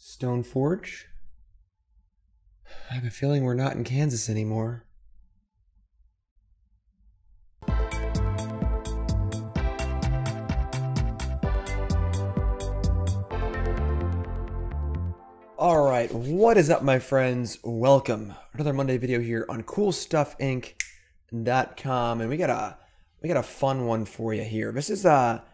Stoneforge. I have a feeling we're not in Kansas anymore. Alright, what is up my friends? Welcome. Another Monday video here on CoolStuffInc.com, and we got a fun one for you here. This is a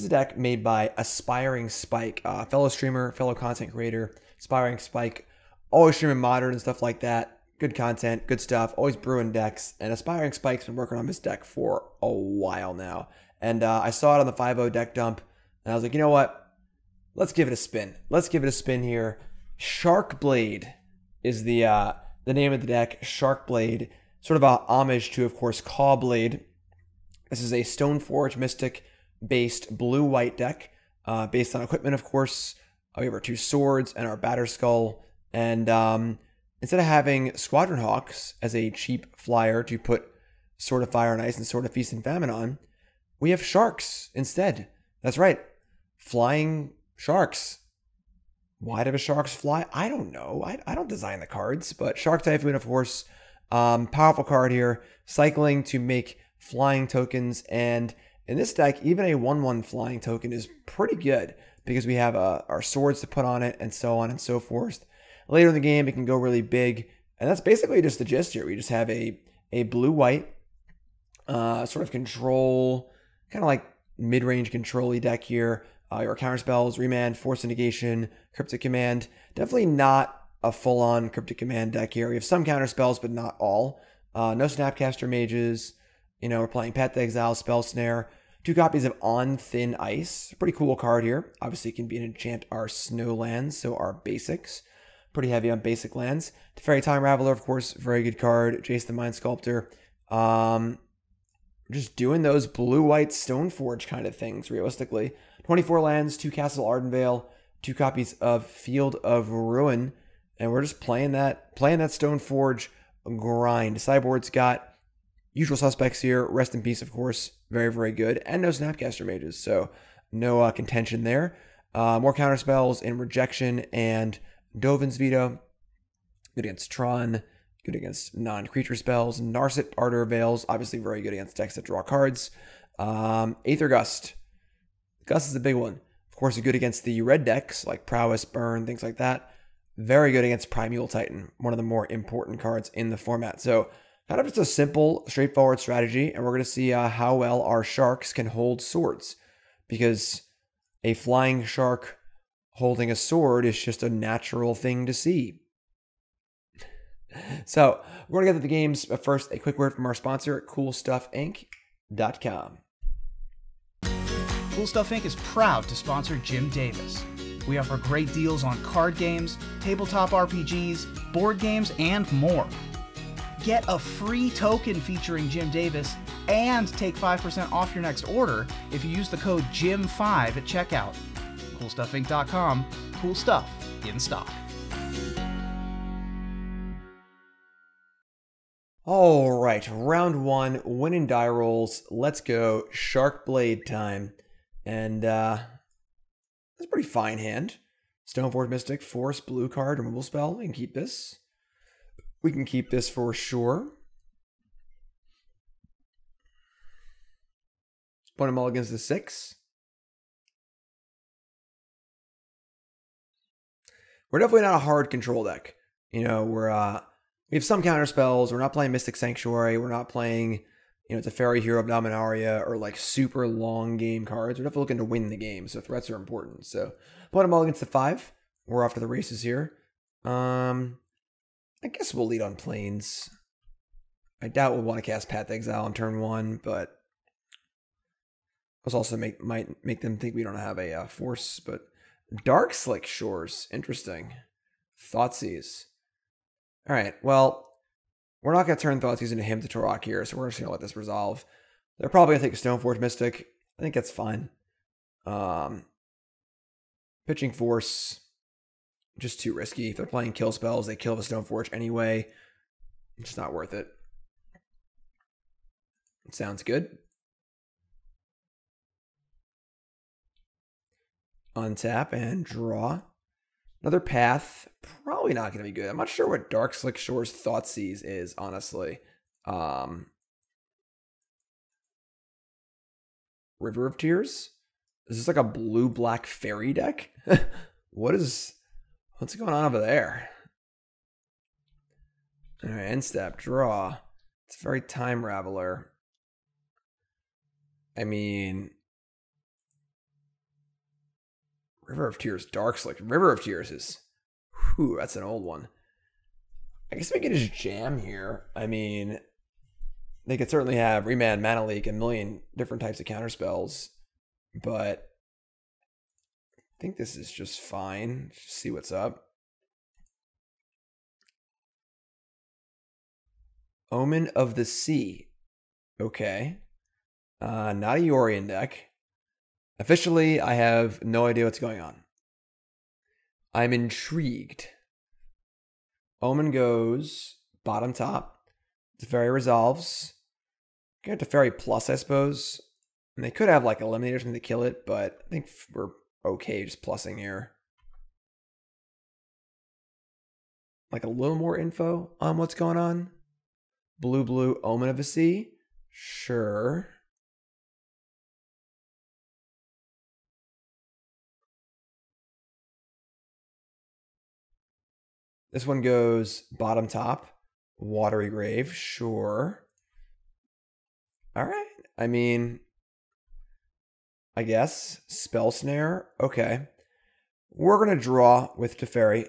deck made by Aspiring Spike, fellow streamer, fellow content creator. Aspiring Spike, always streaming Modern and stuff like that. Good content, good stuff, always brewing decks. And Aspiring Spike's been working on this deck for a while now. And I saw it on the 5.0 deck dump, and I was like, you know what? Let's give it a spin. Let's give it a spin here. Shark Blade is the name of the deck. Shark Blade, sort of a homage to, of course, Caw Blade. This is a Stoneforge Mystic based blue-white deck, based on equipment, of course. We have our two swords and our Batterskull, and instead of having Squadron Hawks as a cheap flyer to put Sword of Fire and Ice and Sword of Feast and Famine on, we have sharks instead. That's right, flying sharks. Why do the sharks fly? I don't know. I don't design the cards, but Shark Typhoon, of course, powerful card here, cycling to make flying tokens, and in this deck, even a 1/1 flying token is pretty good because we have our swords to put on it and so on and so forth. Later in the game, it can go really big, and that's basically just the gist here. We just have a blue-white sort of control, kind of like mid-range control-y deck here. Your counterspells, Remand, Force of Negation, Cryptic Command. Definitely not a full-on Cryptic Command deck here. We have some counterspells, but not all. No Snapcaster Mages. You know, we're playing Path to Exile, Spell Snare. 2 copies of On Thin Ice. Pretty cool card here. Obviously, it can be an enchant our snow lands, so our basics. Pretty heavy on basic lands. Teferi Time Raveler, of course, very good card. Jace the Mind Sculptor. Just doing those blue-white Stoneforge kind of things, realistically. 24 lands, 2 Castle Ardenvale, 2 copies of Field of Ruin, and we're just playing that Stoneforge grind. Sideboard's got usual suspects here. Rest in Peace, of course, very, very good, and no Snapcaster Mages, so no contention there. More counterspells in Rejection and Dovin's Veto. Good against Tron, good against non-creature spells. Narset Ardor Veils, obviously very good against decks that draw cards. Aether Gust. Gust is a big one. Of course, good against the red decks like Prowess, Burn, things like that. Very good against Primeval Titan, one of the more important cards in the format. So kind of just a simple, straightforward strategy, and we're going to see how well our sharks can hold swords. Because a flying shark holding a sword is just a natural thing to see. So we're going to get to the games, but first, a quick word from our sponsor, CoolStuffInc.com. Cool Stuff Inc. is proud to sponsor Jim Davis. We offer great deals on card games, tabletop RPGs, board games, and more. Get a free token featuring Jim Davis and take 5% off your next order if you use the code JIM5 at checkout. CoolStuffInc.com. Cool stuff in stock. All right, round 1, win and die rolls. Let's go. Shark Blade time. And that's a pretty fine hand. Stoneforge Mystic, Force, blue card, removal spell. We can keep this. We can keep this for sure. Opponent mulligans to 6. We're definitely not a hard control deck. You know, we have some counter spells. We're not playing Mystic Sanctuary. We're not playing, you know, Teferi, Hero of Dominaria, or like super long game cards. We're definitely looking to win the game, so threats are important. So, opponent mulligans to 5. We're off to the races here. I guess we'll lead on Plains. I doubt we'll want to cast Path to Exile on turn 1, but this also might make them think we don't have a Force. But Dark Slick Shores, interesting. Thoughtseize. All right, well, we're not going to turn Thoughtseize into Hymn to Turok here, so we're just going to let this resolve. They're probably going to take a Stoneforge Mystic. I think that's fine. Pitching Force, just too risky. If they're playing kill spells, they kill the Stoneforge anyway. It's not worth it. Sounds good. Untap and draw. Another path, probably not going to be good. I'm not sure what Dark Slick Shore's Thoughtseize is, honestly. River of Tears? Is this like a blue-black fairy deck? What's going on over there? All right, end step, draw. It's very Time Raveler. I mean, River of Tears, Dark Slick. River of Tears is, whew, that's an old one. I guess we can just jam here. I mean, they could certainly have Remand, Mana Leak, a million different types of counterspells, but I think this is just fine. Just see what's up. Omen of the Sea. Okay. Not a Yorion deck. Officially, I have no idea what's going on. I'm intrigued. Omen goes bottom top. Teferi resolves. Get Teferi plus, I suppose. And they could have like Eliminator or something to kill it, but I think we're okay just plussing here. Like a little more info on what's going on. Blue, Omen of the Sea. Sure. This one goes bottom top. Watery Grave. Sure. All right. I mean, I guess. Spell Snare. Okay. We're going to draw with Teferi.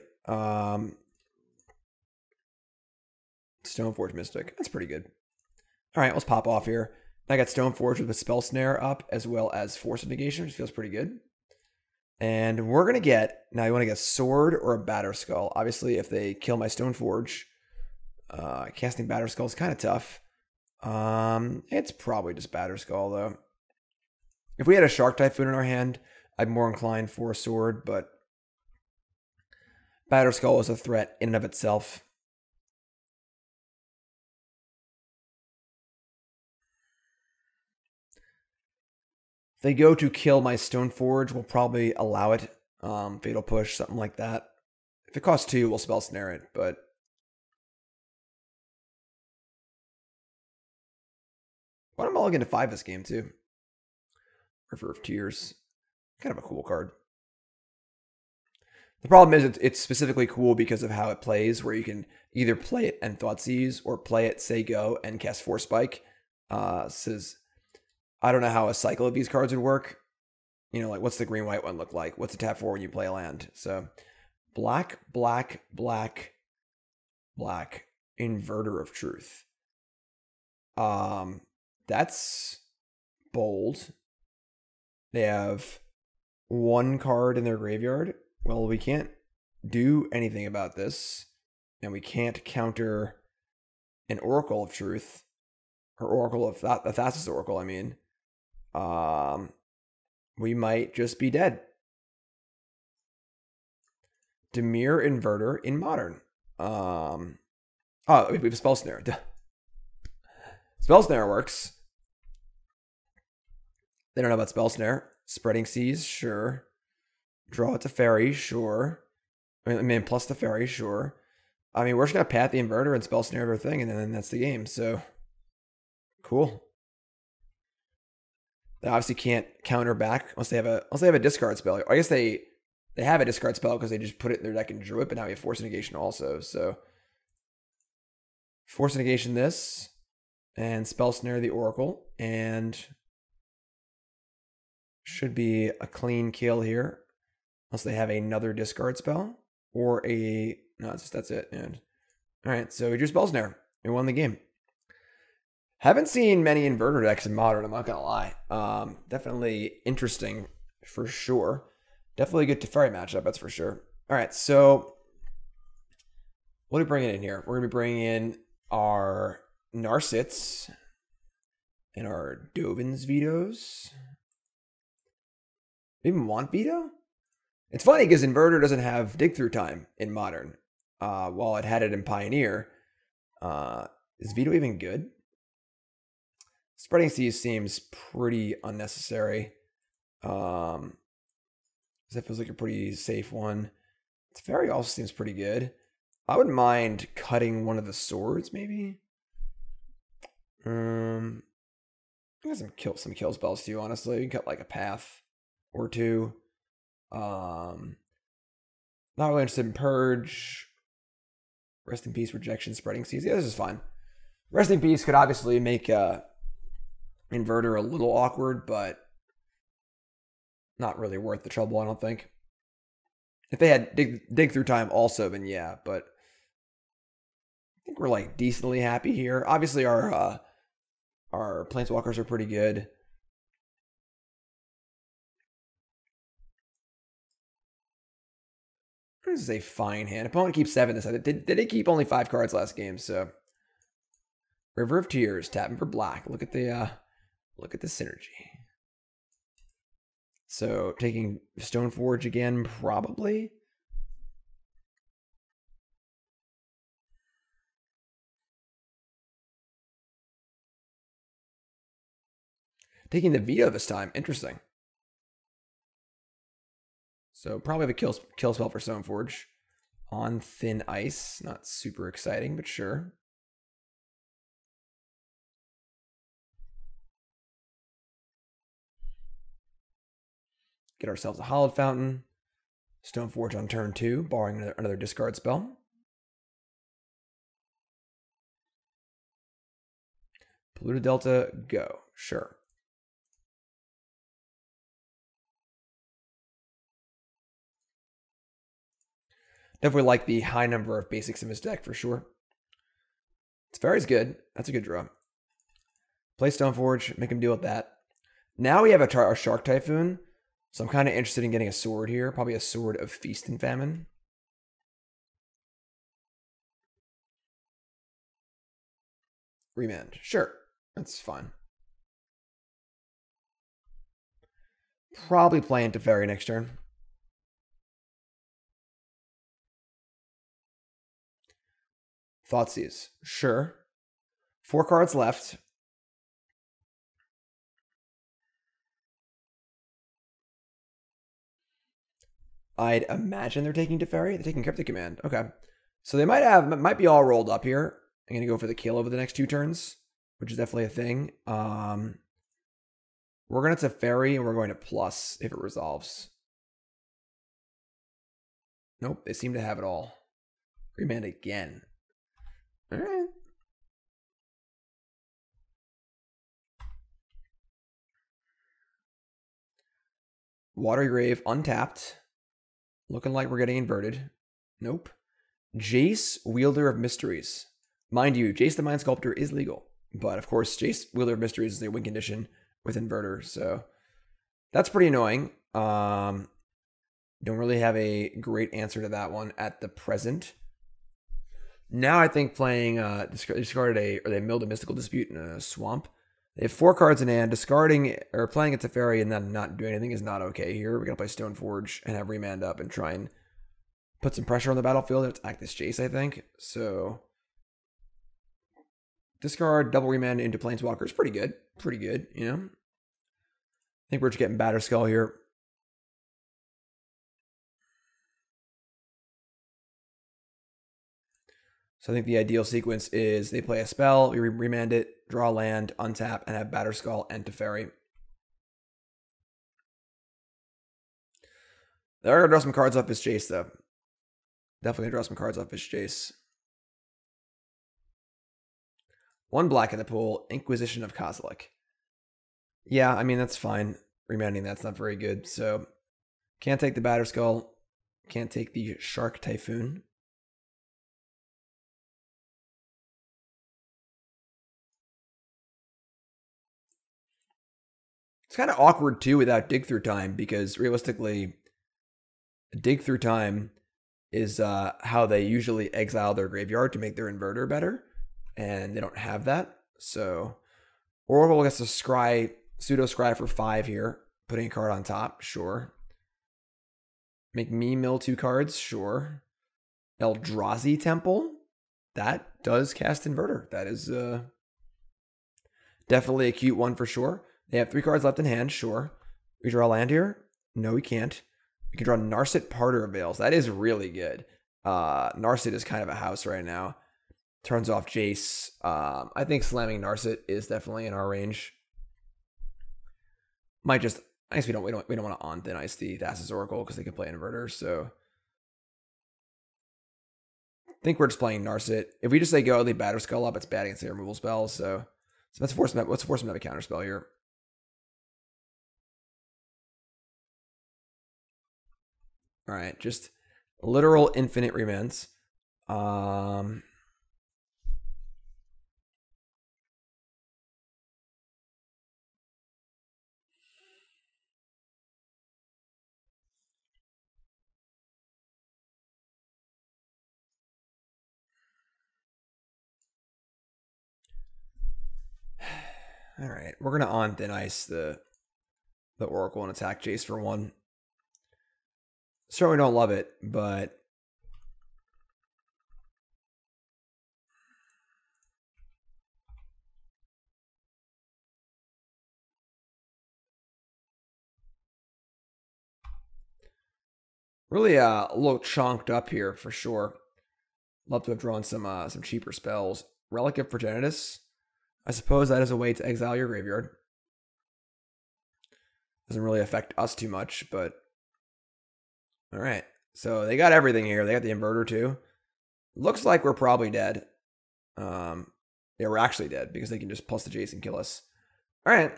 Stoneforge Mystic. That's pretty good. All right, let's pop off here. I got Stoneforge with a Spell Snare up, as well as Force of Negation, which feels pretty good. And we're going to get, now you want to get Sword or a Batterskull. Obviously, if they kill my Stoneforge, casting Batterskull is kind of tough. It's probably just Batterskull, though. If we had a Shark Typhoon in our hand, I'd be more inclined for a Sword, but Batterskull is a threat in and of itself. If they go to kill my Stoneforge, we'll probably allow it. Fatal Push, something like that. If it costs 2, we'll Spell Snare it, but why don't I mulligan to 5 this game, too? River of Tears. Kind of a cool card. The problem is it's specifically cool because of how it plays, where you can either play it and Thoughtseize, or play it, say go, and cast Force Spike. Says, I don't know how a cycle of these cards would work. You know, like what's the green-white one look like? What's the tap 4 when you play a land? So black, Inverter of Truth. That's bold. They have 1 card in their graveyard. Well, we can't do anything about this. And we can't counter an Oracle of Truth. Or Oracle of the Thassa's Oracle, I mean. We might just be dead. Dimir Inverter in Modern. Oh, we have Spell Snare. Spell Snare works. They don't know about Spell Snare. Spreading Seas, sure. Draw it to Teferi, sure. I mean, plus the Teferi, sure. I mean, we're just gonna pat the Inverter and Spell Snare their thing, and then that's the game. So cool. They obviously can't counter back unless they have a discard spell. I guess they have a discard spell because they just put it in their deck and drew it, but now we have Force of Negation also. So Force of Negation this, and Spell Snare the Oracle, and should be a clean kill here. Unless they have another discard spell. Or a... No, that's it. And all right, so we drew Spell Snare. We won the game. Haven't seen many Inverter decks in Modern, I'm not going to lie. Definitely interesting for sure. Definitely a good Teferi matchup, that's for sure. All right, so what are we bringing in here? We're going to be bringing in our Narsets and our Dovin's Vetoes. We even want Veto? It's funny because Inverter doesn't have dig through time in Modern, while it had it in Pioneer. Is Veto even good? Spreading Seas seems pretty unnecessary. That feels like a pretty safe one. Teferi also seems pretty good. I wouldn't mind cutting one of the swords, maybe. I got some kill spells too, honestly. You can cut like a path or two. Not really interested in Purge. Rest in Peace, Rejection, Spreading Seas. Yeah, this is fine. Rest in Peace could obviously make Inverter a little awkward, but not really worth the trouble, I don't think. If they had dig through time also, then yeah, but I think we're like decently happy here. Obviously our Planeswalkers are pretty good. This is a fine hand. Opponent keeps 7 this time. Did they keep only 5 cards last game? So River of Tears, tapping for black. Look at the synergy. So taking Stoneforge again, probably. Taking the Veto this time. Interesting. So probably the kill spell for Stoneforge. On thin ice. Not super exciting, but sure. Get ourselves a Hallowed Fountain. Stoneforge on turn 2, borrowing another discard spell. Polluted Delta, go. Sure. Definitely like the high number of basics in this deck for sure. Teferi's good. That's a good draw. Play Stoneforge, make him deal with that. Now we have our Shark Typhoon, so I'm kind of interested in getting a sword here. Probably a Sword of Feast and Famine. Remand. Sure. That's fine. Probably playing Teferi next turn. Thoughtseize. Sure. 4 cards left. I'd imagine they're taking Teferi. They're taking Cryptic Command. Okay. So they might be all rolled up here. I'm going to go for the kill over the next 2 turns, which is definitely a thing. We're going to Teferi and we're going to plus if it resolves. Nope, they seem to have it all. Remand again. All right. Watery Grave untapped. Looking like we're getting inverted. Nope. Jace, Wielder of Mysteries. Mind you, Jace the Mind Sculptor is legal. But of course, Jace, Wielder of Mysteries is a win condition with inverter. So that's pretty annoying. Don't really have a great answer to that one at the present. Now I think playing, they milled a Mystical Dispute in a swamp. They have 4 cards in hand. Discarding or playing a Teferi and then not doing anything is not okay here. We're going to play Stoneforge and have Remand up and try and put some pressure on the battlefield and attack this Jace, I think. So discard, double Remand into Planeswalker is pretty good. Pretty good, you know? I think we're just getting Batterskull here. So I think the ideal sequence is they play a spell, we remand it, draw land, untap, and have Batterskull and Teferi. They're going to draw some cards off this Jace, though. Definitely going to draw some cards off this Jace. 1 black in the pool, Inquisition of Kozilek. Yeah, I mean, that's fine. Remanding that's not very good. So, can't take the Batterskull. Can't take the Shark Typhoon. It's kind of awkward, too, without Dig Through Time, because realistically, Dig Through Time is how they usually exile their graveyard to make their inverter better, and they don't have that. So, Oracle gets to scry, pseudo-scry for 5 here, putting a card on top, sure. Make me mill 2 cards, sure. Eldrazi Temple, that does cast inverter. That is definitely a cute one for sure. They have 3 cards left in hand, sure. We draw land here? No, we can't. We can draw Narset Parter Veils. That is really good. Narset is kind of a house right now. Turns off Jace. I think slamming Narset is definitely in our range. Might just, I guess we don't want to on thin ice the Thassa's Oracle because they can play inverters. So I think we're just playing Narset. If we just say go leave Batterskull up, it's bad against the removal spells. So let's force them to have a counter spell here. All right, just literal infinite remands. All right, we're gonna on thin ice the Oracle and attack Jace for 1. Certainly don't love it, but really a little chonked up here for sure. Love to have drawn some cheaper spells. Relic of Progenitus. I suppose that is a way to exile your graveyard. Doesn't really affect us too much, but all right. So they got everything here. They got the inverter too. Looks like we're probably dead. Yeah, we're actually dead because they can just plus the Jace and kill us. All right.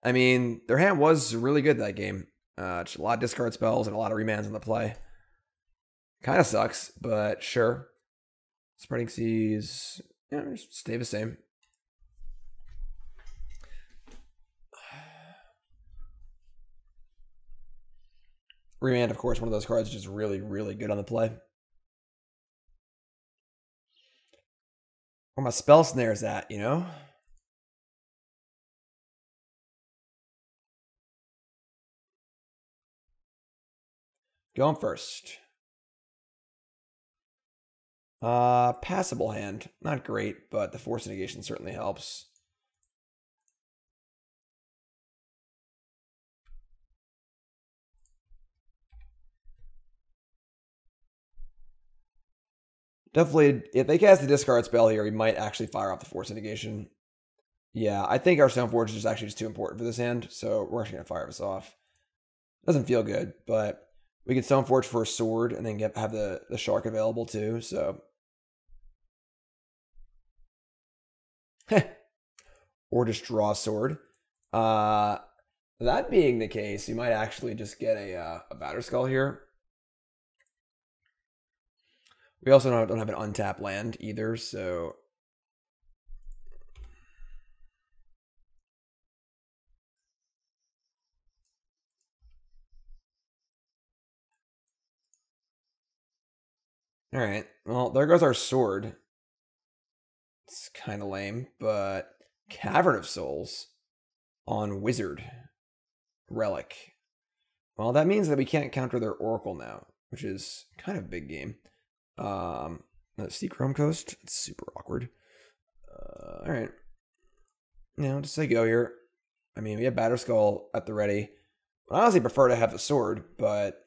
I mean, their hand was really good that game. Just a lot of discard spells and a lot of remands on the play. Kind of sucks, but sure. Spreading Seas, yeah, just stay the same. Remand, of course, one of those cards is just really, really good on the play. Where my Spell Snare is at, you know? Going first. Passable hand. Not great, but the Force of Negation certainly helps. Definitely, if they cast the discard spell here, we might actually fire off the Force of Negation. Yeah, I think our Stoneforge is actually just too important for this hand, so we're actually going to fire this off. Doesn't feel good, but we can Stoneforge for a sword and then have the Shark available too, so. Or just draw a sword. That being the case, you might actually just get a Batterskull here. We also don't have an untapped land either, so. All right, well, there goes our sword. It's kind of lame, but Cavern of Souls on Wizard Relic. Well, that means that we can't counter their Oracle now, which is kind of a big game. Seachrome Coast, it's super awkward. All right. Just say go here. I mean, we have Batterskull at the ready. I honestly prefer to have the sword, but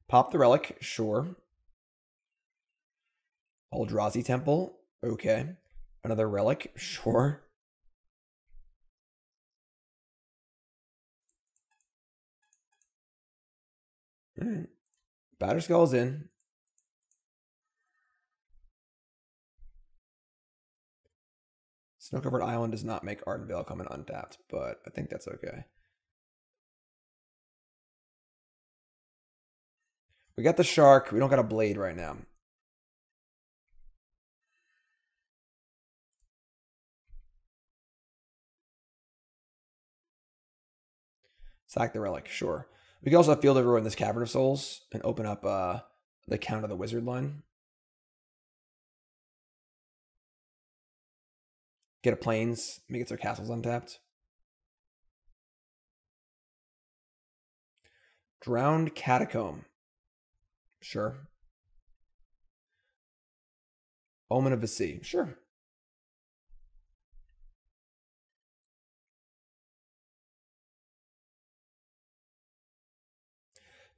pop the relic, sure. Eldrazi Temple, okay. Another relic, sure. All right. Batterskull's in. Snow-covered island does not make Ardenvale come in untapped, but I think that's okay. We got the shark. We don't got a blade right now. Sack the relic, sure. We can also Field of Ruin this Cavern of Souls and open up the count of the wizard line. Get a plains, make it so castle's untapped. Drowned Catacomb. Sure. Omen of the Sea. Sure.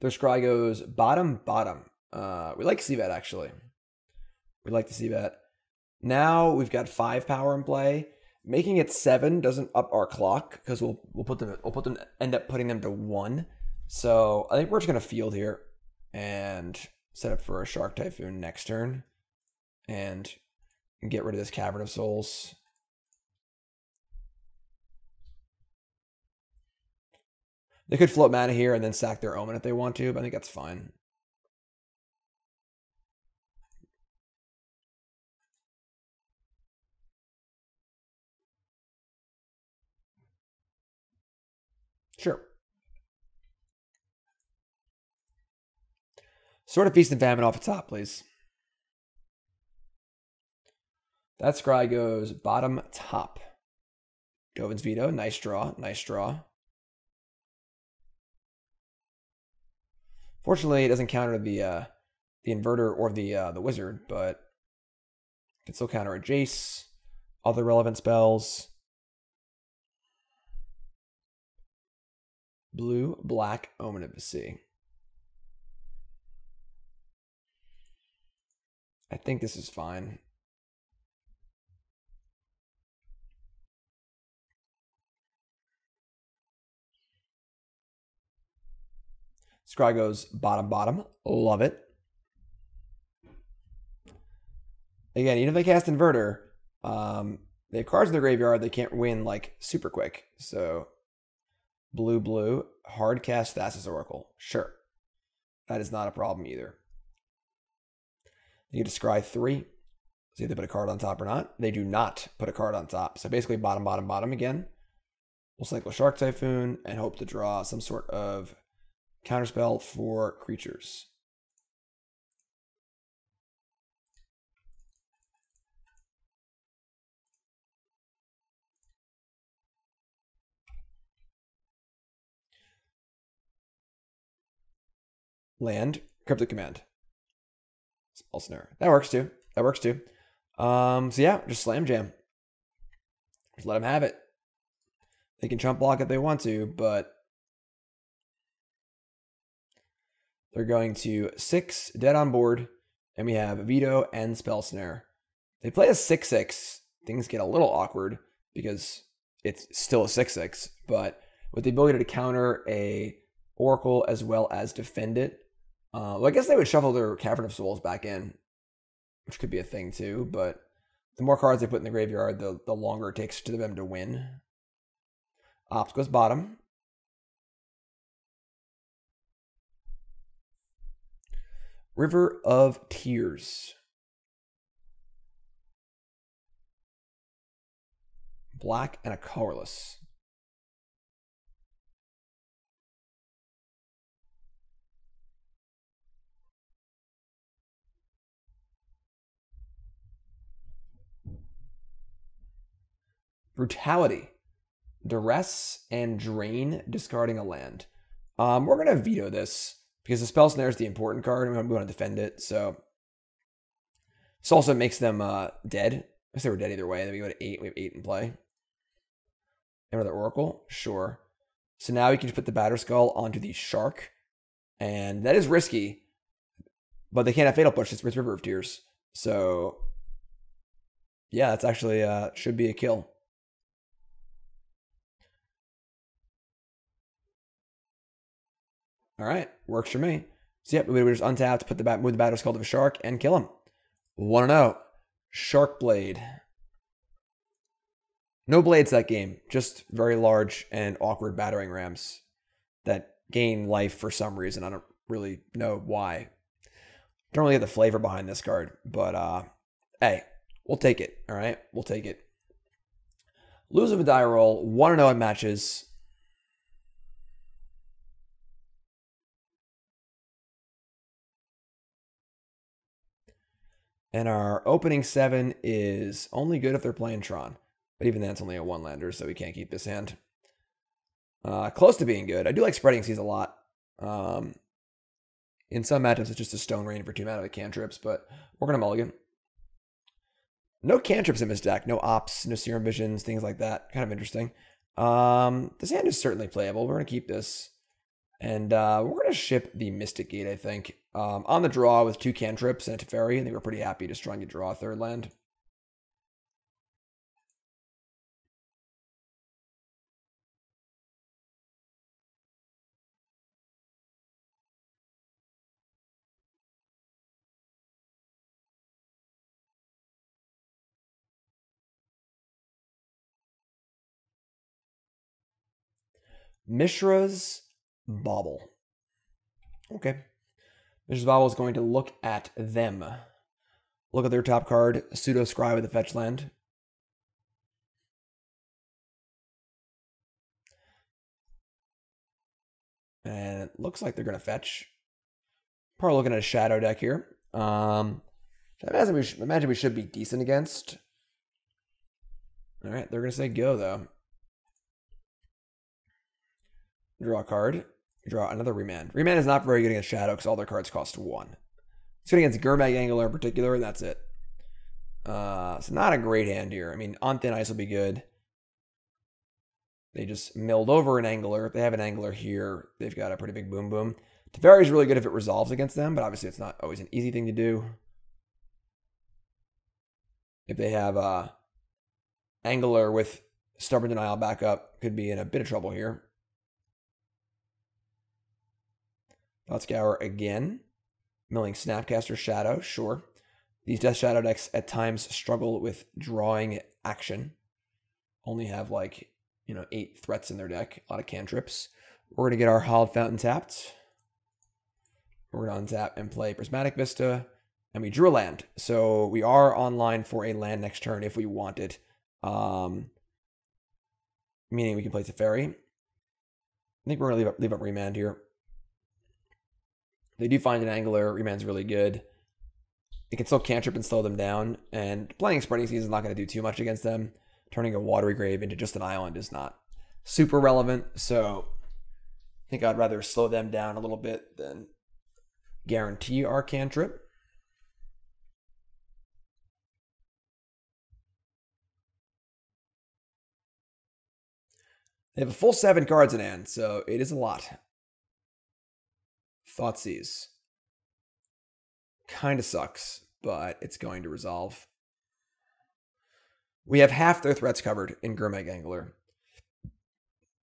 Their scry goes bottom, bottom. We like to see that, actually. We like to see that. Now we've got 5 power in play. Making it 7 doesn't up our clock because we'll end up putting them to 1. So I think we're just gonna field here and set up for a Shark Typhoon next turn and get rid of this Cavern of Souls. They could float mana here and then sack their Omen if they want to, but I think that's fine. Sure. Sort of Feast and Famine off the top, please. That scry goes bottom, top. Dovin's Veto, nice draw, nice draw. Fortunately, it doesn't counter the inverter or the wizard, but it can still counter a Jace, other relevant spells. Blue, black, Omen of the Sea. I think this is fine. Scry goes bottom, bottom. Love it. Again, even if they cast Inverter, they have cards in their graveyard they can't win like super quick. So blue, blue, hard cast Thassa's Oracle. Sure. That is not a problem either. You get to scry 3. See if they put a card on top or not. They do not put a card on top. So basically bottom, bottom, bottom again. We'll cycle Shark Typhoon and hope to draw some sort of counterspell for creatures. Land, Cryptic Command. Spell Snare. That works too. That works too. So yeah, just slam jam. Just let them have it. They can chump block if they want to, but they're going to 6 dead on board, and we have Veto and Spell Snare. They play a 6/6. Things get a little awkward because it's still a 6/6, but with the ability to counter a Oracle as well as defend it. Well, I guess they would shuffle their Cavern of Souls back in, which could be a thing too, but the more cards they put in the graveyard, the longer it takes to them to win. Opt goes bottom. River of Tears. Black and a colorless. Brutality. Duress and Drain, discarding a land. We're going to veto this because the Spell Snare is the important card and we want to defend it. So this also makes them dead. I guess they were dead either way. Then we go to 8. We have 8 in play. Another Oracle? Sure. So now we can just put the Batterskull onto the Shark. And that is risky. But they can't have Fatal Push. It's River of Tears. So yeah, that's actually should be a kill. All right, works for me. So yep, we would just untap to move the Batterskull to the Shark and kill him. 1-0. Shark Blade. No blades that game, just very large and awkward battering rams that gain life for some reason. I don't really know why. Don't really get the flavor behind this card, but hey, we'll take it. All right, we'll take it. Lose of a die roll, 1-0 in matches. And our opening 7 is only good if they're playing Tron. But even then, it's only a 1-lander, so we can't keep this hand. Close to being good. I do like Spreading Seas a lot. In some matchups, it's just a Stone Rain for 2 mana with cantrips, but we're going to mulligan. No cantrips in this deck. No ops, no serum visions, things like that. Kind of interesting. This hand is certainly playable. We're going to keep this. And we're going to ship the Mystic Gate, I think. On the draw with 2 cantrips and a Teferi, I think we're pretty happy just trying to draw a 3rd land. Mishra's Bauble. Okay. Mishra's Bauble is going to look at them. Look at their top card, Pseudo Scry with a fetch land. And it looks like they're going to fetch. Probably looking at a shadow deck here. I imagine we should be decent against. All right, they're going to say go, though. Draw a card. Draw another Remand. Remand is not very good against Shadow because all their cards cost 1. It's good against Gurmag Angler in particular, and that's it. So not a great hand here. I mean, on Thin Ice will be good. They just milled over an Angler. If they have an Angler here, they've got a pretty big boom boom. Teferi is really good if it resolves against them, but obviously it's not always an easy thing to do. If they have Angler with Stubborn Denial backup, could be in a bit of trouble here. Thought Scour again. Milling Snapcaster Shadow, sure. These Death Shadow decks at times struggle with drawing action. Only have like, 8 threats in their deck. A lot of cantrips. We're going to get our Hallowed Fountain tapped. We're going to untap and play Prismatic Vista. And we drew a land. So we are online for a land next turn if we want it. Meaning we can play Teferi. I think we're going to leave up Remand here. They do find an Angler. Remand's really good. It can still cantrip and slow them down. And playing Spreading Seas is not going to do too much against them. Turning a Watery Grave into just an island is not super relevant. So I think I'd rather slow them down a little bit than guarantee our cantrip. They have a full 7 cards in hand, so it is a lot. Thoughtseize. Kind of sucks, but it's going to resolve. We have half their threats covered in Gurmag Angler.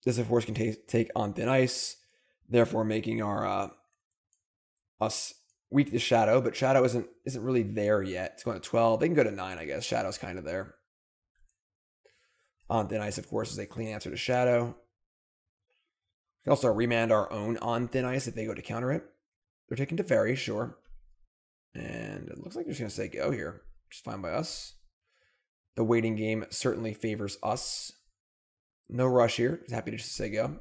This, of course, can take on Thin Ice, therefore making our us weak to Shadow, but Shadow isn't really there yet. It's going to 12. They can go to 9, I guess. Shadow's kind of there. On Thin Ice, of course, is a clean answer to Shadow. We can also remand our own on Thin Ice if they go to counter it. They're taking Teferi, sure. And it looks like they're just going to say go here. Which is fine by us. The waiting game certainly favors us. No rush here. Just happy to just say go.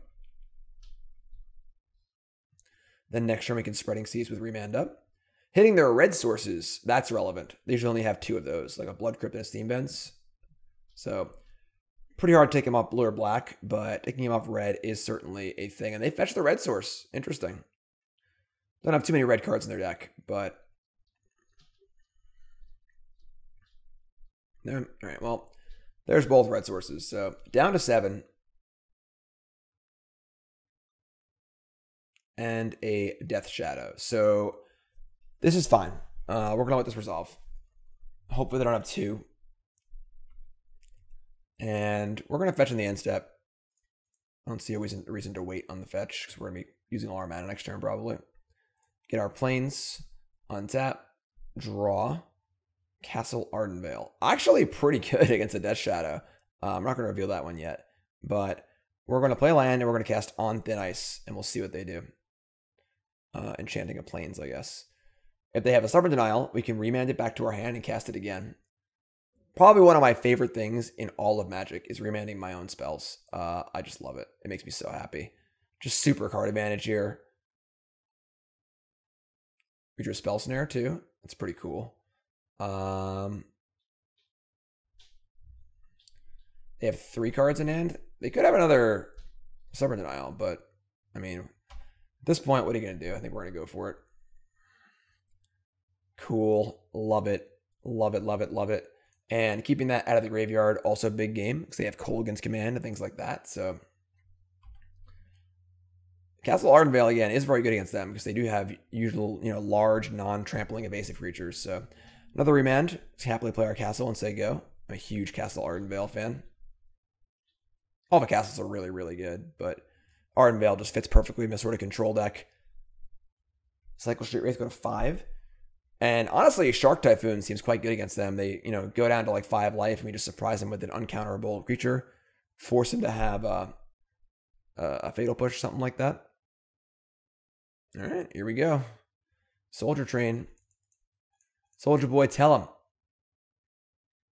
Then next turn we can Spreading Seas with Remand up. Hitting their red sources, that's relevant. They usually only have 2 of those, like a Blood Crypt and a Steam Vents. So pretty hard to take him off blue or black, but taking him off red is certainly a thing. And they fetch the red source. Interesting. Don't have too many red cards in their deck, but... All right, well, there's both red sources. So down to 7. And a Death Shadow. So this is fine. We're going to let this resolve. Hopefully they don't have 2. And we're going to fetch in the end step. I don't see a reason to wait on the fetch because we're going to be using all our mana next turn probably. Get our plains, untap, draw, Castle Ardenvale. Actually pretty good against a Death Shadow. I'm not going to reveal that one yet. But we're going to play land and we're going to cast on Thin Ice and we'll see what they do. Enchanting of plains, I guess. If they have a Stubborn Denial, we can remand it back to our hand and cast it again. Probably one of my favorite things in all of Magic is remanding my own spells. I just love it. It makes me so happy. Just super card advantage here. We drew Spell Snare too. That's pretty cool. They have 3 cards in hand. They could have another Stubborn Denial, but I mean, at this point, what are you going to do? I think we're going to go for it. Cool. Love it. Love it, love it, love it. And keeping that out of the graveyard, also a big game, because they have Kolaghan's Command and things like that. So Castle Ardenvale, again, is very good against them, because they do have usual, large, non-trampling evasive creatures. So another Remand. Let's happily play our castle and say go. I'm a huge Castle Ardenvale fan. All the castles are really, really good, but Ardenvale just fits perfectly in this sort of control deck. Cycle Street Wraith go to 5. And honestly, Shark Typhoon seems quite good against them. They, go down to like 5 life, and we just surprise them with an uncounterable creature. Force them to have a Fatal Push or something like that. All right, here we go. Soldier Train. Soldier Boy, tell him.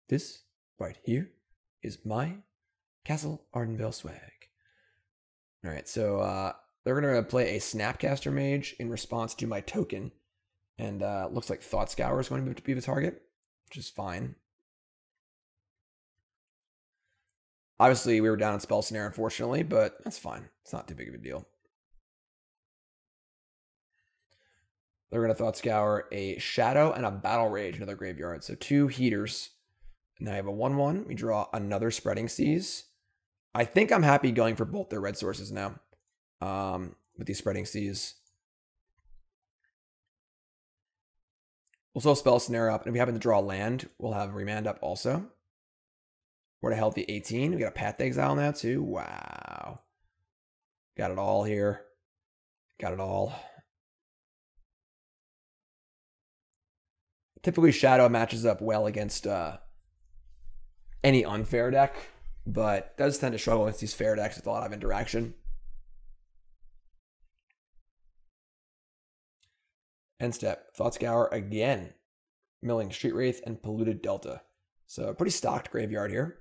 This right here is my Castle Ardenvale swag. All right, so they're going to play a Snapcaster Mage in response to my token. And looks like Thought Scour is going to be the target, which is fine. Obviously, we were down on Spell Snare, unfortunately, but that's fine. It's not too big of a deal. They're going to Thought Scour a Shadow and a Battle Rage in their graveyard. So 2 heaters. Now I have a 1/1. We draw another Spreading Seas. I think I'm happy going for both their red sources now with these Spreading Seas. We'll still Spell Snare up, and if we happen to draw a land, we'll have Remand up also. We're at a healthy 18. We got a Path to Exile now too. Wow. Got it all here. Got it all. Typically, Shadow matches up well against any unfair deck, but does tend to struggle against these fair decks with a lot of interaction. End step, Thought Scour again. Milling Street Wraith and Polluted Delta. So a pretty stocked graveyard here.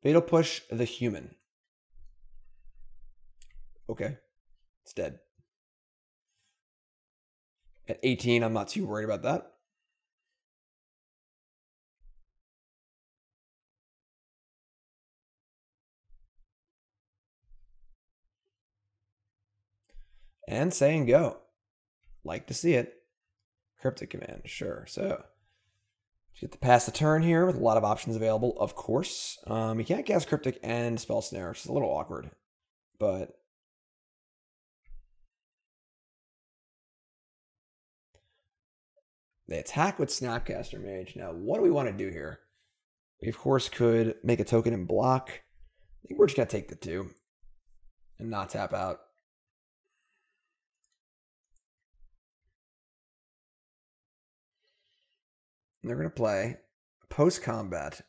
Fatal Push the Human. Okay. It's dead. At 18, I'm not too worried about that. And saying go. Like to see it. Cryptic Command, sure. So, get to pass the turn here with a lot of options available, of course. You can't cast Cryptic and Spell Snare, which is a little awkward. But they attack with Snapcaster Mage. Now, what do we want to do here? We, of course, could make a token and block. I think we're just going to take the 2 and not tap out. And they're going to play post-combat.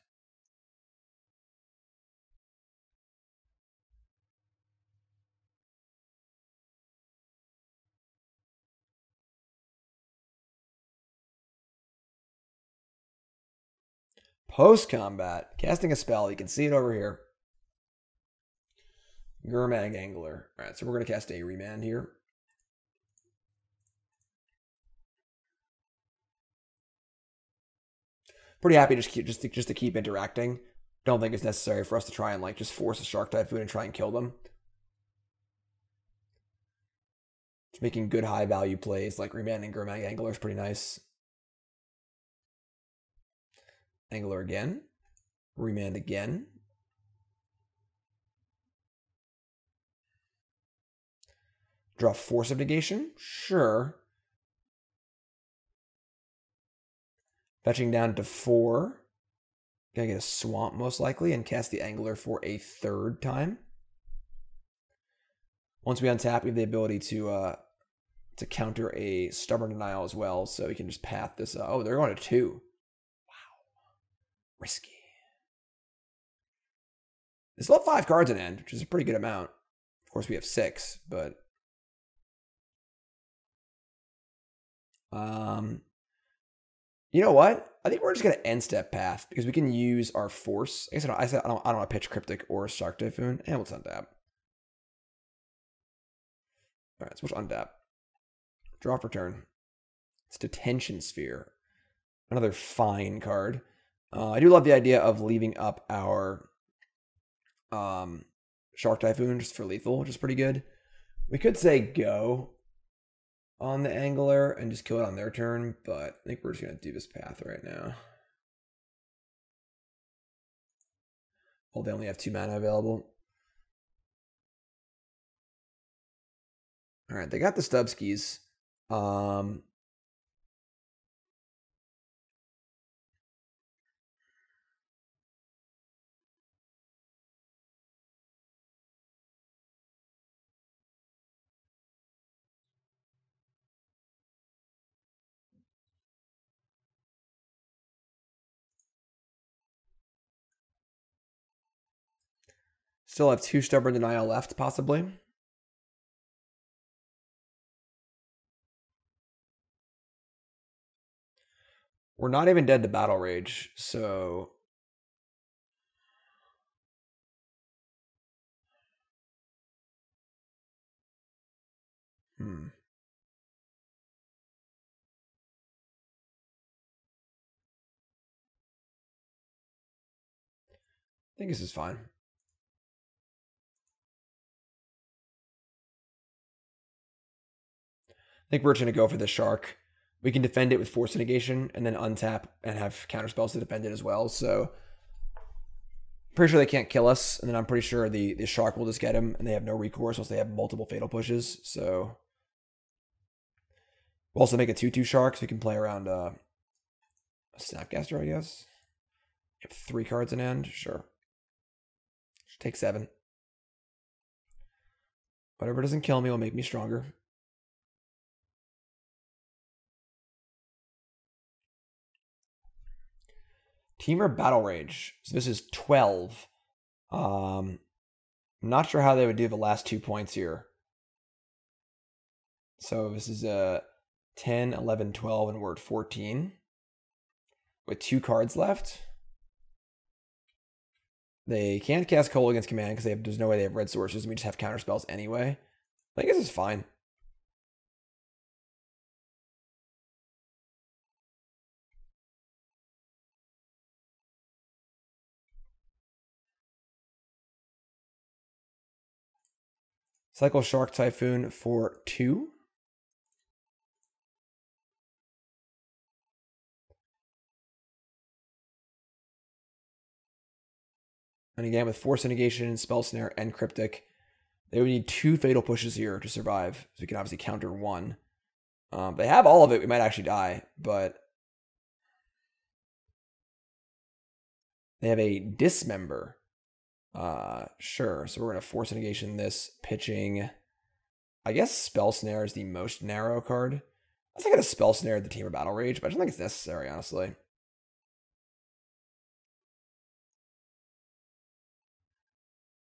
Post-combat. Casting a spell. You can see it over here. Gurmag Angler. All right, so we're going to cast a Remand here. Pretty happy just to keep interacting. Don't think it's necessary for us to try and like just force a Shark Typhoon and try and kill them. Just making good high value plays like Remand and Gurmag Angler is pretty nice. Angler again. Remand again. Draw Force of Negation? Sure. Fetching down to 4. Gonna get a Swamp most likely and cast the Angler for a 3rd time. Once we untap, we have the ability to counter a Stubborn Denial as well, so we can just path this. Oh, they're going to 2. Wow. Risky. They still have 5 cards in hand, which is a pretty good amount. Of course, we have 6, but you know what? I think we're just gonna end step path because we can use our force. I guess I don't want to pitch Cryptic or Shark Typhoon, and let's untap. All right, so we'll untap. Draw for turn. It's Detention Sphere, another fine card. I do love the idea of leaving up our Shark Typhoon just for lethal, which is pretty good. We could say go on the Angler and just kill it on their turn, but I think we're just going to do this path right now. Well, they only have 2 mana available. All right, they got the Stubskis. Still have 2 Stubborn Denial left, possibly. We're not even dead to Battle Rage, so... I think this is fine. I think we're just going to go for the Shark. We can defend it with Force of Negation and then untap and have counterspells to defend it as well. So, pretty sure they can't kill us. And then I'm pretty sure the Shark will just get him and they have no recourse unless they have multiple Fatal Pushes. So, we'll also make a 2/2 Shark so we can play around a Snapcaster, I guess. You have 3 cards in hand? Sure. Should take 7. Whatever doesn't kill me will make me stronger. Teamer Battle Rage. So this is 12. I'm not sure how they would do the last 2 points here. So this is 10, 11, 12, and we're at 14. With 2 cards left. They can't cast Cold against command because there's no way they have red sources, and we just have counterspells anyway. I think this is fine. Cycle Shark Typhoon for 2. And again, with Force of Negation, Spell Snare, and Cryptic, they would need 2 Fatal Pushes here to survive. So we can obviously counter 1. They have all of it. We might actually die, but they have a Dismember. Sure. So we're going to Force of Negation this, pitching... I guess Spell Snare is the most narrow card. I was thinking of Spell Snare the Teamer Battle Rage, but I don't think it's necessary, honestly.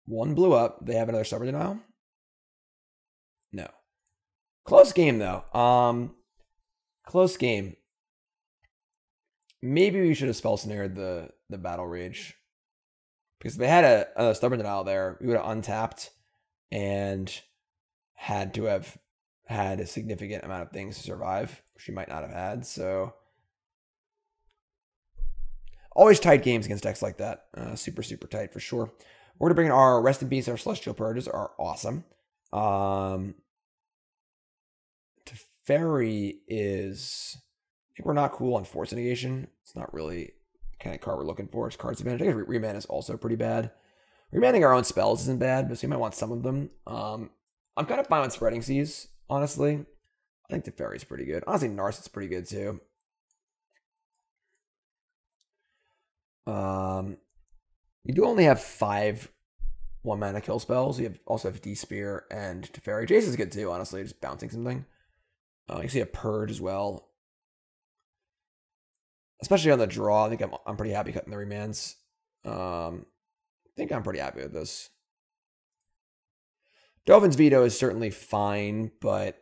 One blew up. They have another Stubborn Denial? No. Close game, though. Close game. Maybe we should have Spell Snared the Battle Rage. Because if they had a Stubborn Denial there, we would have untapped and had to have had a significant amount of things to survive, which she might not have had. So always tight games against decks like that. Super, super tight for sure. We're going to bring in our Rest in Peace. Our Celestial Purges are awesome. Teferi is... I think we're not cool on Force of Negation. It's not really the kind of card we're looking for. It's cards advantage. I think Remand is also pretty bad. Remanding our own spells isn't bad, but so you might want some of them. I'm kind of fine with Spreading Seas, honestly. I think Teferi's pretty good. Honestly, Narset's pretty good too. You do only have 5 1-mana kill spells. You also have D-Spear and Teferi. Jace is good too, honestly, just bouncing something. You see a Purge as well. Especially on the draw, I think I'm pretty happy cutting the remands. I think I'm pretty happy with this. Dovin's Veto is certainly fine, but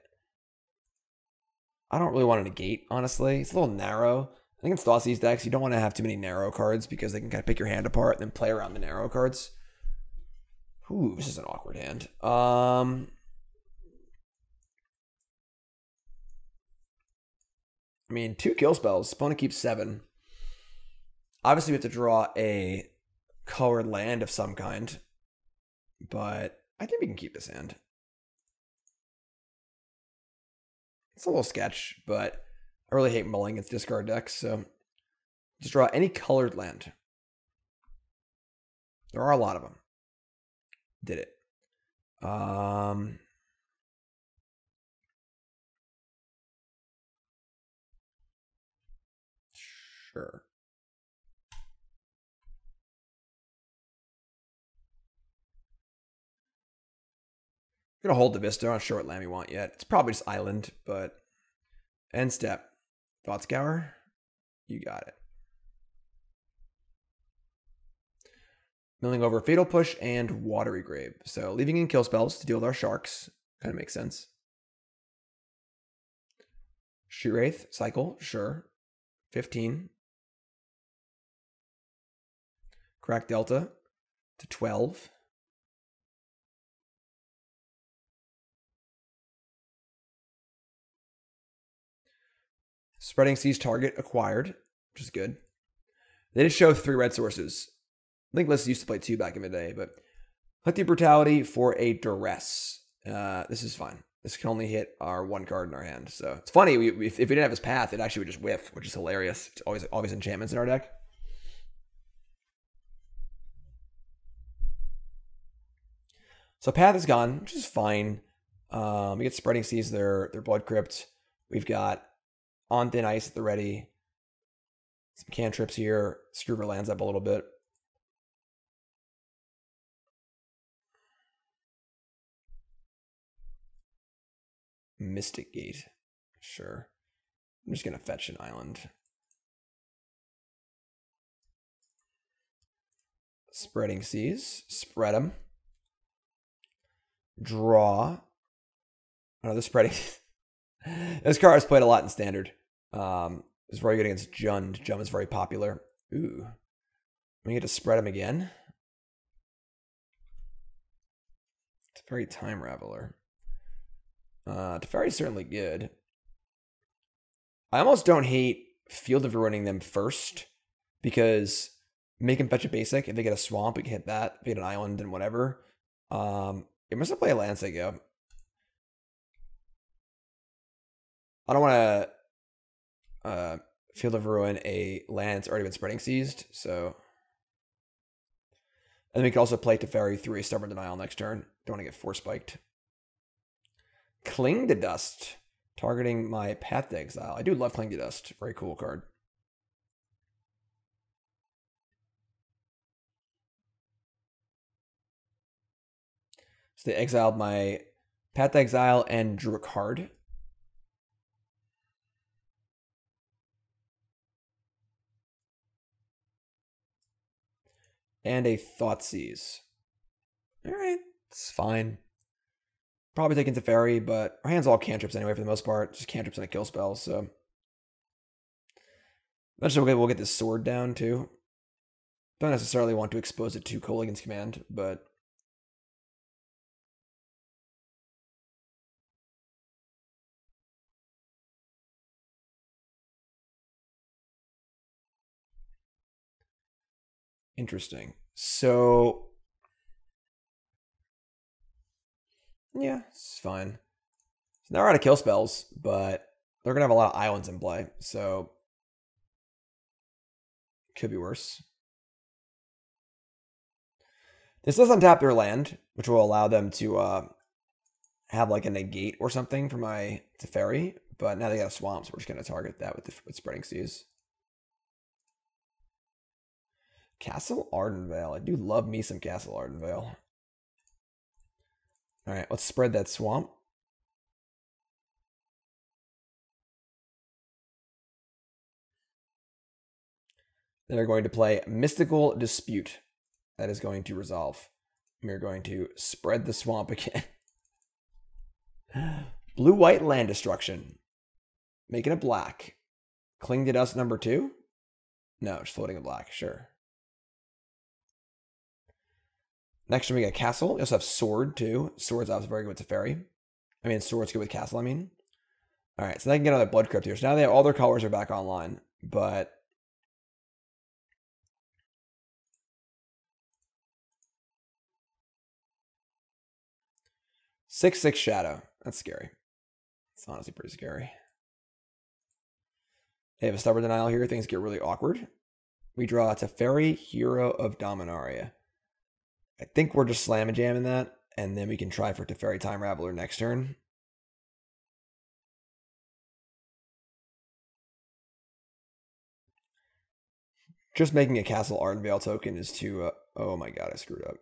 I don't really want to negate, honestly. It's a little narrow. I think in Thoughtseize decks, you don't want to have too many narrow cards because they can kind of pick your hand apart and then play around the narrow cards. Ooh, this is an awkward hand. I mean, 2 kill spells. Opponent keeps 7. Obviously, we have to draw a colored land of some kind. but I think we can keep this hand. It's a little sketch, but I really hate mulling against discard decks, so just draw any colored land. There are a lot of them. Did it. Sure. Gonna hold the Vista. I'm not sure what land we want yet. It's probably just Island, but end step. Thought Scour. You got it. Milling over Fatal Push and Watery Grave. So leaving in kill spells to deal with our sharks. Kind of makes sense. Shoot Wraith. Cycle. Sure. 15. Crack Delta to 12. Spreading Seas target acquired, which is good. They did show 3 red sources. I think Liz used to play 2 back in the day, but Hooky Brutality for a Duress. This is fine. This can only hit our 1 card in our hand. So it's funny, if we didn't have his path, it actually would just whiff, which is hilarious. It's always enchantments in our deck. So path is gone, which is fine. We get Spreading Seas, their Blood Crypt. We've got On Thin Ice at the ready. Some cantrips here. Screw our lands up a little bit. Mystic Gate. Sure. I'm just going to fetch an island. Spreading Seas. Spread them. Draw. Another Spreading. This card is played a lot in Standard. It's very good against Jund. Jund is very popular. Ooh. We get to spread him again. Teferi Time Raveler. Teferi is certainly good. I almost don't hate Field of Ruining them first, because make him fetch a basic. If they get a swamp, we can hit that. If they get an island and whatever. It must have played a land go. I don't want to Field of Ruin a land that's already been Spreading Seized, so. And then we can also play Teferi through a Stubborn Denial next turn. Don't want to get Force Spiked. Cling to Dust, targeting my Path to Exile. I do love Cling to Dust. Very cool card. So they exiled my Path to Exile and drew a card. And a Thoughtseize. Alright, it's fine. Probably taking Teferi, but our hand's all cantrips anyway for the most part. Just cantrips and a kill spell, so. Eventually we'll get this sword down too. Don't necessarily want to expose it to Kolaghan's Command, but. Interesting. So. Yeah, it's fine. So now we're out of kill spells, but they're going to have a lot of islands in play, so. Could be worse. This does untap their land, which will allow them to have like a negate or something for my Teferi, but now they got a swamp, so we're just going to target that with Spreading Seas. Castle Ardenvale. I do love me some Castle Ardenvale. Alright, let's spread that swamp. Then we're going to play Mystical Dispute. That is going to resolve. We're going to spread the swamp again. Blue-white land destruction. Making it black. Cling to Dust number 2? No, just floating a black, sure. Next turn we got Castle. We also have Sword too. Sword's obviously very good with Teferi. I mean, Sword's good with Castle, I mean. Alright, so they can get another Blood Crypt here. So now they have all their colors are back online. But 6/6 Shadow. That's scary. It's honestly pretty scary. They have a Stubborn Denial here. Things get really awkward. We draw Teferi, Hero of Dominaria. I think we're just slam and jamming that, and then we can try for Teferi Time Raveler next turn. Just making a Castle Ardenvale token is too... oh my god, I screwed up.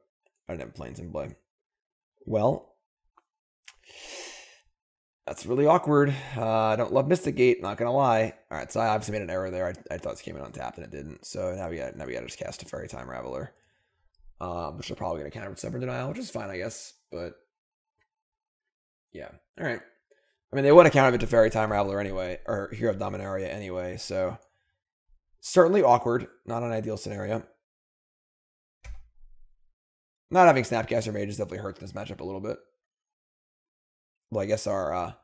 I didn't have planes in play. Well, that's really awkward. I don't love Mystic Gate, not gonna lie. All right, so I obviously made an error there. I thought this came in untapped and it didn't. So now we got to just cast Teferi Time Raveler, which are probably gonna counter with Stubborn Denial, which is fine, I guess. But yeah, all right. I mean, they would have countered with Teferi Time Raveler anyway, or Hero of Dominaria anyway. So certainly awkward, not an ideal scenario. Not having Snapcaster Mages definitely hurts this matchup a little bit. Well, I guess our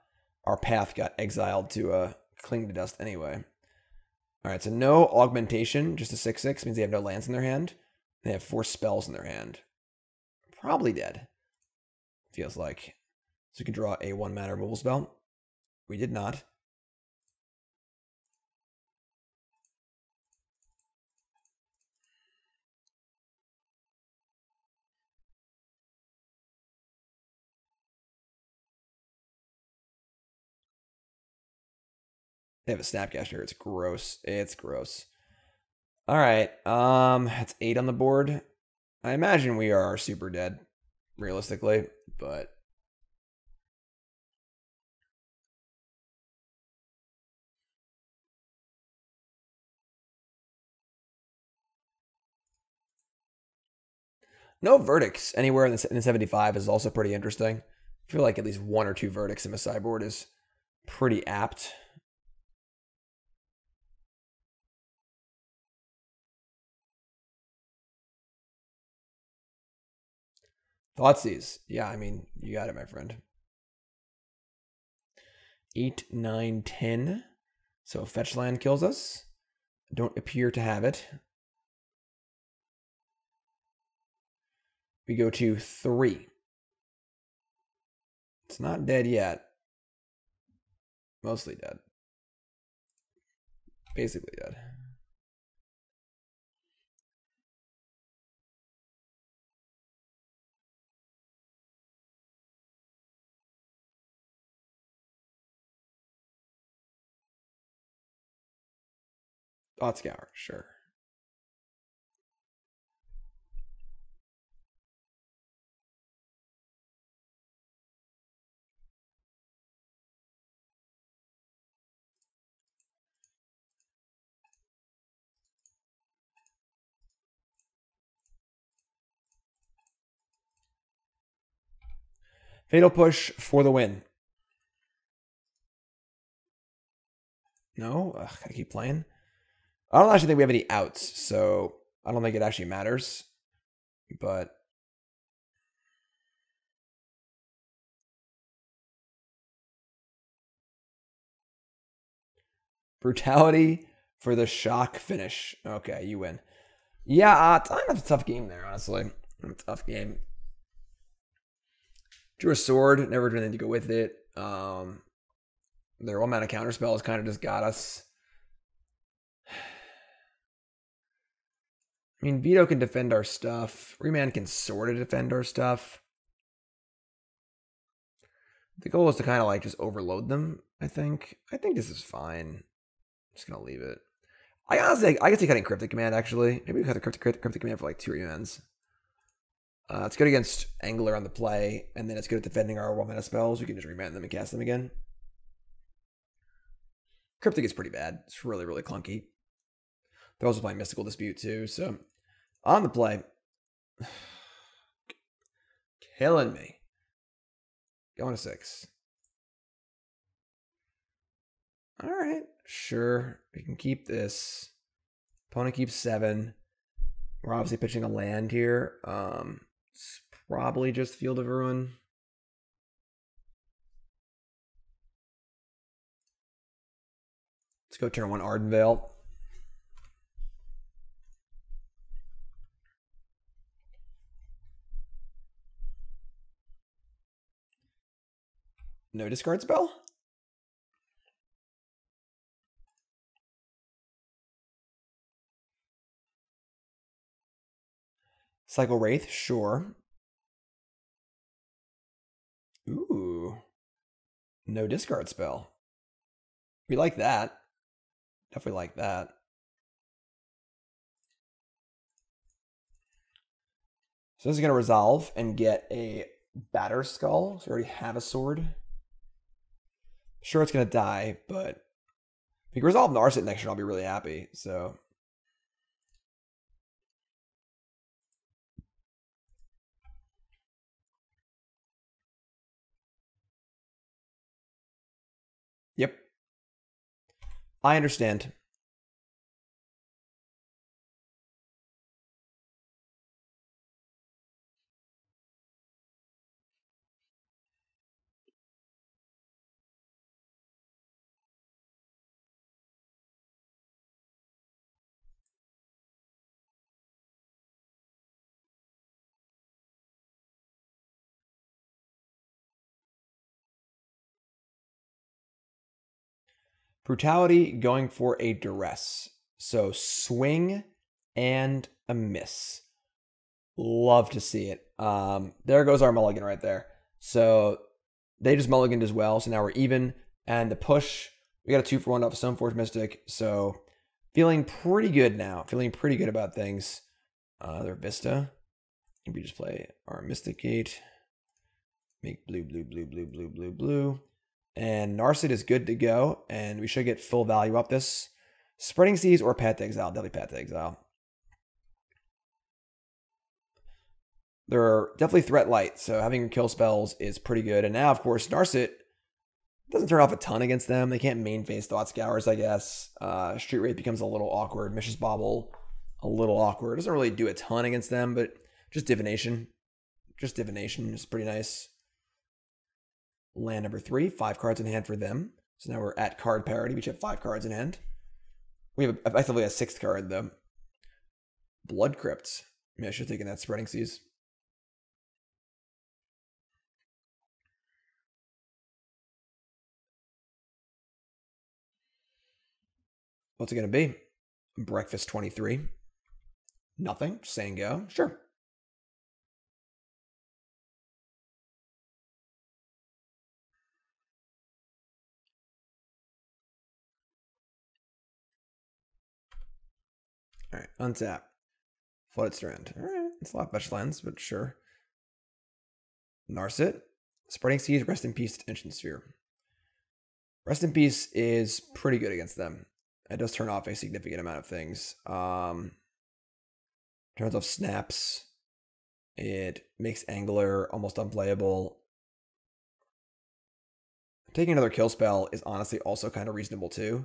path got exiled to Cling to Dust anyway. All right, so no augmentation, just a 6/6 means they have no lands in their hand. They have 4 spells in their hand. Probably dead, feels like. So we can draw a 1-mana removal spell. We did not. They have a Snapcaster. It's gross. It's gross. All right. That's 8 on the board. I imagine we are super dead, realistically, but no verdicts anywhere in the 75 is also pretty interesting. I feel like at least 1 or 2 verdicts in the sideboard is pretty apt. Thoughtseize. Yeah, I mean, you got it, my friend. 8, 9, 10. So fetch land kills us. Don't appear to have it. We go to 3. It's not dead yet. Mostly dead. Basically dead. Thought Scour, sure. Fatal Push for the win. No? Ugh, I keep playing. I don't actually think we have any outs, so I don't think it actually matters. But Brutality for the shock finish. Okay, you win. Yeah, that's a tough game there, honestly. A tough game. Drew a sword, never did anything to go with it. Their 1-mana counterspell has kind of just got us. I mean, Veto can defend our stuff. Remand can sort of defend our stuff. The goal is to kind of like just overload them, I think. I think this is fine. I'm just going to leave it. I honestly, I can see cutting Cryptic Command, actually. Maybe we cut the Cryptic Command for like 2 remands. It's good against Angler on the play, and then it's good at defending our 1-mana spells. We can just remand them and cast them again. Cryptic is pretty bad. It's really, really clunky. They're also playing Mystical Dispute too, so on the play. Killing me. Going to 6. Alright, sure. We can keep this. Opponent keeps 7. We're obviously pitching a land here. It's probably just Field of Ruin. Let's go turn 1 Ardenvale. No discard spell? Cycle Wraith, sure. Ooh. No discard spell. We like that. Definitely like that. So this is going to resolve and get a Batterskull. So we already have a sword. Sure, it's going to die, but if we can resolve Narset next turn, I'll be really happy. So yep. I understand. Brutality going for a duress. So swing and a miss. Love to see it. There goes our mulligan right there. So they just mulliganed as well. So now we're even. And the push, we got a 2-for-1 off Stoneforge Mystic. So feeling pretty good now. Feeling pretty good about things. Their Vista. We just play our Mystic Gate. Make blue, blue, blue, blue, blue, blue, blue. And Narset is good to go. And we should get full value off this. Spreading Seas or Path to Exile. Definitely Path to Exile. They're definitely threat light, so having kill spells is pretty good. And now, of course, Narset doesn't turn off a ton against them. They can't main phase Thought Scours, I guess. Street Wraith becomes a little awkward. Mishra's Bauble, a little awkward. Doesn't really do a ton against them, but just Divination. Just Divination is pretty nice. Land number 3, 5 cards in hand for them. So now we're at card parity. We each have 5 cards in hand. We have effectively a 6th card, though. Blood Crypt. Maybe I should have taken that Spreading Seas. What's it going to be? Breakfast 23. Nothing. Just saying go. Sure. All right. Untap. Flooded Strand. All right. It's a lot of best lands, but sure. Narset. Spreading Seas. Rest in Peace. Detention Sphere. Rest in Peace is pretty good against them. It does turn off a significant amount of things. Turns off snaps. It makes Angler almost unplayable. Taking another kill spell is honestly also kind of reasonable too.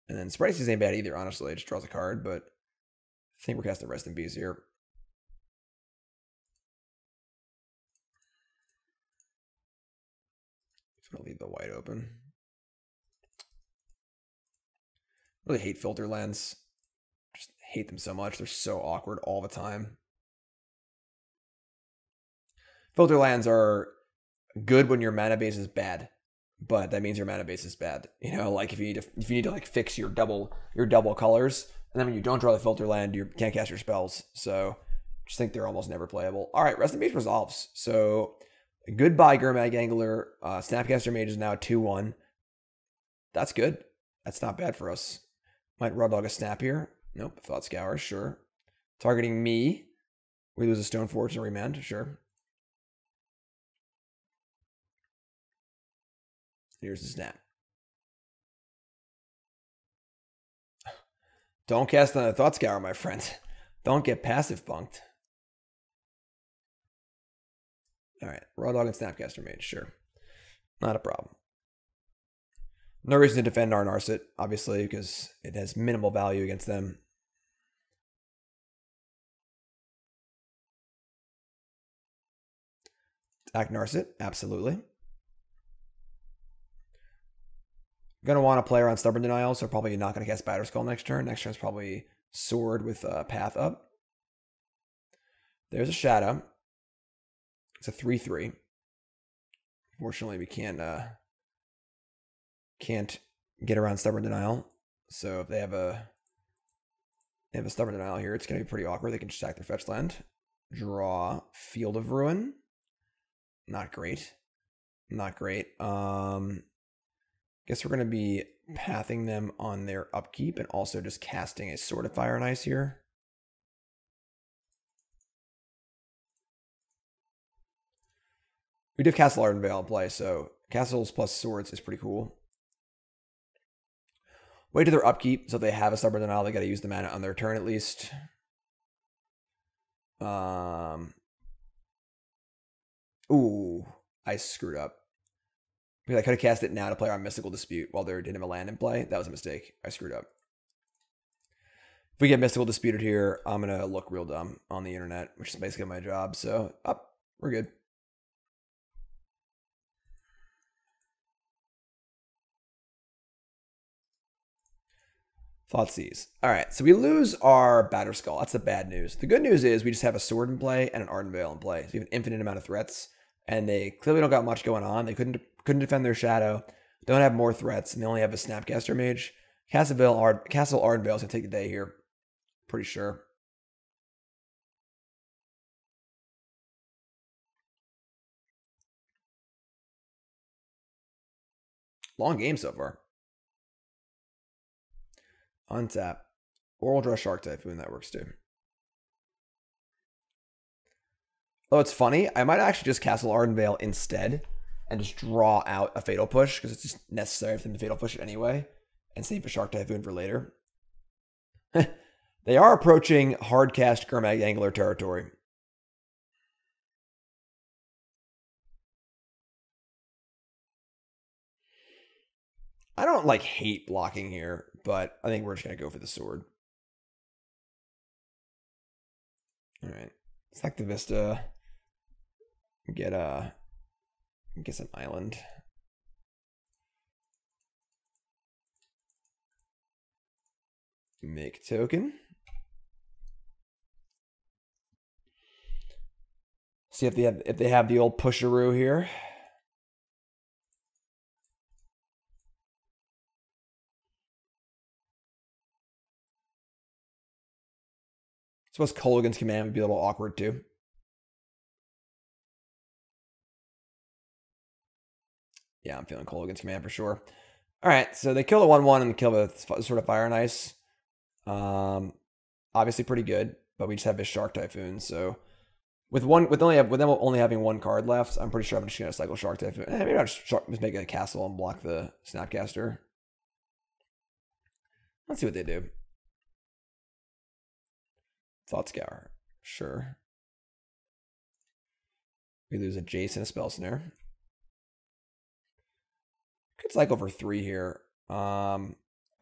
And then Spreading Seas ain't bad either, honestly. It just draws a card, but I think we're casting Rest in Peace here. Just gonna leave the white open. Really hate filter lands. Just hate them so much. They're so awkward all the time. Filter lands are good when your mana base is bad, but that means your mana base is bad. You know, like if you need to like fix your double colors, and then when you don't draw the filter land, you can't cast your spells. So just think they're almost never playable. All right, Rest in Peace resolves. So goodbye, Gurmag Angler. Snapcaster Mage is now 2-1. That's good. That's not bad for us. Might Raw Dog a Snap here. Nope. Thought Scour, sure. Targeting me. We lose a Stoneforge and Remand, sure. Here's the snap. Don't cast another Thought Scour, my friend. Don't get passive bunked. All right. Raw Dog and Snapcaster Mage, sure. Not a problem. No reason to defend our Narset, obviously, because it has minimal value against them. Attack Narset, absolutely. Going to want to play around Stubborn Denial, so probably not going to cast Batterskull next turn. Next turn is probably Sword with Path up. There's a Shadow. It's a 3/3. Fortunately, we can't get around Stubborn Denial. So if they have a Stubborn Denial here, it's going to be pretty awkward. They can just sack their fetch land. Draw Field of Ruin. Not great. Not great. Guess we're going to be pathing them on their upkeep and also just casting a Sword of Fire and Ice here. We do have Castle Ardenvale in play, so castles plus swords is pretty cool. Wait to their upkeep, so if they have a Stubborn Denial, they got to use the mana on their turn at least. Ooh, I screwed up. Because I could have cast it now to play our Mystical Dispute while there didn't have a land in play. That was a mistake. I screwed up. If we get Mystical Disputed here, I'm going to look real dumb on the internet, which is basically my job. So, we're good. Thoughtseize. All right, so we lose our Batterskull. That's the bad news. The good news is we just have a sword in play and an Ardenvale in play. So you have an infinite amount of threats, and they clearly don't got much going on. They couldn't defend their shadow. Don't have more threats, and they only have a Snapcaster Mage. Castle Ardenvale is gonna take the day here. Pretty sure. Long game so far. Untap. Or we'll draw Shark Typhoon. That works too. Oh, it's funny. I might actually just Castle Ardenvale instead and just draw out a Fatal Push because it's just necessary for them to Fatal Push it anyway and save a Shark Typhoon for later. They are approaching hard-cast Gurmag Angler territory. I don't hate blocking here, but I think we're just going to go for the sword. All right. Select the Vista. Get some island. Make a token. See if they have the old pusheroo here. I suppose Kolaghan's Command would be a little awkward too. Yeah, I'm feeling Kolaghan's Command for sure. All right, so they kill the 1/1 and kill the Sword of Fire and Ice. Obviously pretty good, but we just have this Shark Typhoon. So with them only having one card left, I'm pretty sure I'm just gonna cycle Shark Typhoon. Maybe I'll just make a castle and block the Snapcaster. Let's see what they do. Thought Scour, sure. We lose a Jace and a Spell Snare. Could cycle for 3 here. I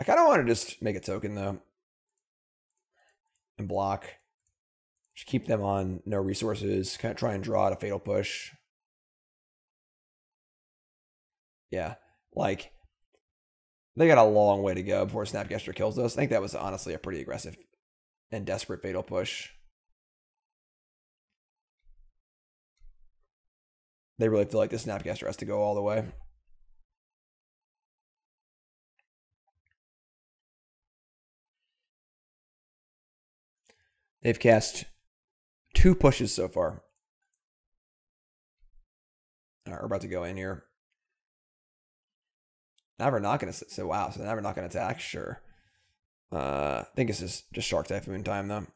kind of want to just make a token though. And block. Just keep them on no resources. Kind of try and draw out a Fatal Push. Yeah. They got a long way to go before Snapcaster kills us. I think that was honestly a pretty aggressive and desperate Fatal Push. They really feel like the Snapcaster has to go all the way. They've cast 2 pushes so far. All right, we're about to go in here. Now we're not going to... So, wow. So now we're not going to attack? Sure. I think this is just Shark Typhoon time, though.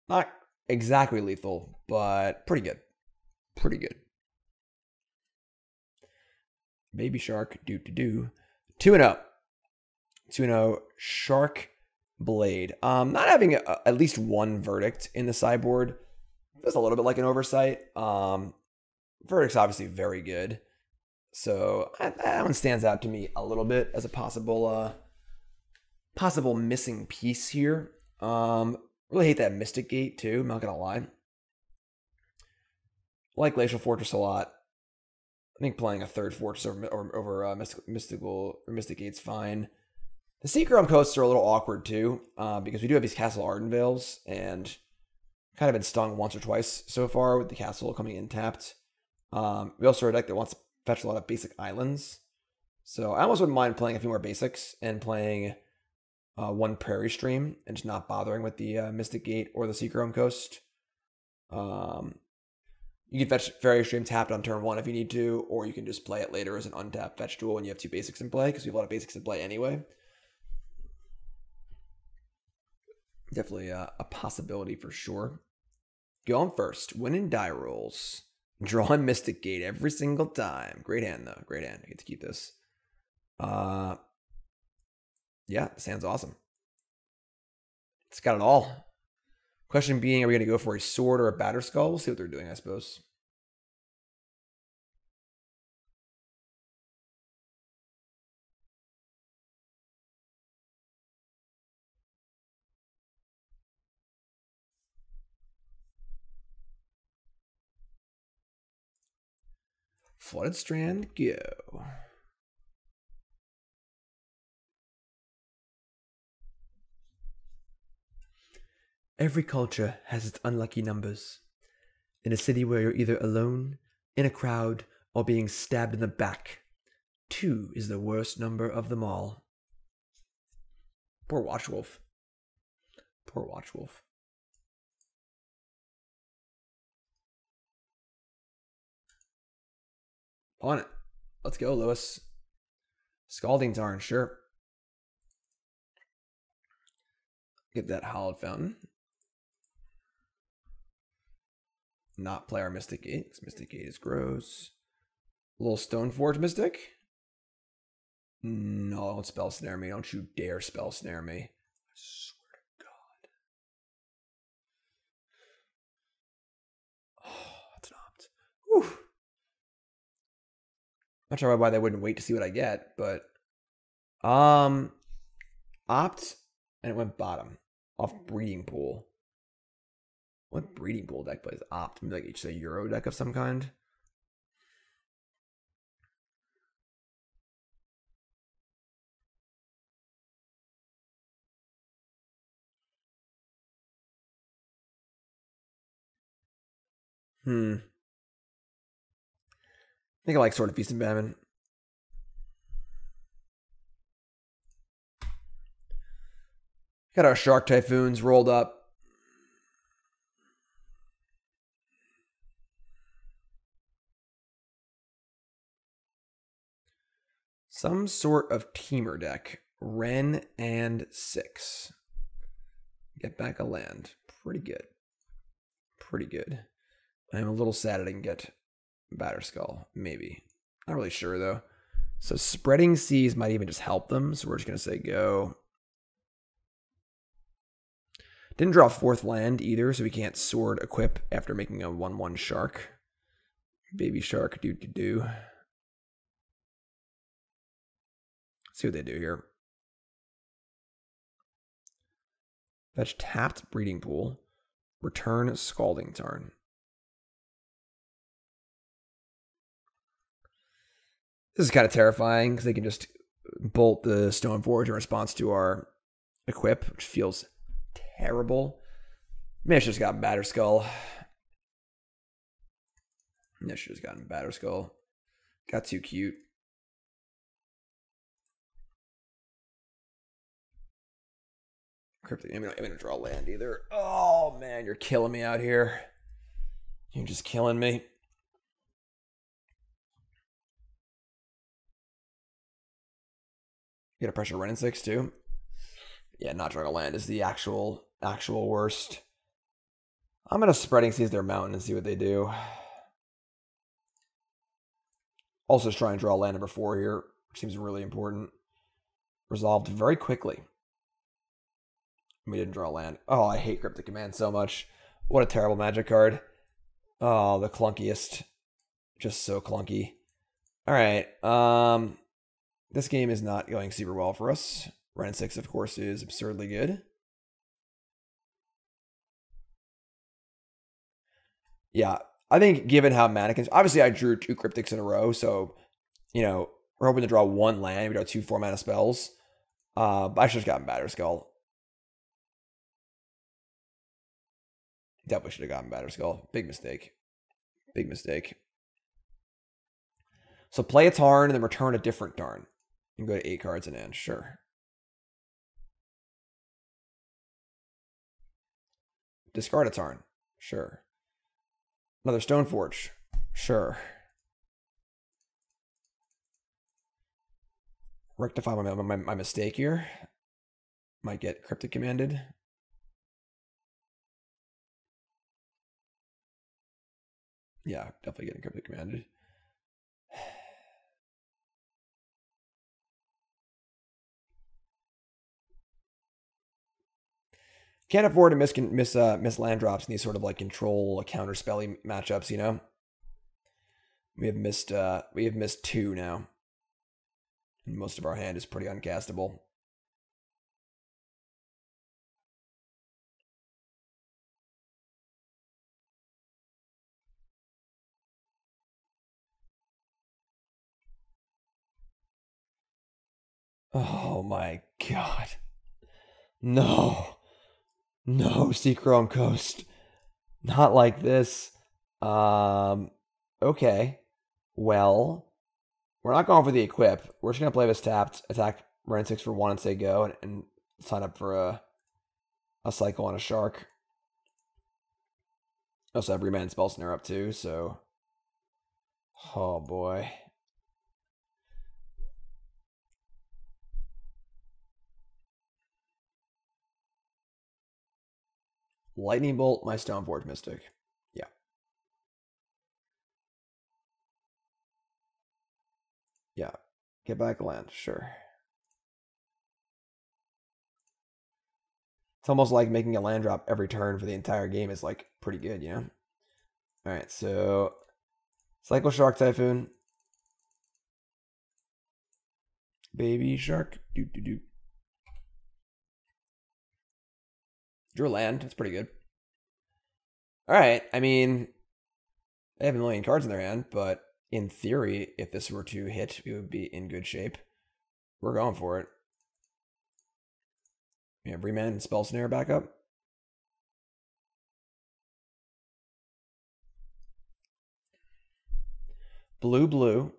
Not exactly lethal, but pretty good. Pretty good. Baby Shark, do. 2-0. 2-0, Shark Blade. Not having at least one verdict in the sideboard feels a little bit like an oversight. Verdict's obviously very good. So that one stands out to me a little bit as a possible missing piece here. Really hate that Mystic Gate too, I'm not gonna lie. I like Glacial Fortress a lot. I think playing a third fortress over Mystic Gate's fine. The Seachrome Coasts are a little awkward too, because we do have these Castle Ardenvales, and kind of been stung once or twice so far with the castle coming in tapped. We also are a deck that wants to fetch a lot of basic islands. So I almost wouldn't mind playing a few more basics and playing one Prairie Stream and just not bothering with the Mystic Gate or the Seachrome Coast. You can fetch Prairie Stream tapped on turn 1 if you need to, or you can just play it later as an untapped fetch tool when you have 2 basics in play, because we have a lot of basics in play anyway. Definitely a possibility for sure. Going first, winning die rolls. Drawing Mystic Gate every single time. Great hand though, great hand. I get to keep this. Yeah, this hand's awesome. It's got it all. Question being, are we going to go for a sword or a Batterskull? We'll see what they're doing, I suppose. Flooded Strand, go. Every culture has its unlucky numbers. In a city where you're either alone, in a crowd, or being stabbed in the back, 2 is the worst number of them all. Poor Watchwolf. Poor Watchwolf. On it. Let's go, Lewis. Scalding Tarn, sure. Get that Hallowed Fountain. Not play our Mystic Gate, because Mystic Gate is gross. A little Stoneforge Mystic. No, don't Spell Snare me. Don't you dare Spell Snare me. I swear to God. Oh, that's an opt. Whew. Not sure why they wouldn't wait to see what I get, but opt, and it went bottom off Breeding Pool. What Breeding Pool deck plays opt? Maybe like it's a Euro deck of some kind. I think I like Sword of Feast and Famine. Got our Shark Typhoons rolled up. Some sort of teamer deck. Ren and 6. Get back a land. Pretty good. Pretty good. I'm a little sad I didn't get Batterskull. Maybe. Not really sure though. So Spreading Seas might even just help them. So we're just going to say go. Didn't draw 4th land either, so we can't sword equip after making a 1/1 shark. Baby shark, do. See what they do here. Fetch tapped Breeding Pool. Return Scalding Tarn. This is kind of terrifying because they can just bolt the Stoneforge in response to our equip, which feels terrible. Maybe I should have just gotten Batterskull. I should have just gotten Batterskull. Got too cute. Cryptic. I'm not going to draw land either. Oh, man, you're killing me out here. You're just killing me. You got a pressure Ren and 6 too. Yeah, not drawing a land is the actual worst. I'm gonna Spreading Seas their mountain and see what they do. Also try and draw land number 4 here, which seems really important. Resolved very quickly. We didn't draw land. Oh, I hate Cryptic Command so much. What a terrible Magic card. Oh, the clunkiest. Just so clunky. Alright, this game is not going super well for us. Ren 6, of course, is absurdly good. Yeah, I think given how Mannequins... Obviously, I drew 2 Cryptics in a row, so, you know, we're hoping to draw 1 land. We draw 2 4-mana spells. But I should have gotten Batterskull. Definitely should have gotten Batterskull. Big mistake. Big mistake. So play a Tarn and then return a different Tarn. You can go to 8 cards and end. Sure. Discard a Tarn. Sure. Another Stoneforge. Sure. Rectify my mistake here. Might get Cryptic Commanded. Yeah, definitely getting Cryptic Commanded. Can't afford to miss land drops in these sort of like control counter spelly matchups, you know? We have missed 2 now. And most of our hand is pretty uncastable. Oh my god. No. No, Seachrome Coast. Not like this. Okay. Well, we're not going for the equip. We're just going to play this tapped, attack Run 6 for 1 and say go, and sign up for a cycle on a Shark. Also have Remand Spell Snare up too, so... Oh boy. Lightning Bolt my Stoneforge Mystic. Yeah. Yeah. Get back land, sure. It's almost like making a land drop every turn for the entire game is like pretty good, you know? Alright, so cycle Shark Typhoon. Baby Shark. Doo doo doo. Drew land. That's pretty good. Alright, I mean, they have a million cards in their hand, but in theory, if this were to hit, we would be in good shape. We're going for it. We have Remand and Spell Snare back up. Blue, blue.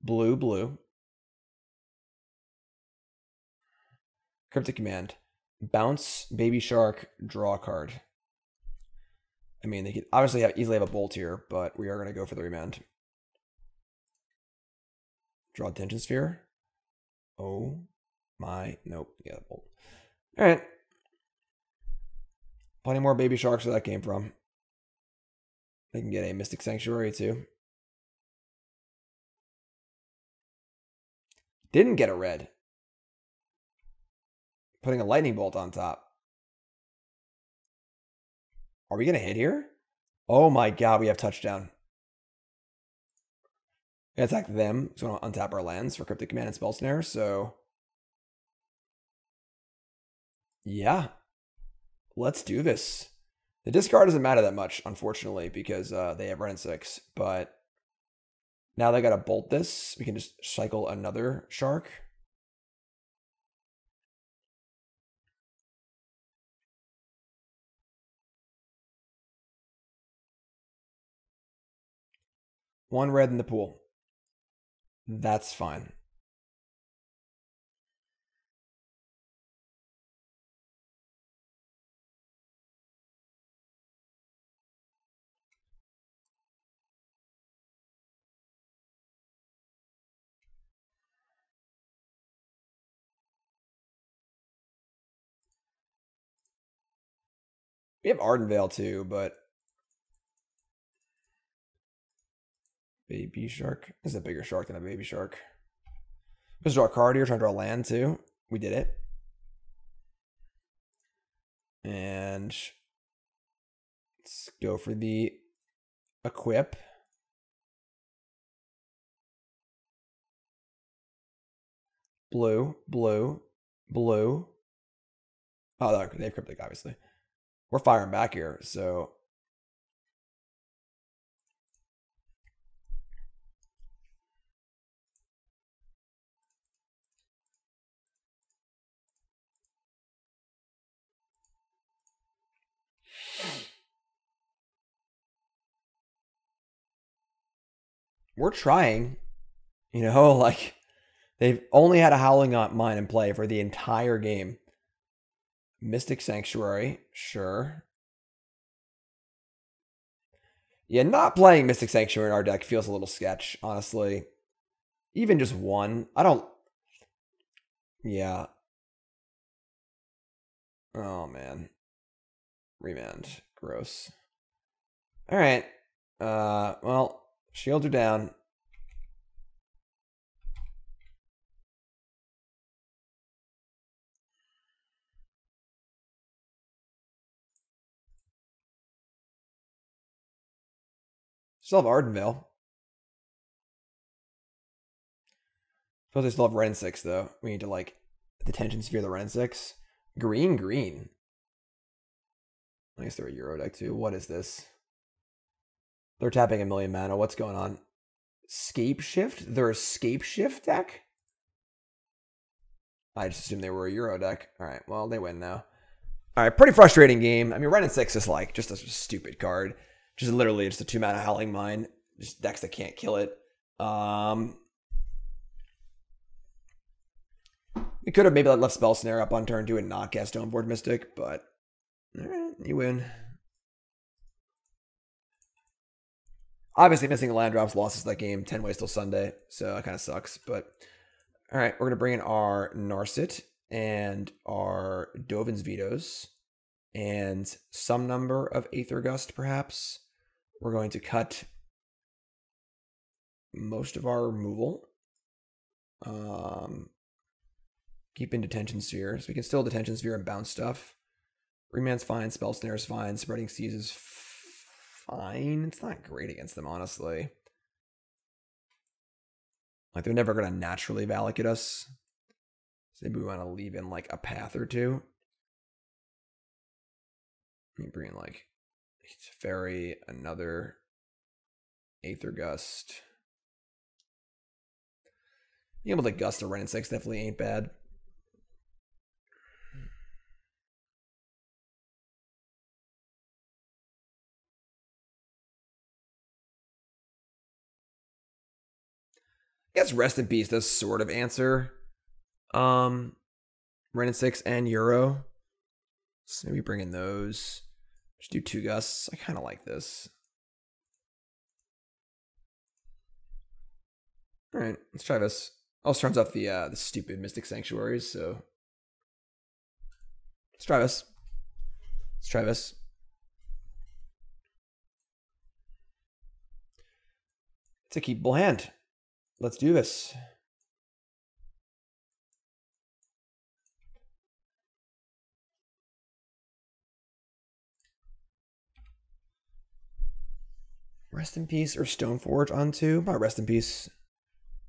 Blue, blue. Cryptic Command. Bounce, Baby Shark, draw a card. I mean, they could obviously easily have a bolt here, but we are going to go for the Remand. Draw Detention Sphere. Oh my, nope. Yeah, bolt. All right. Plenty more Baby Sharks where that came from. They can get a Mystic Sanctuary too. Didn't get a red. Putting a Lightning Bolt on top. Are we going to hit here? Oh my god, we have touchdown. We attack them, so we want to untap our lands for Cryptic Command and Spell Snare, so... Yeah. Let's do this. The discard doesn't matter that much, unfortunately, because they have Run 6, but... Now they got to bolt this. We can just cycle another Shark. One red in the pool. That's fine. We have Ardenvale too, but... Baby Shark? This is a bigger shark than a Baby Shark. Let's draw a card here, trying to draw land too. We did it. And... Let's go for the equip. Blue, blue, blue. Oh, they have Cryptic, obviously. We're firing back here, so... we're trying. You know, like, they've only had a Howling Mine in play for the entire game. Mystic Sanctuary, sure. Yeah, not playing Mystic Sanctuary in our deck feels a little sketch, honestly. Even just one. I don't... Yeah. Oh, man. Remand. Gross. Alright. Well, shields are down. Still have Ardenvale. Suppose they still have red and 6, though. We need to, like, Detention Sphere the red and 6. Green, green. I guess they're a Euro deck, too. What is this? They're tapping a million mana. What's going on? Scape Shift? They're a Scape Shift deck? I just assumed they were a Euro deck. Alright, well, they win now. Alright, pretty frustrating game. I mean, red and 6 is, like, just a stupid card. Just literally just a 2-mana Howling Mine. Just decks that can't kill it. We could have maybe left Spell Snare up on turn 2 and not cast Stoneforge Mystic, but you win. Obviously, missing land drops lost us that game 10 ways till Sunday, so that kind of sucks. But all right, we're going to bring in our Narset and our Dovin's Vetoes and some number of Aether Gust, perhaps. We're going to cut most of our removal. Keep in Detention Sphere, so we can still Detention Sphere and bounce stuff. Remand's fine, Spell Snare is fine, Spreading Seas is fine. It's not great against them, honestly. Like, they're never going to naturally validate us. So maybe we want to leave in, like, a path or two. Let me bring in, like, Teferi, another Aether Gust. Being able to gust a red and 6 definitely ain't bad. I guess Rest in Peace does sort of answer red and 6 and Euro. So maybe bring in those. Just do 2 gusts. I kind of like this. All right, let's try this. Also turns off the stupid Mystic Sanctuaries, so let's try this. Let's try this. It's a keepable hand. Let's do this. Rest in Peace or Stoneforge on 2? Probably Rest in Peace.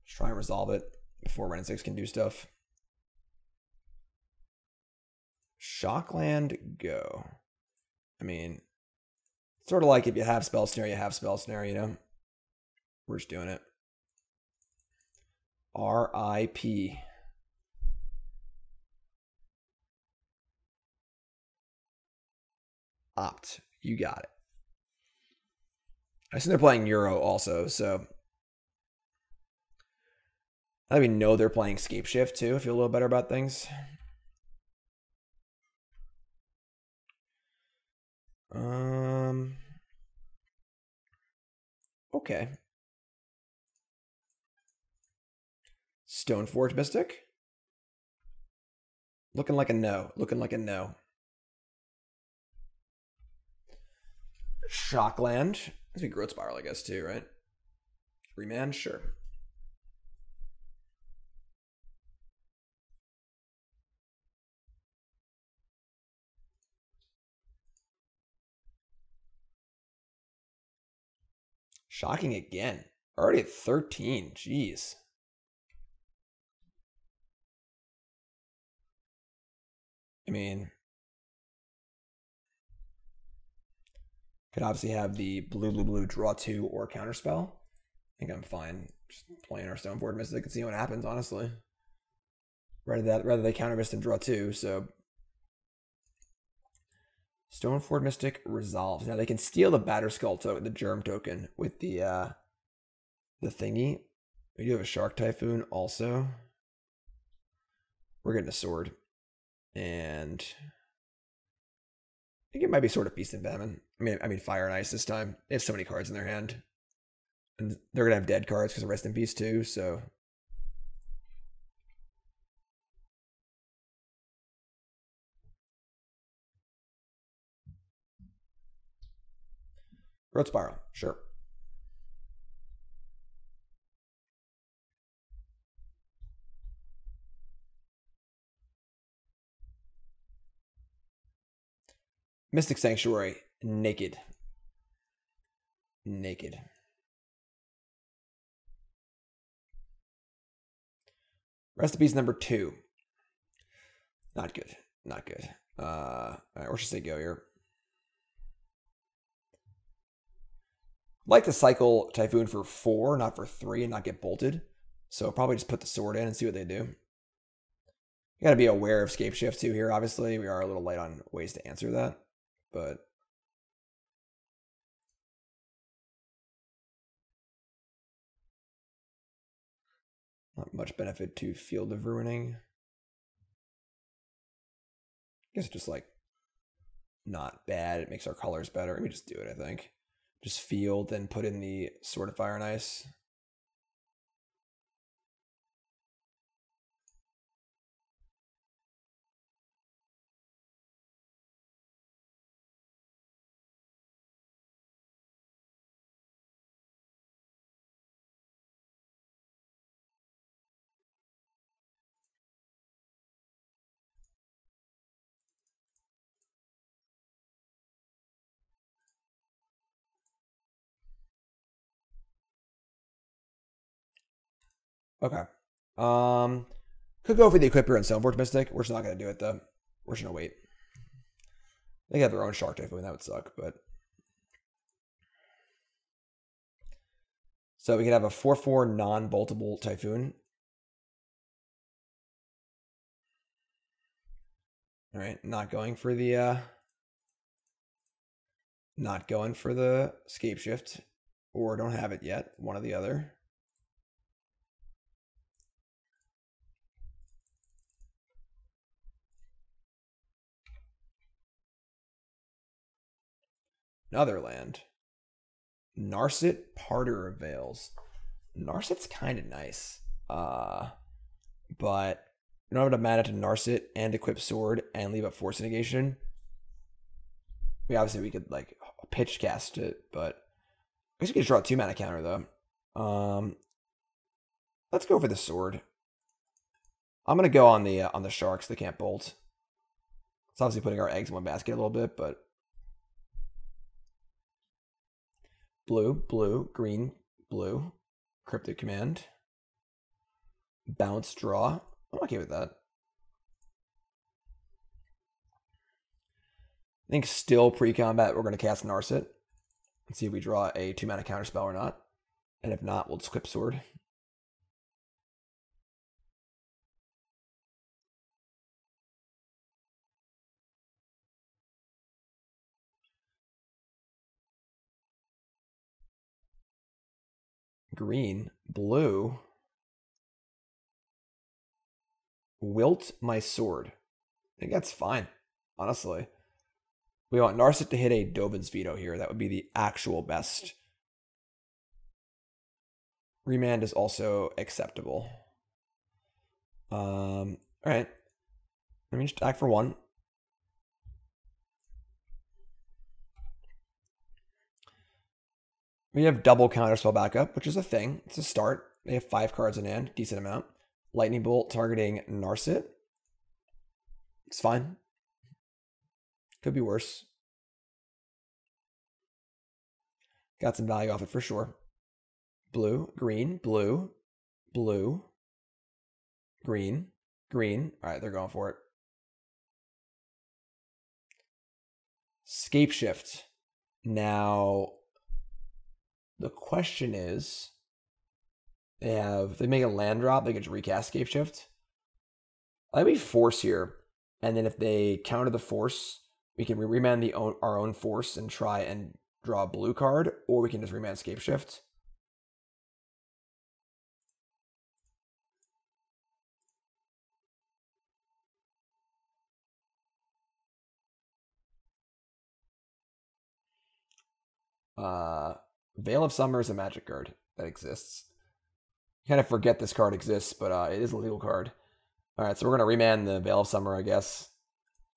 Just try and resolve it before red and 6 can do stuff. Shockland, go. I mean, sort of like if you have Spell Snare, you have Spell Snare, you know? We're just doing it. R.I.P. Opt. You got it. I assume they're playing Euro also, so I even know they're playing Scape Shift too. I feel a little better about things. Okay. Stoneforge Mystic. Looking like a no. Looking like a no. Shockland. This would be Growth Spiral, I guess, too, right? Remand, sure. Shocking again. Already at 13. Jeez. I mean, could obviously have the blue, draw 2 or counterspell. I think I'm fine just playing our Stoneforge Mystic and see what happens, honestly. Rather they counter Mist and draw 2, so Stoneforge Mystic resolves. Now they can steal the Batterskull token, the Germ token, with the the thingy. We do have a Shark Typhoon also. We're getting a sword. And I think it might be Sword of Feast and Famine. I mean Fire and Ice this time. They have so many cards in their hand. And they're going to have dead cards because of Rest in Peace too, so... Growth Spiral, sure. Mystic Sanctuary, naked. Naked. Rest in Peace number 2. Not good. Not good. All right, where should I go here? Like to cycle Typhoon for 4, not for 3, and not get bolted. So probably just put the sword in and see what they do. You got to be aware of Scape Shift too here. Obviously, we are a little light on ways to answer that, but not much benefit to Field of Ruining. I guess just like not bad. It makes our colors better. Let me just do it, I think. Just field, then put in the Sword of Fire and Ice. Okay. Could go for the Equipper and Stoneforge Mystic. We're just not going to do it, though. We're just going to wait. They have their own Shark Typhoon. That would suck, but... So we could have a 4/4 non-boltable Typhoon. All right, not going for the Scape Shift, or don't have it yet. One or the other. Another land. Narset Parter of Veils. Narset's kind of nice. But you don't have enough mana to Narset and equip Sword and leave up Force of Negation. We could like pitch cast it, but I guess we could draw a 2 mana counter though. Let's go for the Sword. I'm gonna go on the Sharks. They can't bolt. It's obviously putting our eggs in one basket a little bit, but blue, blue, green, blue, Cryptic Command, bounce, draw. I'm okay with that. I think still pre-combat we're going to cast Narset and see if we draw a 2 mana counterspell or not. And if not, we'll just equip Sword. Green, blue, wilt my Sword. I think that's fine, honestly. We want Narset to hit a Dovin's Veto here. That would be the actual best. Remand is also acceptable. All right. Let me just attack for 1. We have double counterspell backup, which is a thing. It's a start. They have 5 cards in hand, decent amount. Lightning Bolt targeting Narset. It's fine. Could be worse. Got some value off it for sure. Blue, green, blue, blue, green, green. All right, they're going for it. Scape Shift. Now, the question is, they make a land drop, they could recast Scape Shift. I think we force here, and then if they counter the force, we can remand our own force and try and draw a blue card, or we can just remand Scape Shift. Veil of Summer is a magic card that exists. You kind of forget this card exists, but it is a legal card. Alright, so we're going to remand the Veil of Summer, I guess.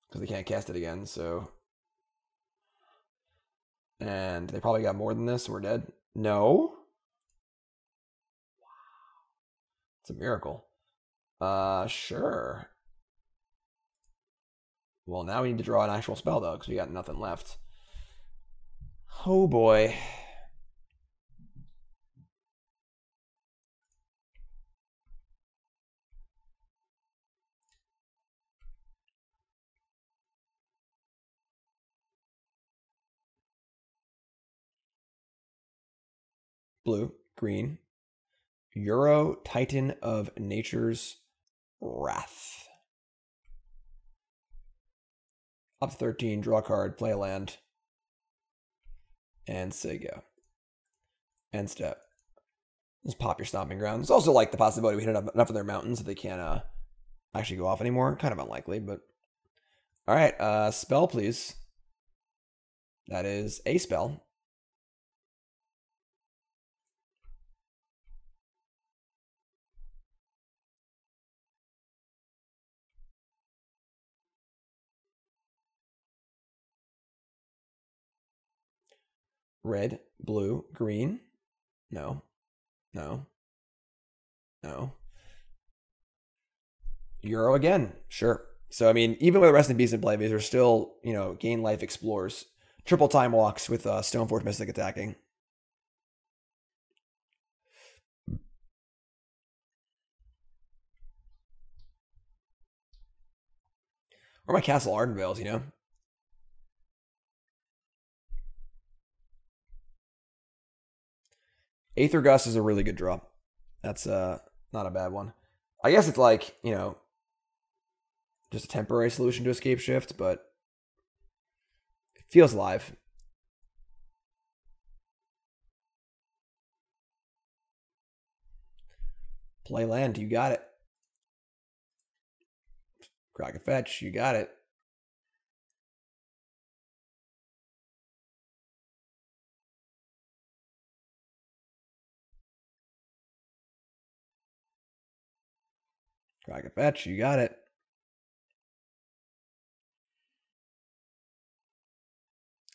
Because they can't cast it again, so... And they probably got more than this, so we're dead. No? Wow. It's a miracle. Sure. Well, now we need to draw an actual spell, though, because we got nothing left. Oh, boy. Blue, green. Euro Titan of Nature's Wrath. Up to 13, draw a card, play a land. And say go. End step. Just pop your Stomping Ground. It's also like the possibility we hit enough of their mountains that they can't actually go off anymore. Kind of unlikely, but... Alright, spell, please. That is a spell. Red, blue, green. No. No. No. Euro again. Sure. So, I mean, even with Rest in Peace in play, these are still, you know, gain life explores. Triple time walks with Stoneforge Mystic attacking. Or my Castle Ardenvales, you know? Aether Gust is a really good draw. That's not a bad one. I guess it's like, you know, just a temporary solution to Escape Shift, but it feels live. Play land, you got it. Crack a fetch, you got it. Crack a fetch, you got it.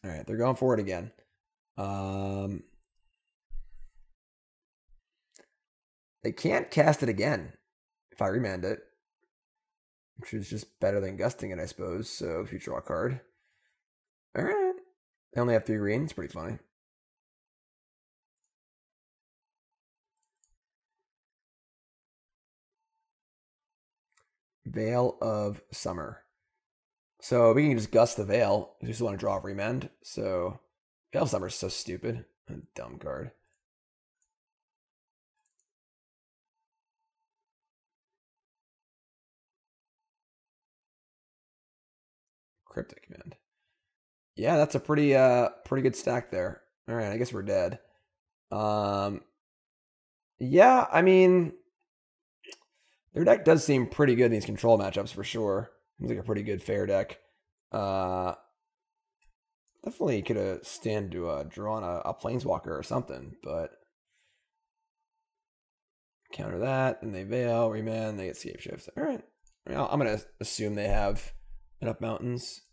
Alright, they're going for it again. They can't cast it again if I remand it. Which is just better than gusting it, I suppose. So if you draw a card. Alright. They only have 3 green. It's pretty funny. Veil of Summer. So we can just gust the Veil. We just want to draw a remand. So Veil of Summer is so stupid. A dumb card. Cryptic Command. Yeah, that's a pretty good stack there. All right, I guess we're dead. Yeah, I mean, their deck does seem pretty good in these control matchups for sure. Seems like a pretty good fair deck. Definitely could have stand to draw on a Planeswalker or something, but counter that, and they Veil, Remand, they get Escape Shifts. All right, I'm gonna assume they have enough mountains.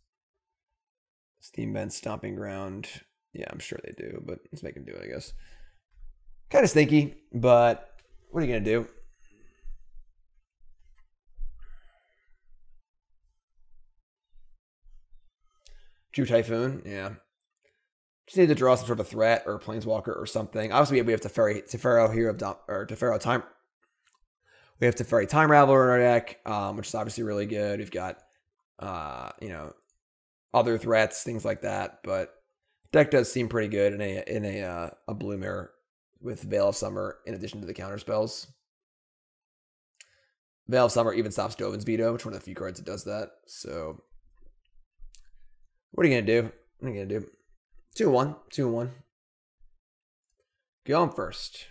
Steam Vent, Stomping Ground. Yeah, I'm sure they do, but let's make them do it, I guess. Kind of stinky, but what are you going to do? Drew Typhoon, yeah. Just need to draw some sort of threat or Planeswalker or something. Obviously, we have Teferi here or Teferi Time. We have Teferi Time Raveler in our deck, which is obviously really good. We've got, you know, other threats, things like that, but deck does seem pretty good in a blue mirror with Veil of Summer in addition to the counter spells. Veil of Summer even stops Dovin's Veto, which is one of the few cards that does that. So, what are you gonna do? What are you gonna do? 2-1, 2-1. Go on first.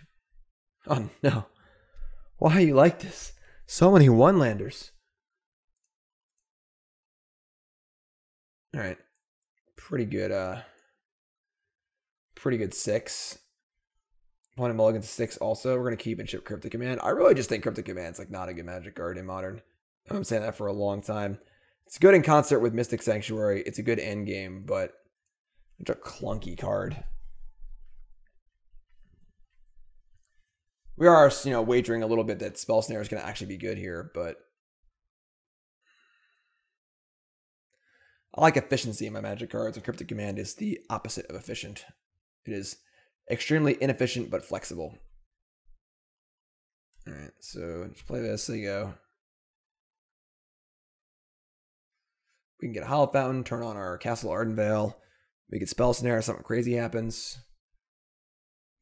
Oh no! Why are you like this? So many one-landers. All right, pretty good pretty good 6. Opponent mulligan to 6 also. We're going to keep and chip Cryptic Command. I really just think Cryptic Command's like not a good Magic card in Modern. I've been saying that for a long time. It's good in concert with Mystic Sanctuary. It's a good end game, but it's a clunky card. We are, wagering a little bit that Spell Snare is going to actually be good here, but I like efficiency in my Magic cards, and Cryptic Command is the opposite of efficient. It is extremely inefficient, but flexible. All right, so just play this. There you go. We can get a Hallowed Fountain, turn on our Castle Ardenvale. We get Spell Snare, something crazy happens.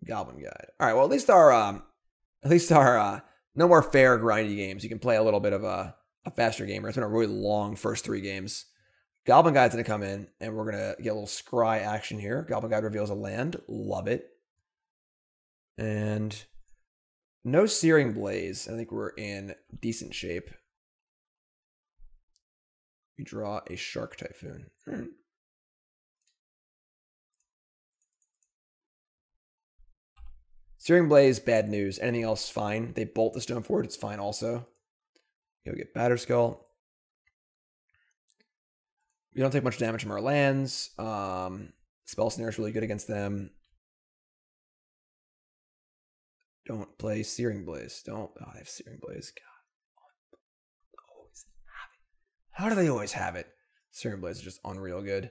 Goblin Guide. All right, well, at least our no more fair grindy games. You can play a little bit of a faster game. It's been a really long first 3 games. Goblin Guide's going to come in, and we're going to get a little scry action here. Goblin Guide reveals a land. Love it. And no Searing Blaze. I think we're in decent shape. We draw a Shark Typhoon. Searing Blaze, bad news. Anything else, fine. They bolt the Stoneforge, it's fine also. You'll get Batterskull. We don't take much damage from our lands. Spell Snare is really good against them. Don't play Searing Blaze. Don't. Oh, they have Searing Blaze. God. Always have it. How do they always have it? Searing Blaze is just unreal good.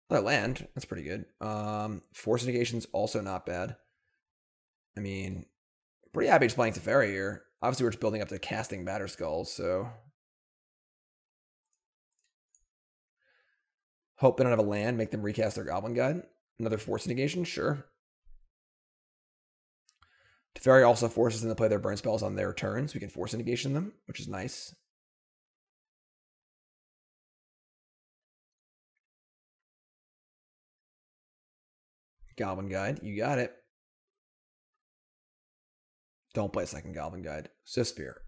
Another land. That's pretty good. Force of Negation's also not bad. I mean, pretty happy just playing Teferi here. Obviously, we're just building up to casting Batterskull, so hope they don't have a land, make them recast their Goblin Guide. Another Force of Negation, sure. Teferi also forces them to play their burn spells on their turns. We can Force of Negation them, which is nice. Goblin Guide, you got it. Don't play a second Goblin Guide. Sphere.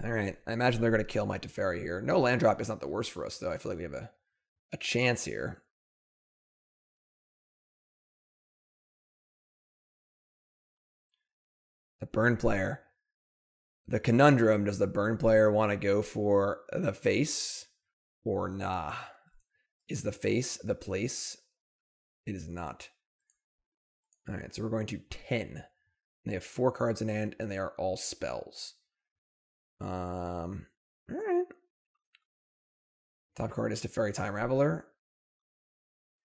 All right. I imagine they're going to kill my Teferi here. No land drop is not the worst for us, though. I feel like we have a chance here. The burn player. The conundrum, does the burn player want to go for the face or nah? Is the face the place? It is not. All right, so we're going to 10. They have 4 cards in hand, and they are all spells. All right. Top card is Teferi Time Raveler.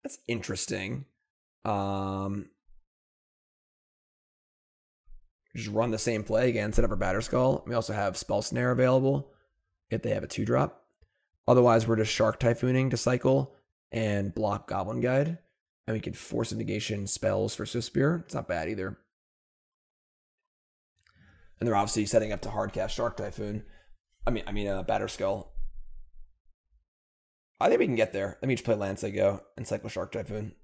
That's interesting. Just run the same play again, set up our Batterskull. We also have Spell Snare available if they have a 2-drop. Otherwise, we're just Shark Typhooning to cycle and block Goblin Guide. And we can Force of Negation spells for Swiftspear. It's not bad either. And they're obviously setting up to hardcast Shark Typhoon. Batterskull. I think we can get there. Let me just play lands they go and cycle Shark Typhoon.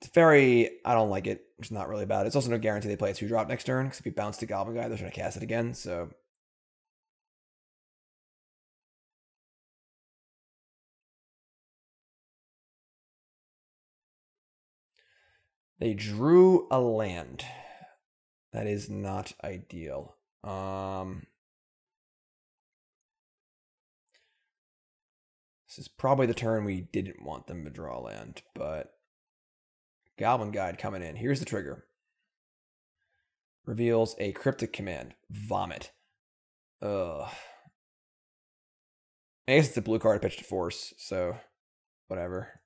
Teferi, I don't like it. It's not really bad. It's also no guarantee they play a 2-drop next turn, because if you bounce the Goblin Guy, they're trying to cast it again, so they drew a land. That is not ideal. This is probably the turn we didn't want them to draw land, but Goblin Guide coming in. Here's the trigger. Reveals a Cryptic Command. Vomit. Ugh. I guess it's a blue card pitched to force, so whatever.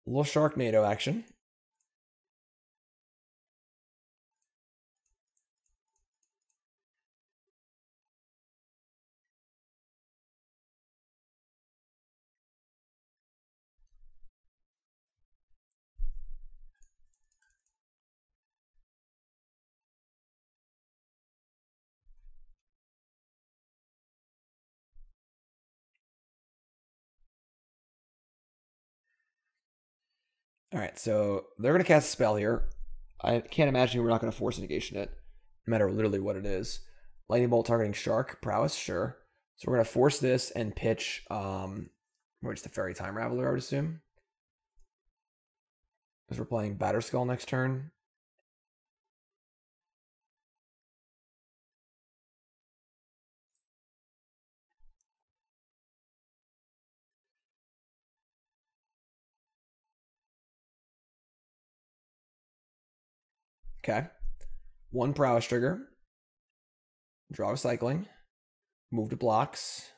A little Sharknado action. All right, so they're going to cast a spell here. I can't imagine we're not going to Force Negation it, no matter literally what it is. Lightning Bolt targeting Shark. Prowess, sure. So we're going to force this and pitch, what's the Teferi Time Raveler, I would assume. Because we're playing Batterskull next turn. Okay. 1 Prowess trigger. Draw Recycling. Move to blocks.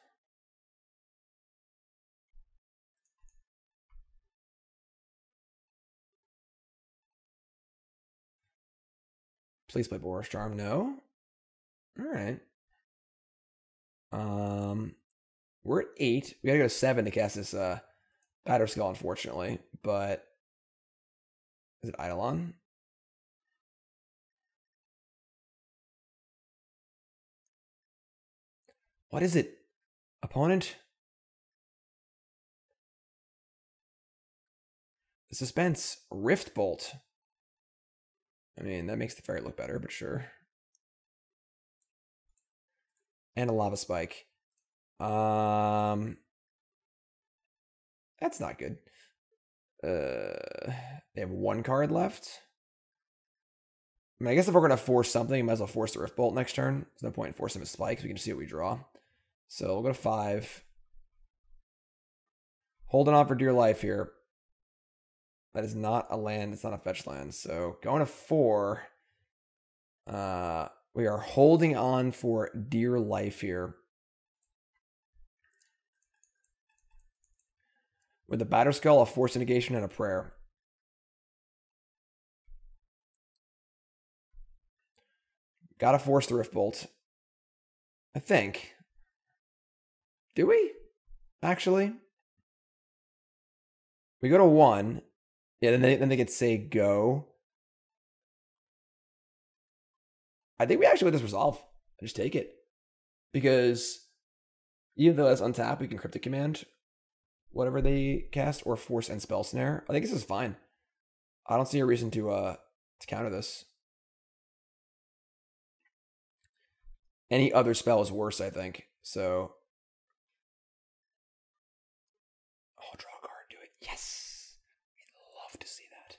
Please play Boros Charm. No. All right. We're at 8. We gotta go to 7 to cast this Batterskull, unfortunately. But is it Eidolon? What is it? Opponent? The suspense. Rift Bolt. I mean, that makes the Teferi look better, but sure. And a Lava Spike. That's not good. They have 1 card left. I mean, I guess if we're going to force something, we might as well force the Rift Bolt next turn. There's no point in forcing a Spike, so we can just see what we draw. So we'll go to 5. Holding on for dear life here. That is not a land. It's not a fetch land. So going to 4. We are holding on for dear life here. With a Batterskull, a Force of Negation, and a Prayer. Gotta force the Rift Bolt. I think. Do we? Actually? We go to 1. Yeah, then they could say go. I think we actually let this resolve. I just take it. Because even though it's untap, we can Cryptic Command whatever they cast, or force and Spell Snare. I think this is fine. I don't see a reason to counter this. Any other spell is worse, I think. So, oh, draw a card, do it. Yes, we'd love to see that.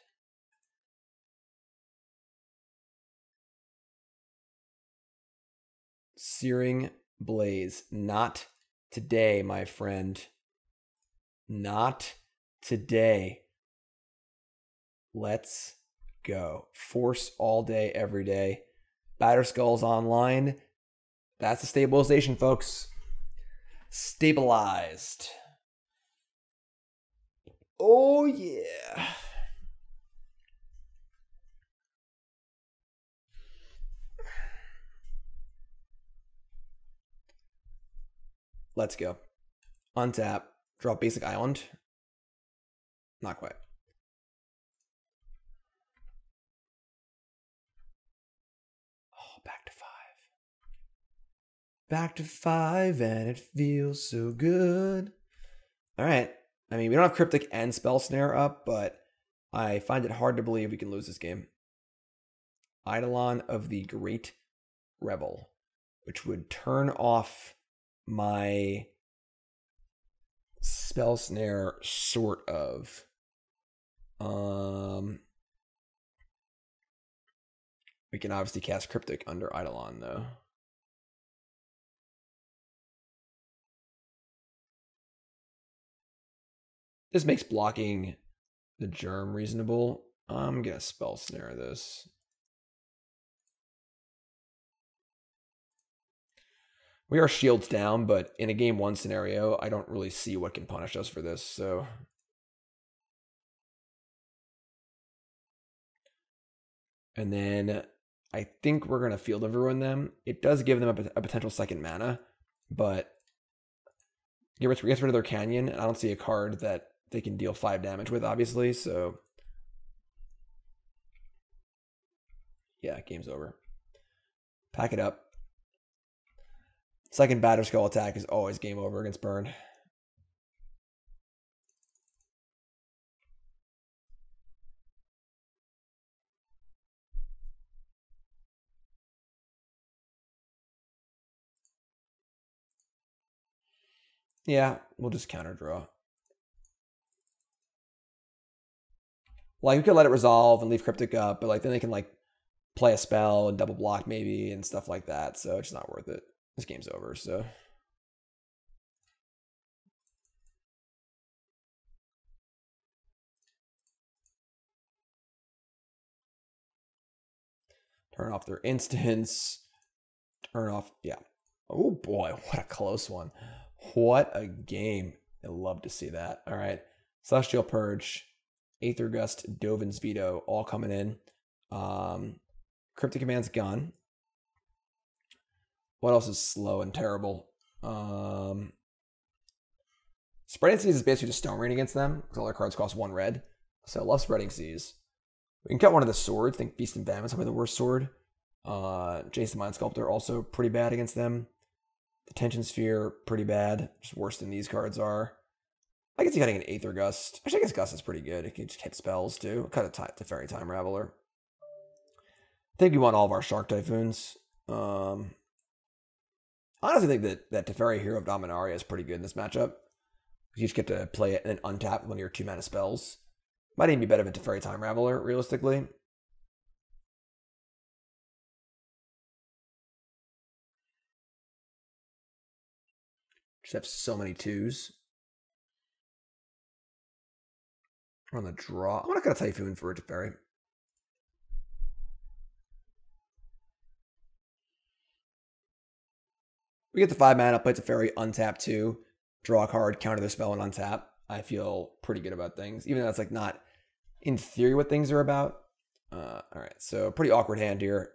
Searing Blaze, not today, my friend. Not today. Let's go. Force all day, every day. Batterskull's online. That's the stabilization, folks. Stabilized. Oh, yeah. Let's go. Untap. Draw basic island. Not quite. Oh, back to 5. Back to 5, and it feels so good. All right. I mean, we don't have Cryptic and Spell Snare up, but I find it hard to believe we can lose this game. Eidolon of the Great Rebel, which would turn off my Spell Snare, sort of. We can obviously cast Cryptic under Eidolon, though. This makes blocking the Germ reasonable. I'm gonna Spell Snare this. We are shields down, but in a game 1 scenario, I don't really see what can punish us for this, so. And then I think we're going to Field of Ruin them. It does give them a potential second mana, but gets rid of their Canyon, and I don't see a card that they can deal 5 damage with, obviously, so. Yeah, game's over. Pack it up. Second Batterskull attack is always game over against Burn. Yeah, we'll just counter draw. Like, we could let it resolve and leave Cryptic up, but like then they can like play a spell and double block maybe and stuff like that. So it's not worth it. This game's over, so. Turn off their instance. Turn off, yeah. Oh boy, what a close one. What a game. I love to see that. All right. Celestial Purge, Aether Gust, Dovin's Veto, all coming in. Cryptic Command's gone. What else is slow and terrible? Spreading Seas is basically just Stone Rain against them, because all their cards cost 1 red. So I love Spreading Seas. We can cut one of the swords. I think Beast and Famine is probably the worst sword. Jace the Mind Sculptor, also pretty bad against them. Detention Sphere, pretty bad. Just worse than these cards are. I can see cutting an Aether Gust. Actually, I guess Gust is pretty good. It can just hit spells, too. Cut a Teferi Time Raveler. I think we want all of our Shark Typhoons. Honestly, I think that Teferi Hero of Dominaria is pretty good in this matchup. You just get to play it and then untap one of your 2-mana spells. Might even be better than Teferi Time Raveler, realistically. Just have so many 2s. On the draw. I want to cut a Typhoon for a Teferi. We get the 5 mana, play Teferi, untap 2, draw a card, counter the spell, and untap. I feel pretty good about things, even though that's like not in theory what things are about. All right, so pretty awkward hand here.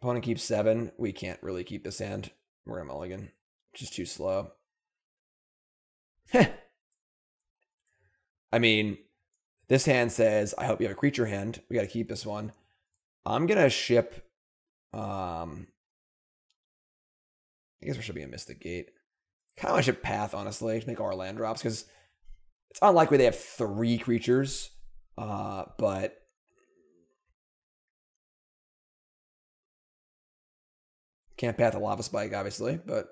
Opponent keeps 7. We can't really keep this hand. We're gonna mulligan. Just too slow. I mean, this hand says, I hope you have a creature hand. We got to keep this one. I'm going to ship... I guess there should be a Mystic Gate. Kind of want to ship Path, honestly, to make all our land drops, because it's unlikely they have 3 creatures, but... Can't Path a Lava Spike, obviously, but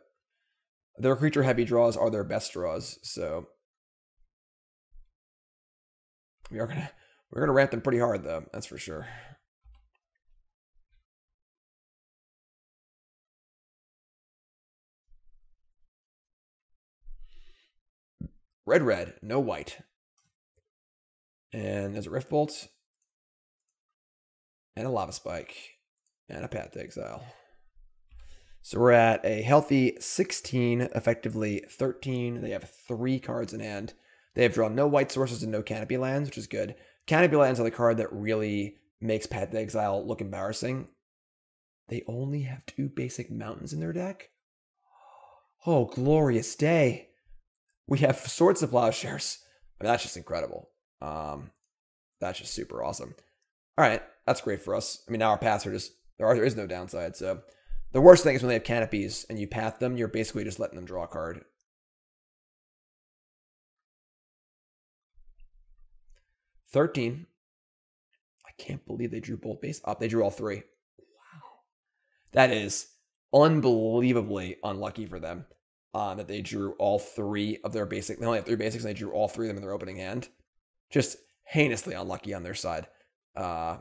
their creature-heavy draws are their best draws, so... We're gonna ramp them pretty hard, though. That's for sure. Red, no white. And there's a Rift Bolt. And a Lava Spike. And a Path to Exile. So we're at a healthy 16, effectively 13. They have 3 cards in hand. They have drawn no white sources and no Canopy lands, which is good. Canopy lands are the card that really makes Path to Exile look embarrassing. They only have 2 basic mountains in their deck? Oh, glorious day. We have Swords of Plowshares. I mean, that's just incredible. That's just super awesome. All right, that's great for us. I mean, now our paths are just, there is no downside. So the worst thing is when they have canopies and you path them, you're basically just letting them draw a card. $13. I can't believe they drew both base up. They drew all 3. Wow. That is unbelievably unlucky for them. That they drew all 3 of their basic. They only have 3 basics, and they drew all 3 of them in their opening hand. Just heinously unlucky on their side. Although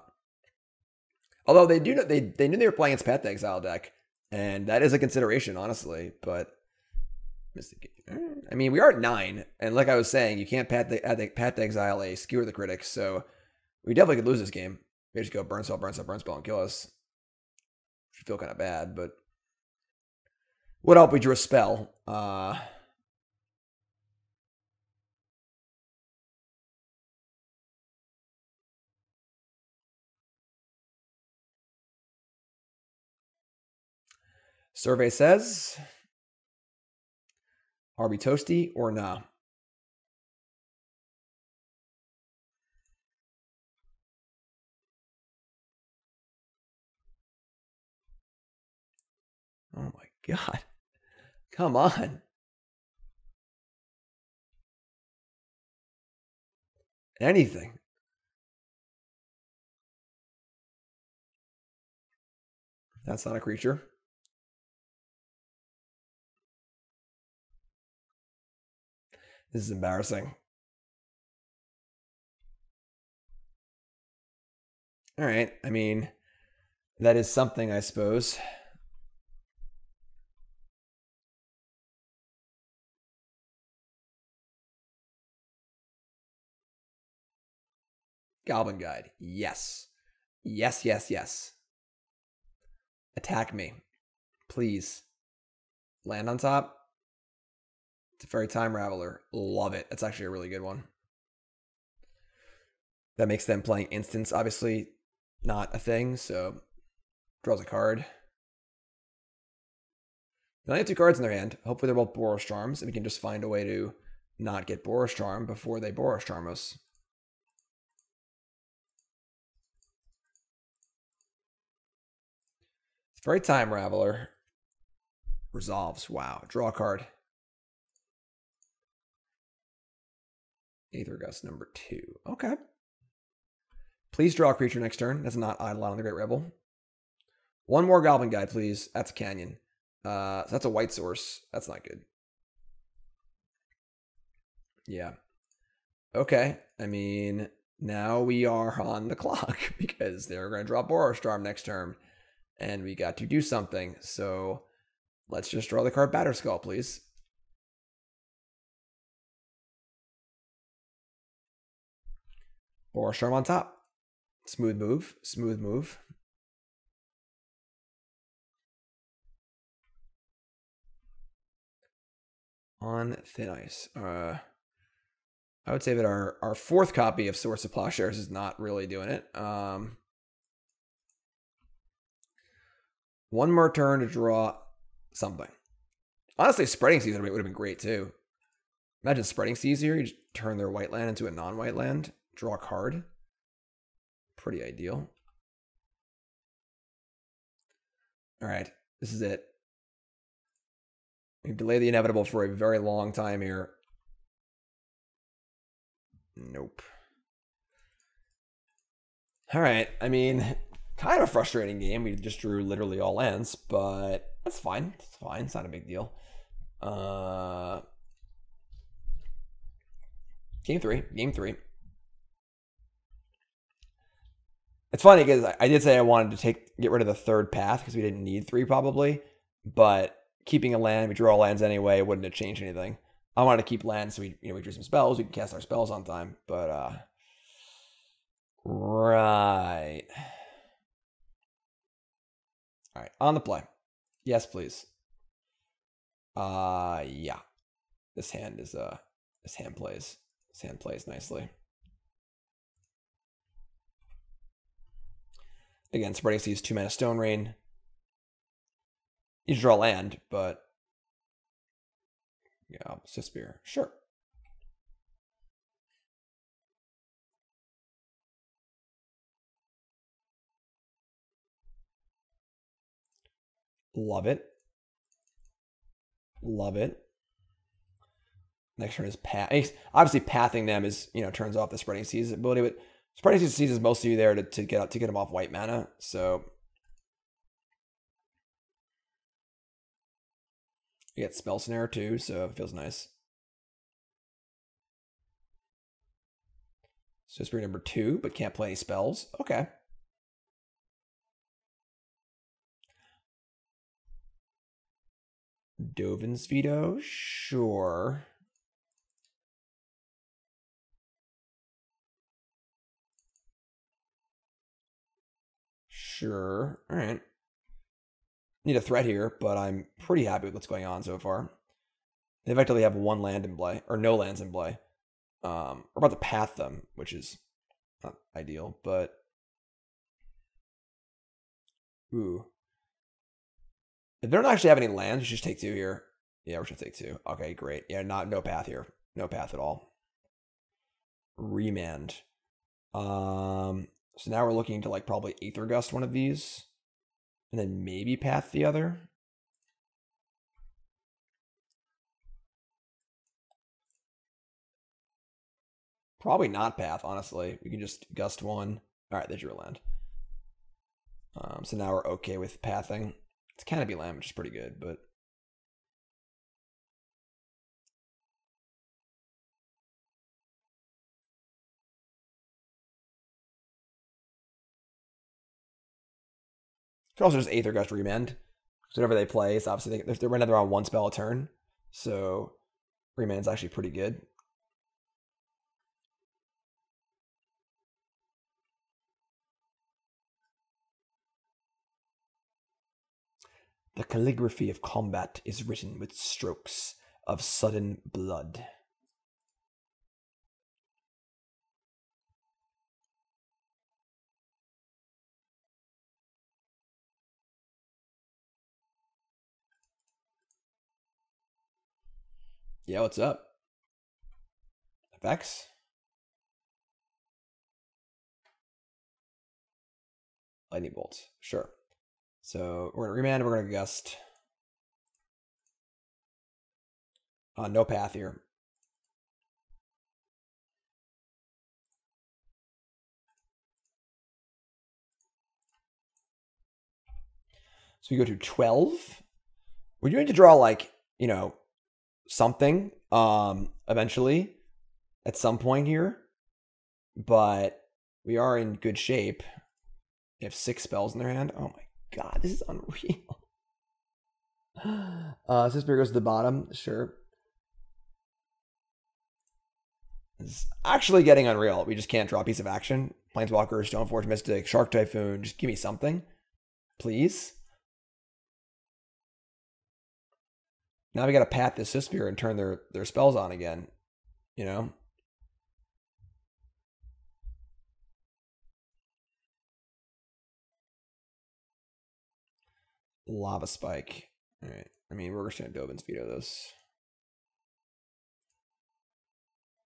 they knew they were playing against Path to Exile deck, and that is a consideration, honestly. But I mean, we are at 9, and like I was saying, you can't Path to Exile a Skewer the Critics, so we definitely could lose this game. We just go burn spell, and kill us. Should feel kind of bad, but would help. We drew a spell. Survey says, are we toasty or nah? Oh my God. Come on. Anything. That's not a creature. This is embarrassing. All right. I mean, that is something, I suppose. Goblin Guide. Yes. Yes, yes, yes. Attack me. Please. Land on top. Teferi Time Raveler. Love it. That's actually a really good one. That makes them playing instants obviously not a thing, so draws a card. They only have 2 cards in their hand. Hopefully they're both Boros Charms, and we can just find a way to not get Boros Charm before they Boros Charm us. Teferi Time Raveler. Resolves. Wow. Draw a card. Aether Gust number 2. Okay. Please draw a creature next turn. That's not Eidolon on the Great Rebel. One more Goblin Guide, please. That's a Canyon. So that's a white source. That's not good. Yeah. Okay. I mean, now we are on the clock because they're going to draw Boros Charm next turn. And we got to do something. So let's just draw the card Batterskull, please. Boros Charm on top. Smooth move. Smooth move. On thin ice. I would say that our 4th copy of Source of Plowshares is not really doing it. One more turn to draw something. Honestly, Spreading Seas would have been great too. Imagine Spreading Seas here. You just turn their white land into a non-white land. Draw a card. Pretty ideal. All right. This is it. We've delayed the inevitable for a very long time here. Nope. All right. I mean, kind of a frustrating game. We just drew literally all lands, but that's fine. It's fine. It's not a big deal. Game three. It's funny because I did say I wanted to get rid of the 3rd path because we didn't need 3 probably, but keeping a land, we draw lands anyway, wouldn't have changed anything. I wanted to keep lands so we drew some spells, we can cast our spells on time, but right. All right, on the play. Yes, please. Yeah. This hand plays nicely. Again, Spreading Seas 2-mana Stone Rain. You draw land, but yeah, Sphere. Sure. Love it. Love it. Next turn is path. Obviously, pathing them is turns off the Spreading Seas ability, but Spreading Seas is mostly there to get them off white mana. So you get Spell Snare too, so it feels nice. So Sphere number 2, but can't play any spells. Okay. Dovin's Veto? Sure. Sure. All right. Need a threat here, but I'm pretty happy with what's going on so far. They effectively have 1 land in play, or no lands in play. We're about to path them, which is not ideal, but ooh. If they don't actually have any lands, we should just take 2 here. Yeah, we're just gonna take 2. Okay, great. Yeah, no path here. No path at all. Remand. So now we're looking to probably Aether Gust one of these. And then maybe path the other. Probably not path, honestly. We can just gust 1. All right, they drew a land. So now we're okay with pathing. It's Canopy Land, which is pretty good, but Could also just Aether Gust Remand. So whatever they play, it's obviously they're running around one spell a turn. So Remand's actually pretty good. The calligraphy of combat is written with strokes of sudden blood. Yeah, what's up? Effects? Lightning bolts, sure. So we're gonna Remand, we're gonna Gust. No path here. So we go to 12. We're going to draw like, you know, something eventually at some point here. But we are in good shape. They have 6 spells in their hand. Oh my god, this is unreal. So Spear goes to the bottom, sure. It's actually getting unreal. We just can't draw a piece of action. Planeswalker, Stoneforge Mystic, Shark Typhoon. Just give me something. Please. Now we got to pat this Spear and turn their spells on again. You know? Lava Spike. All right. I mean, we're just going to Dovin's Veto this.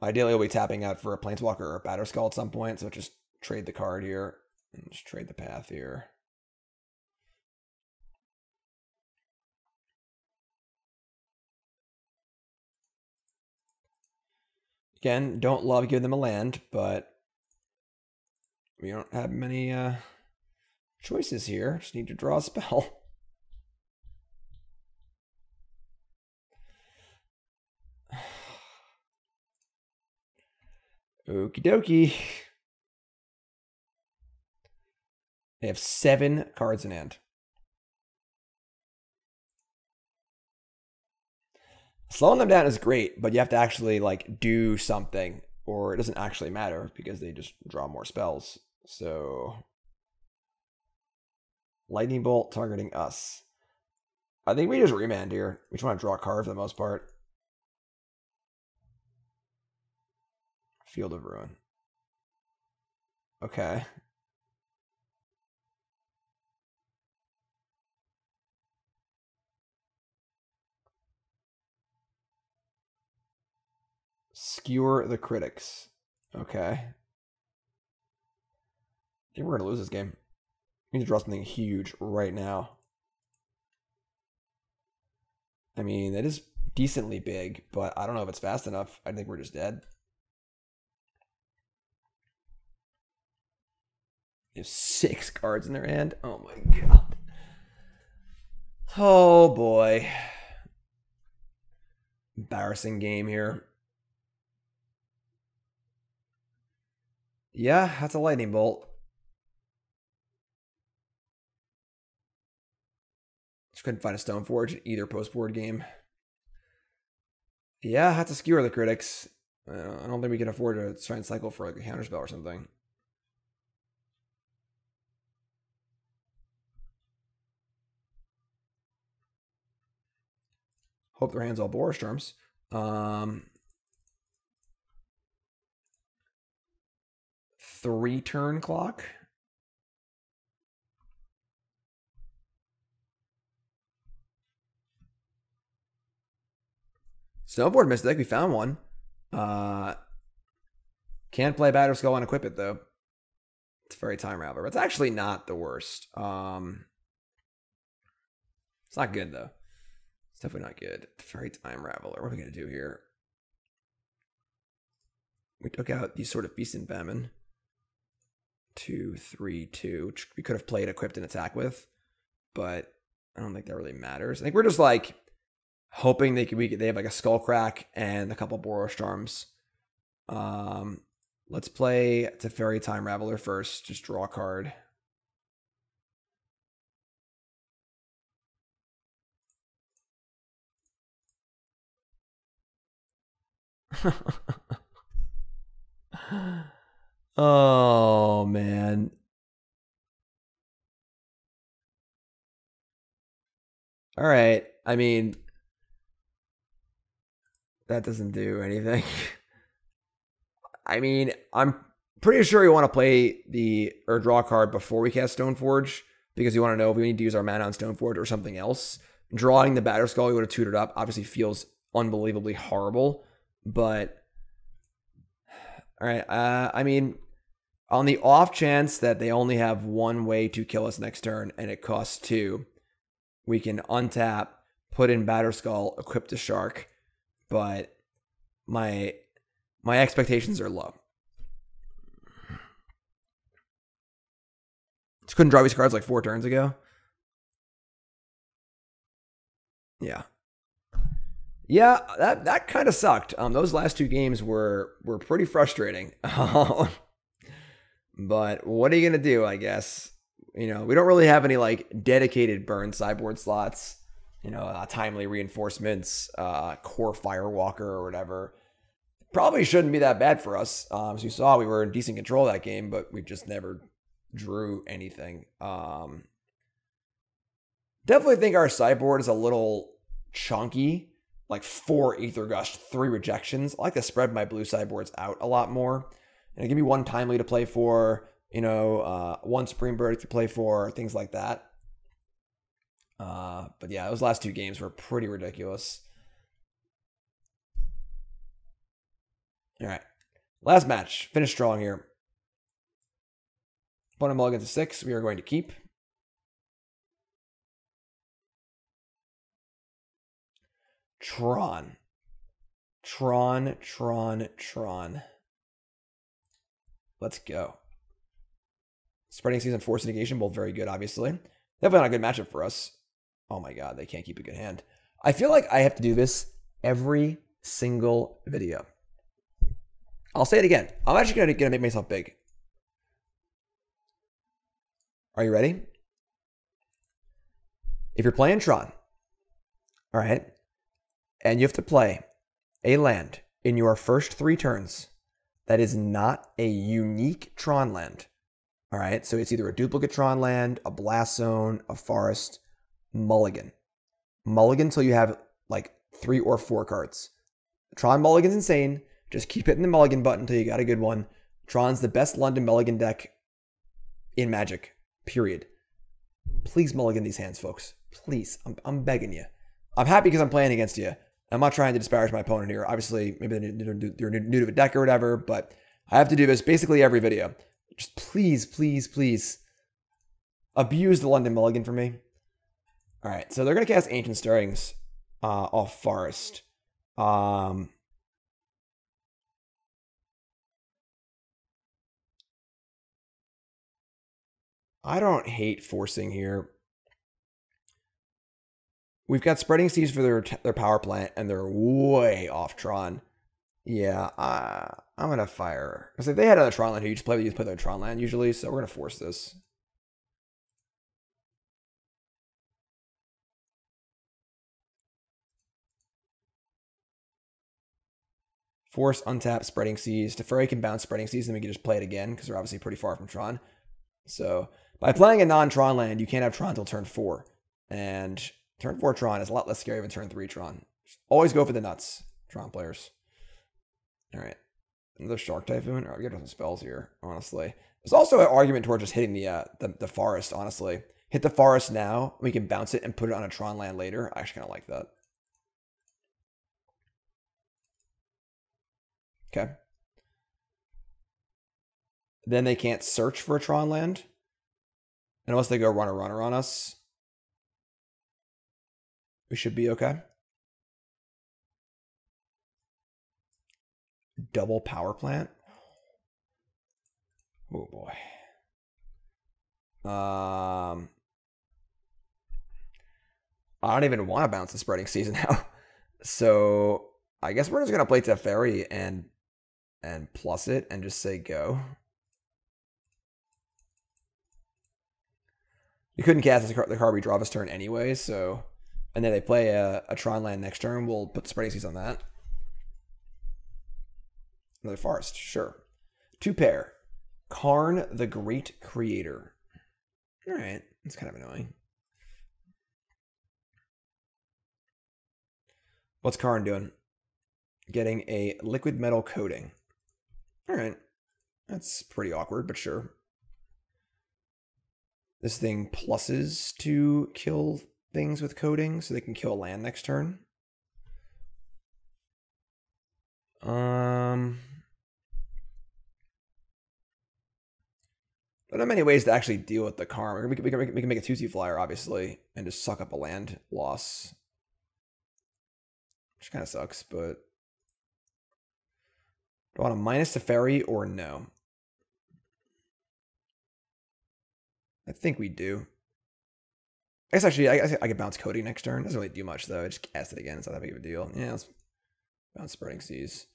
Ideally, we'll be tapping out for a Planeswalker or a Batterskull at some point, so just trade the card here and just trade the path here. Again, don't love giving them a land, but we don't have many choices here. Just need to draw a spell. Okie dokie. They have 7 cards in hand. Slowing them down is great, but you have to actually like do something, or it doesn't actually matter because they just draw more spells. So Lightning Bolt targeting us. I think we just Remand here. We just want to draw a card for the most part. Field of Ruin. Okay. Skewer the Critics. Okay. I think we're going to lose this game. We need to draw something huge right now. I mean, it is decently big, but I don't know if it's fast enough. I think we're just dead. They have 6 cards in their hand. Oh my god. Oh boy. Embarrassing game here. Yeah, that's a Lightning Bolt. Just couldn't find a Stoneforge in either post-board game. Yeah, I have to skewer the Critics. I don't think we can afford to try and cycle for like a counterspell or something. Hope their hand's all Boros Charms. 3 turn clock. Stoneforge Mystic, we found one. Can't play Batterskull and equip it though. It's very Time Raveler. It's actually not the worst. It's not good though. It's definitely not good. Very Time Raveler. What are we gonna do here? We took out these sort of Feast and Famine. 2, 3, 2, which we could have played equipped and attack with, but I don't think that really matters. I think we're just like hoping they have like a Skullcrack and a couple Boros Charms. Let's play Teferi Time Raveler first. Just draw a card. Oh, man. All right. I mean, that doesn't do anything. I mean, I'm pretty sure you want to play or draw a card before we cast Stoneforge, because you want to know if we need to use our mana on Stoneforge or something else. Drawing the Batterskull, you would have tutored up, obviously feels unbelievably horrible, but all right. I mean, on the off chance that they only have one way to kill us next turn and it costs 2, we can untap, put in Batterskull, equip the Shark, but my expectations are low. Just couldn't draw these cards like 4 turns ago. Yeah. Yeah, that kind of sucked. Those last 2 games were pretty frustrating. But what are you gonna do, I guess? You know, we don't really have any like dedicated burn sideboard slots. You know, timely reinforcements, core firewalker or whatever. Probably shouldn't be that bad for us. As you saw, we were in decent control that game, but we just never drew anything. Definitely think our sideboard is a little chunky. Like 4 Aether Gust, 3 rejections. I like to spread my blue sideboards out a lot more. And give me 1 timely to play for, you know, 1 Supreme Bird to play for, things like that. But yeah, those last 2 games were pretty ridiculous. All right. Last match. Finish strong here. Opponent mulligans to 6. We are going to keep. Tron. Let's go. Spreading Season, Force of Negation, both very good, obviously. Definitely not a good matchup for us. Oh my god, they can't keep a good hand. I feel like I have to do this every single video. I'll say it again. I'm actually gonna make myself big. Are you ready? If you're playing Tron, all right, and you have to play a land in your first 3 turns that is not a unique Tron land, all right? So it's either a duplicate Tron land, a blast zone, a forest, mulligan. Mulligan until you have like 3 or 4 cards. Tron mulligan's insane. Just keep hitting the mulligan button until you got a good one. Tron's the best London mulligan deck in Magic, period. Please mulligan these hands, folks. Please, I'm begging you. I'm happy because I'm playing against you. I'm not trying to disparage my opponent here. Obviously, maybe they're new to the deck or whatever, but I have to do this basically every video. Just please, please, please abuse the London mulligan for me. All right, so they're going to cast Ancient Stirrings off Forest. I don't hate forcing here. We've got Spreading Seas for their power plant, and they're way off Tron. Yeah, I'm going to fire. Because if they had another Tron land here, you just play their Tron land usually, so we're going to force this. Force, untap, Spreading Seas. Teferi can bounce Spreading Seas, and we can just play it again, because they're obviously pretty far from Tron. So, by playing a non-Tron land, you can't have Tron until turn 4. And turn 4 Tron is a lot less scary than turn 3 Tron. Always go for the nuts, Tron players. All right. Another Shark Typhoon. All right, we got some spells here, honestly. There's also an argument towards just hitting the forest, honestly. Hit the forest now. We can bounce it and put it on a Tron land later. I actually kind of like that. Okay. Then they can't search for a Tron land. Unless they go runner on us. We should be okay. Double power plant. Oh boy. I don't even want to bounce the Spreading Season now. So I guess we're just gonna play Teferi and plus it and just say go. You couldn't cast the card we draw this turn anyway, so and then they play a Tron land next turn. We'll put the Spreading Seas on that. Another forest, sure. 2 pair. Karn the Great Creator. Alright, that's kind of annoying. What's Karn doing? Getting a liquid metal coating. Alright. That's pretty awkward, but sure. This thing pluses to kill things with coating, so they can kill land next turn. There are not many ways to actually deal with the Karn. We can make a 2/2 flyer, obviously, and just suck up a land loss. Which kind of sucks, but... Do I want to minus Teferi or no? I think we do. I guess actually, I could bounce Cody next turn. Doesn't really do much, though. I just cast it again. It's not that big of a deal. Yeah, let's bounce Spreading Seas.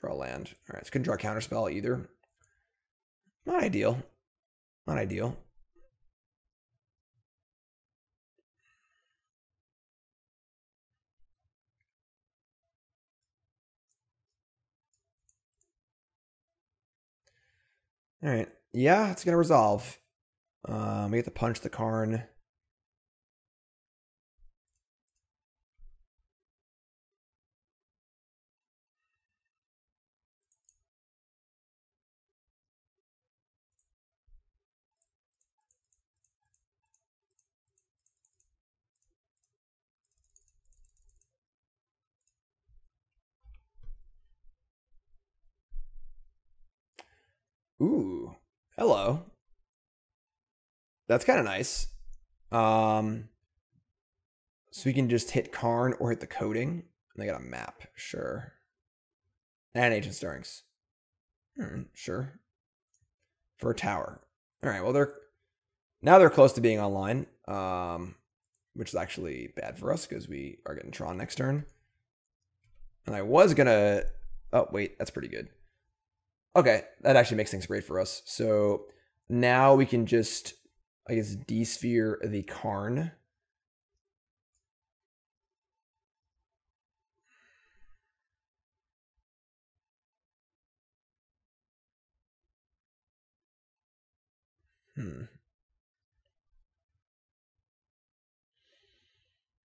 Draw land. Alright, so couldn't draw Counterspell either. Not ideal. Not ideal. Alright. Yeah, it's going to resolve. We get to punch the Karn. Ooh, hello. That's kind of nice. So we can just hit Karn or hit the coating. And they got a map, sure. And Ancient Stirrings. Sure. For a tower. Alright, well they're close to being online. Which is actually bad for us because we are getting Tron next turn. And I was gonna... Oh, wait, that's pretty good. Okay, that actually makes things great for us. So now we can just, I guess, D-sphere the Karn.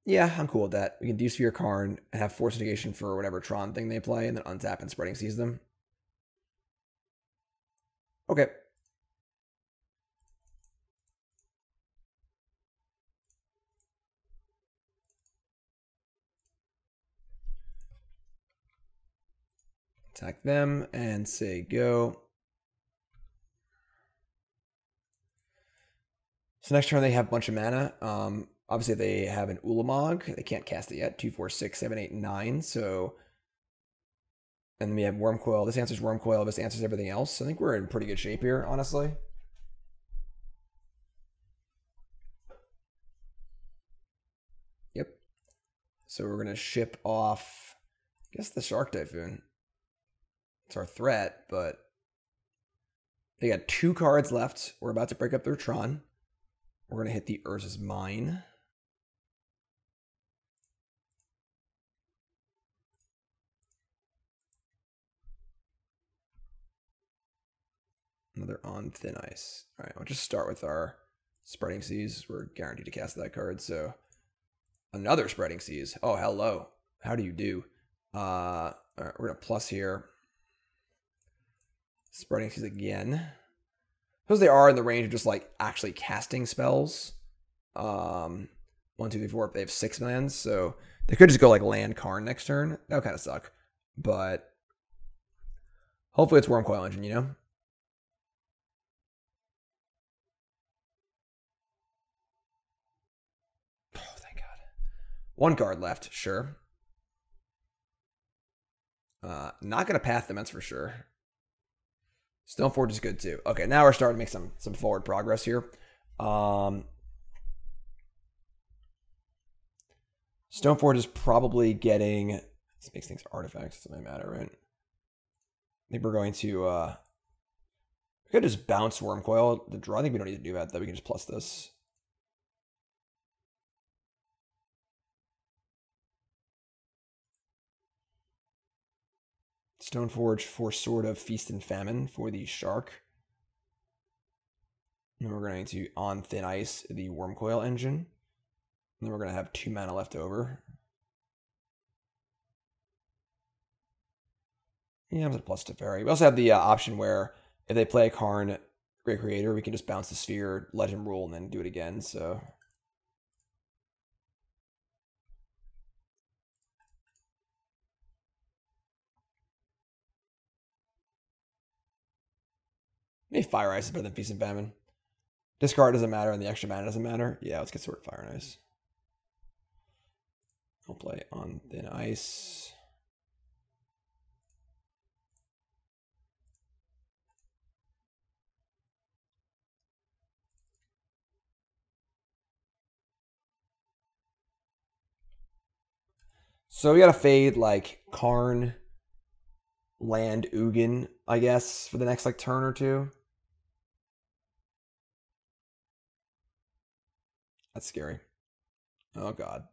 Yeah, I'm cool with that. We can D-sphere Karn and have Force of Negation for whatever Tron thing they play, and then untap and Spreading Seas them. Okay. Attack them and say go. So next turn they have a bunch of mana. Obviously they have an Ulamog. They can't cast it yet. 2, 4, 6, 7, 8, 9. So, and then we have Wormcoil. This answers Wormcoil. This answers everything else. I think we're in pretty good shape here, honestly. Yep. So we're gonna ship off, I guess, the Shark Typhoon. It's our threat, but they got 2 cards left. We're about to break up their Tron. We're gonna hit the Urza's Mine. Another On Thin Ice. All right, we'll just start with our Spreading Seas. We're guaranteed to cast that card, so another Spreading Seas. Oh, hello. How do you do? All right, we're gonna plus here. Spreading Seas again. Because they are in the range of just like actually casting spells. 1, 2, 3, 4. They have 6 lands, so they could just go like land Karn next turn. That would kind of suck, but hopefully it's Wormcoil Engine, you know. Oh, thank God. 1 card left, sure. Not gonna Path them, that's for sure. Stoneforge is good too. Okay, now we're starting to make some forward progress here. Stoneforge is probably getting... This makes things artifacts. Doesn't really matter, right? I think we're going to... we could just bounce Wormcoil. The draw, I think we don't need to do that, though. We can just plus this. Stoneforge for Sword of Feast and Famine for the Shark. And we're going to On Thin Ice the Wormcoil engine. And then we're going to have 2 mana left over. Yeah, I'm a plus Teferi. We also have the option where if they play a Karn Great Creator, we can just bounce the sphere, let him rule, and then do it again. So maybe Fire Ice is better than Feast and Famine. Discard doesn't matter and the extra mana doesn't matter. Yeah, let's get Sword of Fire and Ice. I'll play On Thin Ice. So we gotta fade like Karn, land, Ugin, I guess, for the next like turn or two. That's scary. Oh god.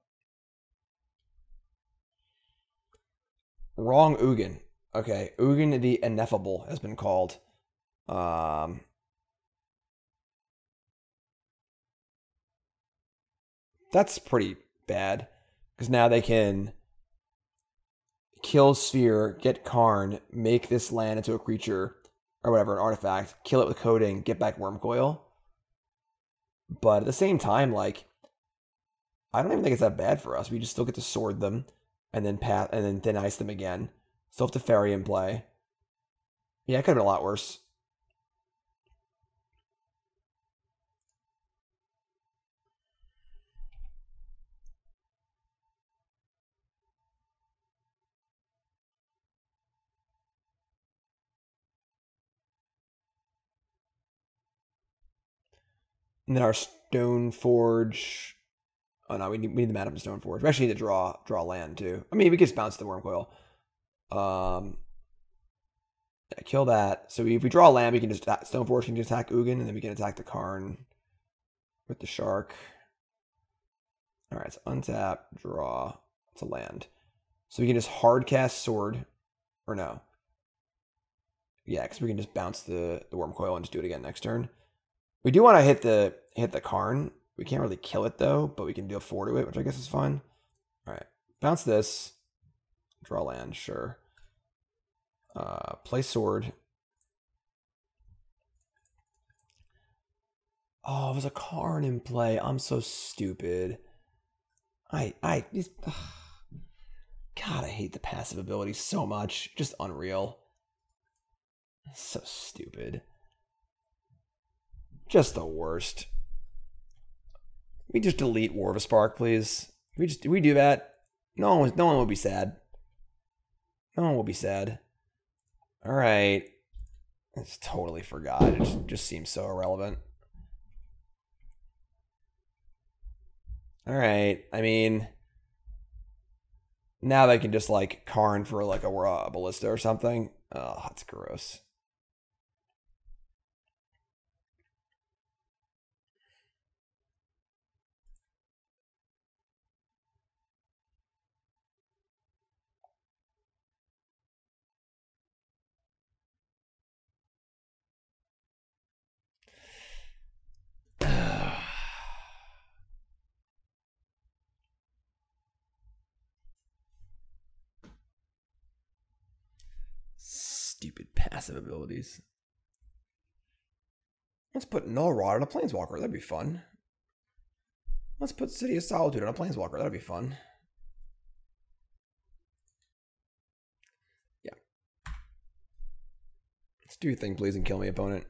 Wrong Ugin. Okay, Ugin the Ineffable has been called. That's pretty bad. Because now they can kill Sphere, get Karn, make this land into a creature, or whatever, an artifact, kill it with coding, get back Wormcoil. But at the same time, like, I don't even think it's that bad for us. We just still get to sword them, and then thin ice them again. Still have Teferi in play. Yeah, it could have been a lot worse. And then our Stoneforge. Oh no, we need the mana from Stoneforge. We actually need to draw land too. I mean, we can just bounce the Wormcoil. Yeah, kill that. So if we draw land, we can just Stoneforge can just attack Ugin, and then we can attack the Karn with the Shark. All right, so untap, draw. It's a land. So we can just hard cast Sword, or no? Yeah, because we can just bounce the Wormcoil and just do it again next turn. We do want to hit the Karn. We can't really kill it though, but we can deal 4 to it, which I guess is fine. All right, bounce this, draw land, sure. Play Sword. Oh, there's a Karn in play. I'm so stupid. God, I hate the passive ability so much. Just unreal. So stupid. Just the worst. We just delete War of a Spark, please. We do that. No one will be sad. No one will be sad. All right. I just totally forgot. It just seems so irrelevant. All right. I mean, now they can just like Karn for like a ballista or something. Oh, that's gross. Stupid passive abilities. Let's put Null Rod on a Planeswalker. That'd be fun. Let's put City of Solitude on a Planeswalker. That'd be fun. Yeah. Let's do your thing, please, and kill me, opponent.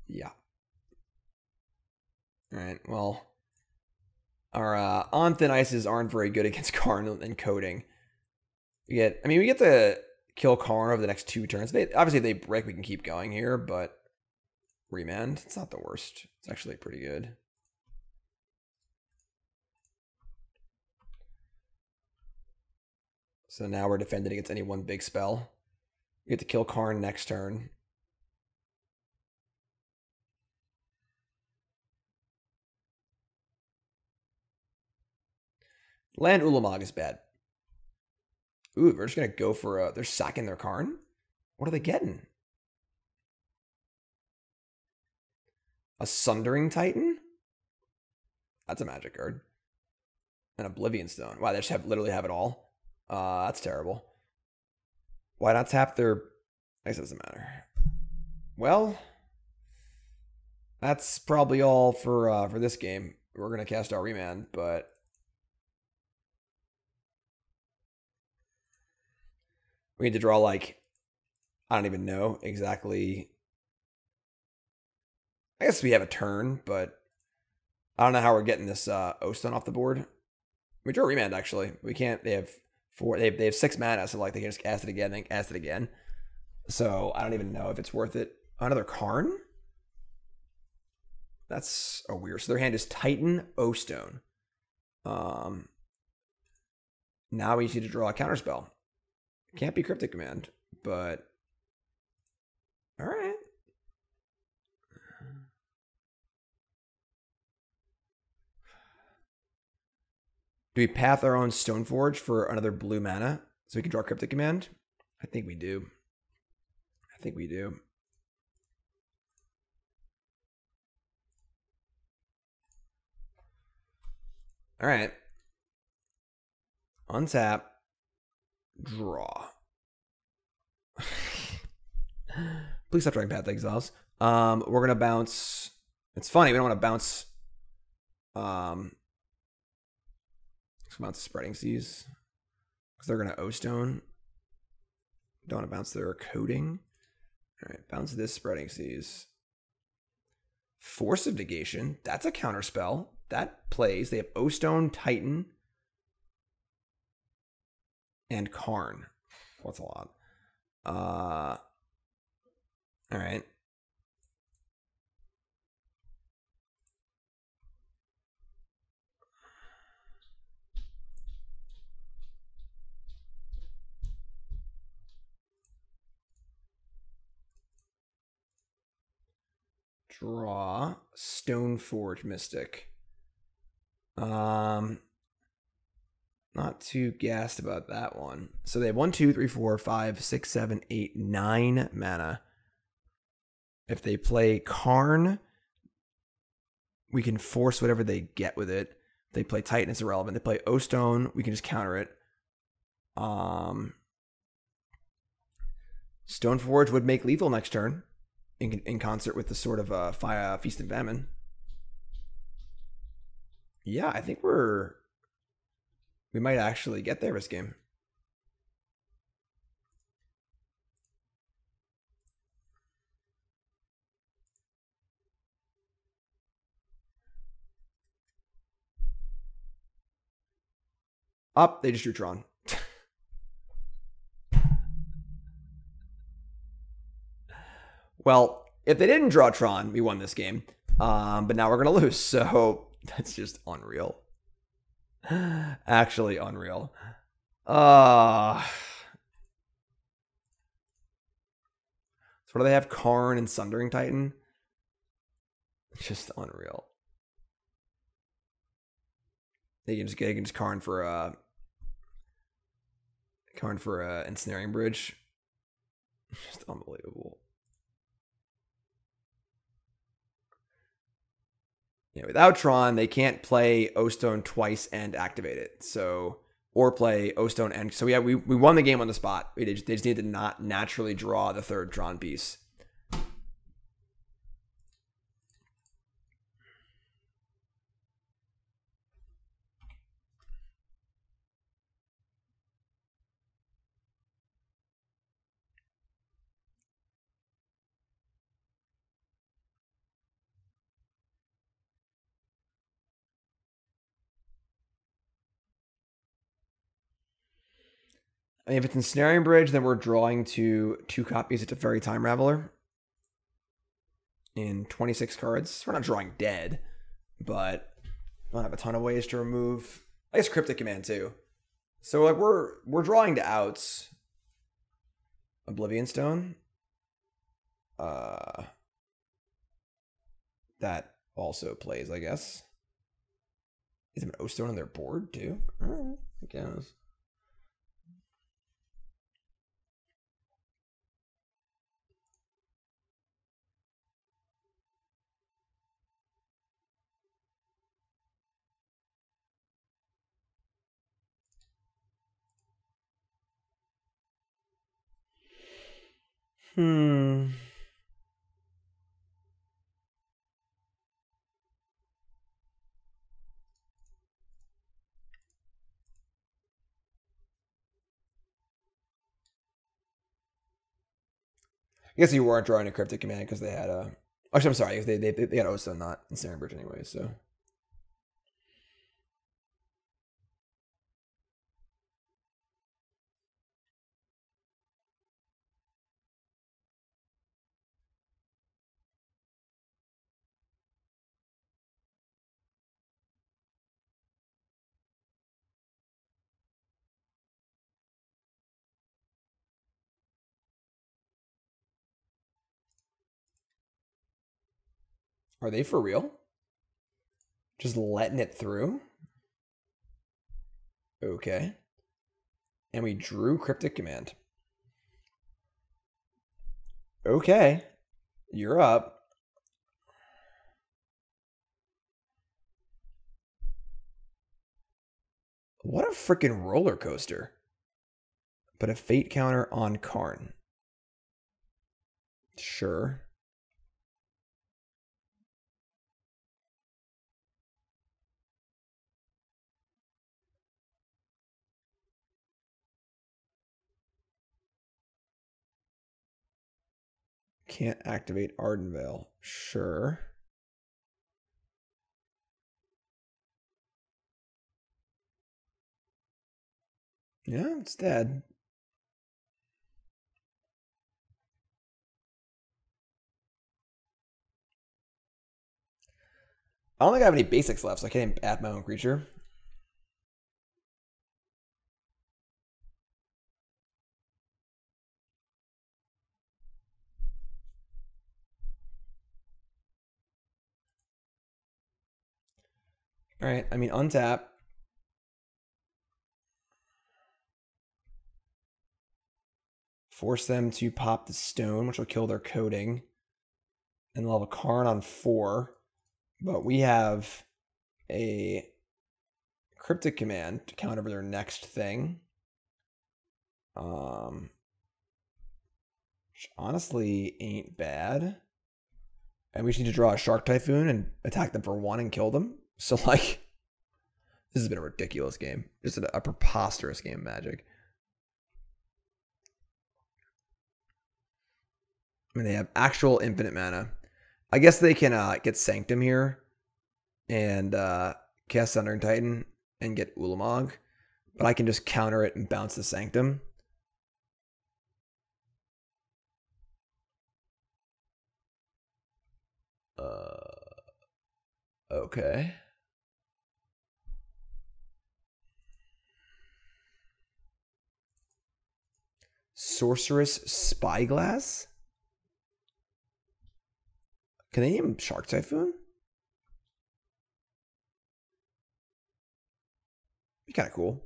Yeah. Alright, well. Our On Thin Ices aren't very good against Karn and coding. We get to kill Karn over the next 2 turns. Obviously, if they break, we can keep going here, but Remand, it's not the worst. It's actually pretty good. So now we're defending against any one big spell. We get to kill Karn next turn. Land Ulamog is bad. Ooh, we're just going to go for they're sacking their Karn? What are they getting? A Sundering Titan? That's a magic card. An Oblivion Stone. Wow, they just literally have it all. That's terrible. Why not tap their... I guess it doesn't matter. Well, that's probably all for this game. We're going to cast our Remand, but... we need to draw, like... I don't even know exactly... I guess we have a turn, but... I don't know how we're getting this O-Stone off the board. We draw Remand, actually. We can't... They have 4... They have 6 mana, so like they can just cast it again, then cast it again. So I don't even know if it's worth it. Another Karn? That's a weird. So their hand is Titan, O-Stone. Now we need to draw a counterspell. Can't be Cryptic Command, but all right. Do we path our own Stoneforge for another blue mana so we can draw Cryptic Command? I think we do. I think we do. All right. Untap. Draw. Please stop drawing Path to Exiles. We're going to bounce. It's funny. We don't want to bounce. Let's bounce Spreading Seas. Because they're going to O-Stone. Don't want to bounce their Coding. All right. Bounce this Spreading Seas. Force of Negation. That's a counterspell. That plays. They have O-Stone, Titan, and Karn. What's a lot? All right. Draw Stoneforge Mystic. Not too gassed about that one. So they have 1, 2, 3, 4, 5, 6, 7, 8, 9 mana. If they play Karn, we can force whatever they get with it. If they play Titan, it's irrelevant. They play O-Stone, we can just counter it. Stoneforge would make lethal next turn in concert with the sort of Feast and Famine. Yeah, I think we might actually get there this game. Up, they just drew Tron. Well, if they didn't draw Tron, we won this game. But now we're going to lose, so that's just unreal. Actually unreal. So what do they have? Karn and Sundering Titan? It's just unreal. They can just Karn for Ensnaring Bridge. Just unbelievable. Yeah, without Tron, they can't play O-Stone twice and activate it. So, or play O-Stone and... So we won the game on the spot. They just need to not naturally draw the third Tron piece. I mean, if it's Ensnaring Bridge, then we're drawing to 2 copies of Teferi Time Raveler in 26 cards. We're not drawing dead, but we don't have a ton of ways to remove. I guess Cryptic Command too. So like we're drawing to outs. Oblivion Stone. That also plays, I guess. Is there an O-Stone on their board too? Alright, I guess. I guess you weren't drawing a Cryptic Command because they had a. Actually, I'm sorry. They got Osa, not Ensnaring Bridge anyway. So. Are they for real? Just letting it through? Okay. And we drew Cryptic Command. Okay. You're up. What a freaking roller coaster. But a fate counter on Karn. Sure. Can't activate Ardenvale. Sure. Yeah, it's dead. I don't think I have any basics left, so I can't even add my own creature. Alright, I mean, untap. Force them to pop the stone, which will kill their coding. And they'll have a Karn on 4. But we have a Cryptic Command to counter their next thing. Which honestly ain't bad. And we just need to draw a Shark Typhoon and attack them for 1 and kill them. So, like, this has been a ridiculous game. Just a preposterous game of Magic. I mean, they have actual infinite mana. I guess they can get Sanctum here and cast Thunder and Titan and get Ulamog. But I can just counter it and bounce the Sanctum. Okay. Sorceress Spyglass? Can they name Shark Typhoon? Be kind of cool.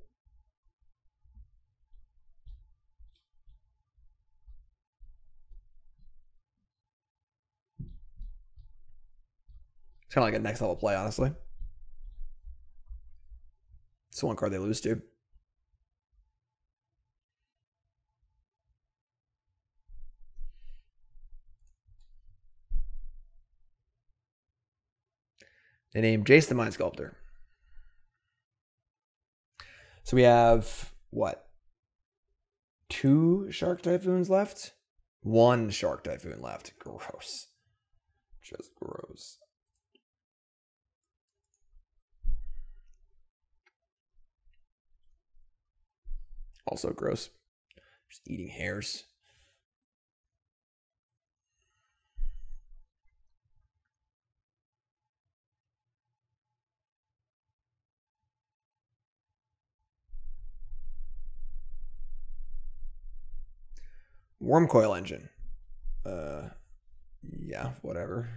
It's kind of like a next level play, honestly. It's the one card they lose to. They named Jace the Mind Sculptor. So we have, what? 2 Shark Typhoons left? 1 Shark Typhoon left. Gross. Just gross. Also gross. Just eating hairs. Worm Coil Engine. Yeah, whatever.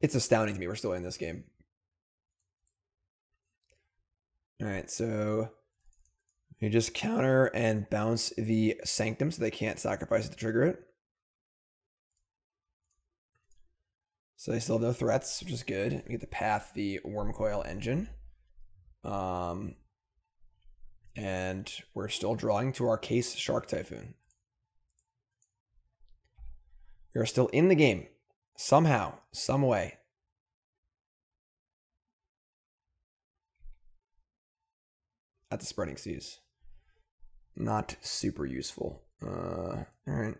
It's astounding to me we're still in this game. All right, so you just counter and bounce the Sanctum so they can't sacrifice it to trigger it. So they still have no threats, which is good. We get to path the Wormcoil Engine. And we're still drawing to our Case Shark Typhoon. We are still in the game. Somehow, some way. At the Spreading Seas. Not super useful. All right.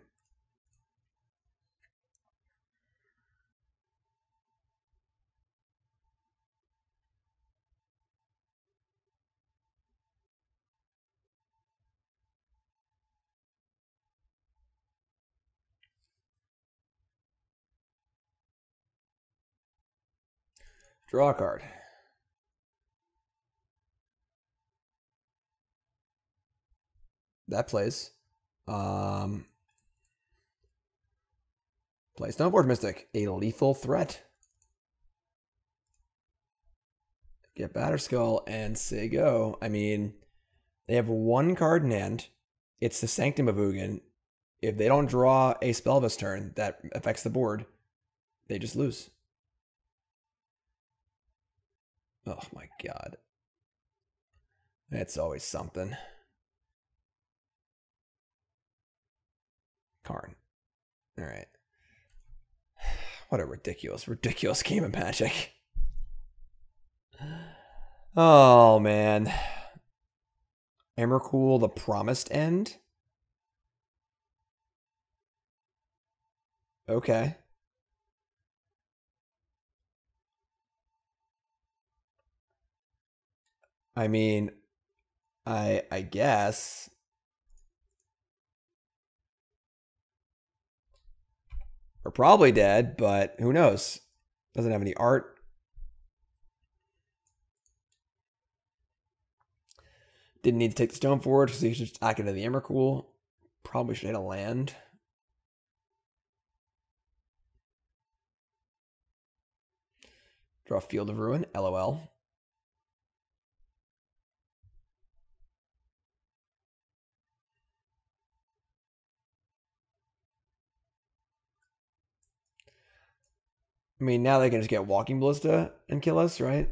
Draw a card. That plays. Play Stoneforge Mystic, a lethal threat. Get Batterskull and say go. I mean, they have one card in hand. It's the Sanctum of Ugin. If they don't draw a spell this turn that affects the board, they just lose. Oh my god. It's always something. Karn. All right. What a ridiculous game of Magic. Oh, man. Emrakul, the Promised End? Okay. I mean, I guess. We're probably dead, but who knows? Doesn't have any art. Didn't need to take the Stoneforge because he should just act into the Emrakul. Probably should hit a land. Draw Field of Ruin, LOL. I mean, now they can just get Walking Ballista and kill us, right?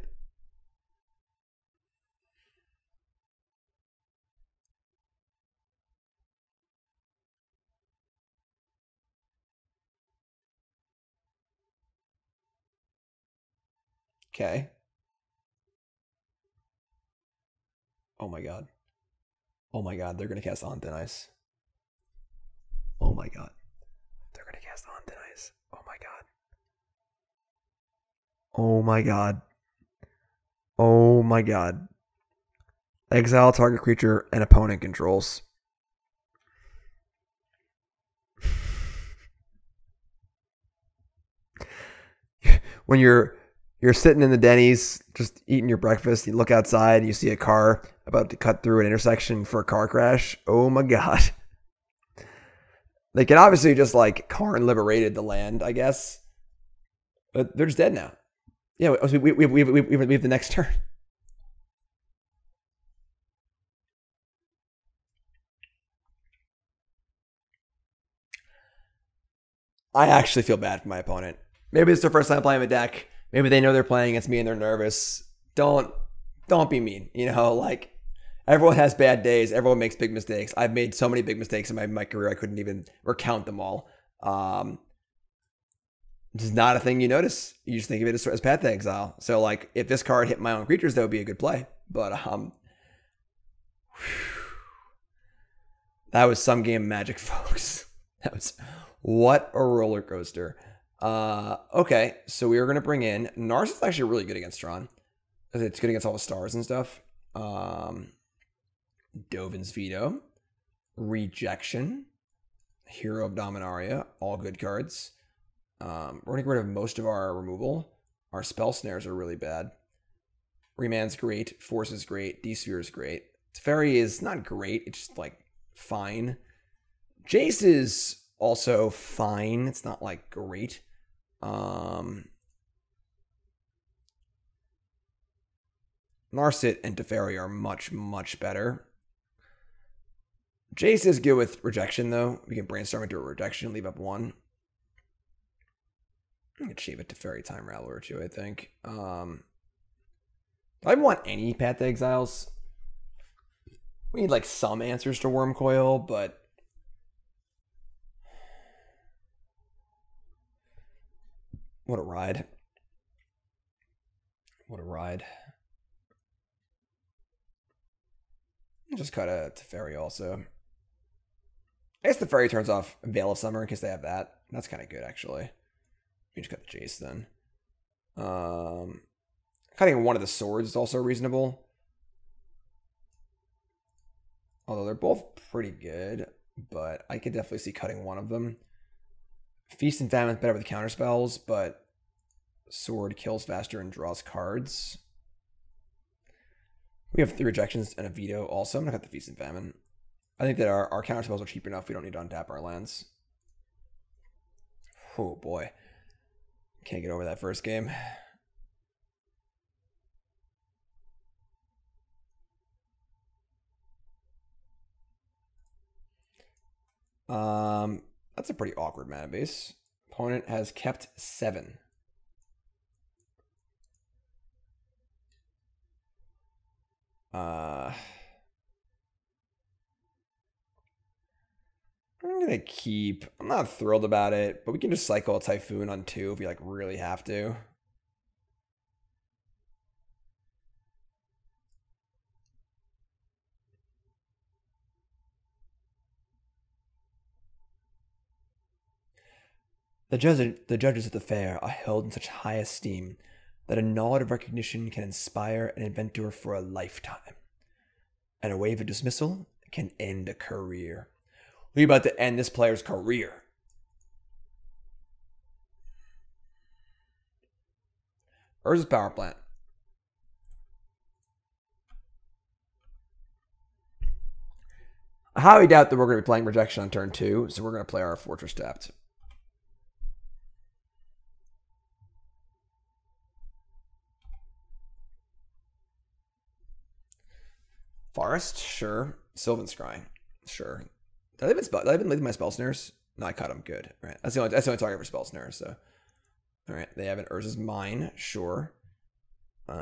Okay. Oh my god. Oh my god, they're going to cast On Thin Ice. Oh my god. They're going to cast On Thin Ice. Oh my god. Oh my god. Oh my god. Exile target creature and opponent controls. When you're sitting in the Denny's, just eating your breakfast, you look outside, you see a car about to cut through an intersection for a car crash. Oh my god. They can obviously just like Karn liberated the land, I guess. But they're just dead now. Yeah, we have the next turn. I actually feel bad for my opponent. Maybe it's their first time playing a deck. Maybe they know they're playing against me and they're nervous. Don't be mean. You know, like everyone has bad days. Everyone makes big mistakes. I've made so many big mistakes in my career I couldn't even recount them all. This is not a thing you notice. You just think of it as Path to Exile. So like if this card hit my own creatures, that would be a good play. But that was some game of Magic, folks. That was what a roller coaster. Okay, so we are going to bring in Narset's actually really good against Tron. It's good against all the stars and stuff. Dovin's Veto, Rejection, Hero of Dominaria, all good cards. We're going to get rid of most of our removal. Our Spell Snares are really bad. Remand's great. Force is great. D-Sphere is great. Teferi is not great. It's just like fine. Jace is also fine. It's not like great. Narset and Teferi are much, much better. Jace is good with rejection, though. We can brainstorm into a rejection, leave up 1. I could shave it to Teferi Time Raveler too, I think. Do I want any Path to Exiles? We need like some answers to Wormcoil, but what a ride. What a ride. Just cut a Teferi also. I guess Teferi turns off Veil of Summer in case they have that. That's kind of good, actually. We just cut the Jace then. Cutting one of the swords is also reasonable. Although they're both pretty good, but I could definitely see cutting one of them. Feast and Famine is better with counter spells, but sword kills faster and draws cards. We have 3 rejections and a veto also. I'm going to cut the Feast and Famine. I think that our counter spells are cheap enough. We don't need to untap our lands. Oh boy. Can't get over that first game. That's a pretty awkward mana base. Opponent has kept 7. I'm gonna keep. I'm not thrilled about it, but we can just cycle a Typhoon on 2 if we like really have to. The judges at the fair are held in such high esteem that a nod of recognition can inspire an inventor for a lifetime, and a wave of dismissal can end a career. We're about to end this player's career. Urza's Power Plant. I highly doubt that we're going to be playing Rejection on turn 2, so we're going to play our Fortress tapped. Forest? Sure. Sylvan Scrying? Sure. Did I even leave my Spell Snares? No, I cut them. Good. All right. That's the only target for Spell Snares, so. All right. They have an Urza's Mine. Sure. Play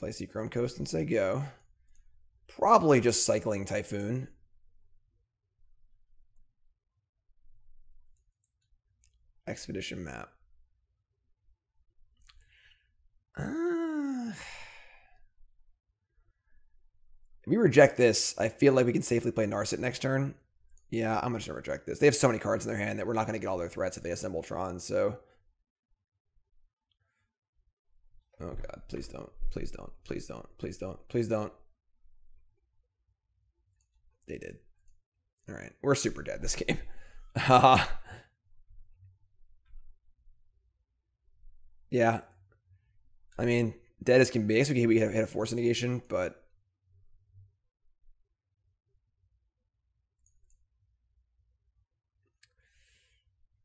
Seachrome Coast and say go. Probably just cycling Typhoon. Expedition map. If we reject this, I feel like we can safely play Narset next turn. Yeah, I'm just going to reject this. They have so many cards in their hand that we're not going to get all their threats if they assemble Tron, so. Oh god, please don't. Please don't. Please don't. Please don't. Please don't. They did. Alright, we're super dead this game. Yeah. I mean, dead as can be. I guess we hit a Force of Negation, but.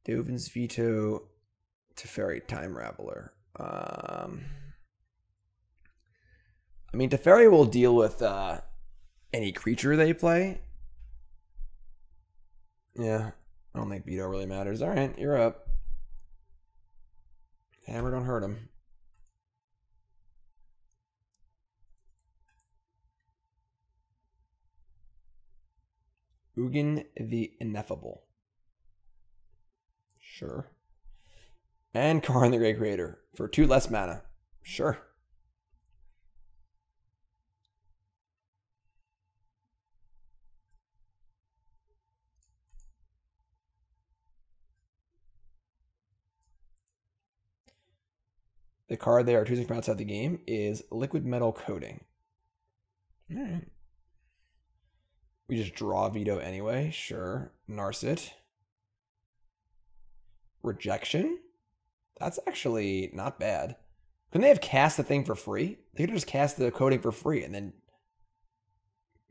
Dovin's Veto, Teferi Time Raveler. I mean, Teferi will deal with any creature they play. Yeah, I don't think Veto really matters. All right, you're up. Hammer, don't hurt him. Ugin the Ineffable. Sure. And Karn the Great Creator for 2 less mana. Sure. The card they are choosing from outside the game is Liquid Metal Coating. Alright. We just draw Veto anyway. Sure. Narset. Rejection? That's actually not bad. Couldn't they have cast the thing for free? They could have just cast the coding for free and then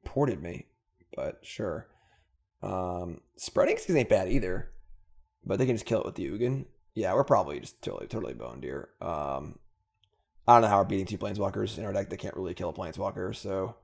ported me. But sure. Spreading skills ain't bad either. But they can just kill it with the Ugin. Yeah, we're probably just totally boned here. I don't know how we're beating 2 Planeswalkers in our deck that can't really kill a Planeswalker, so...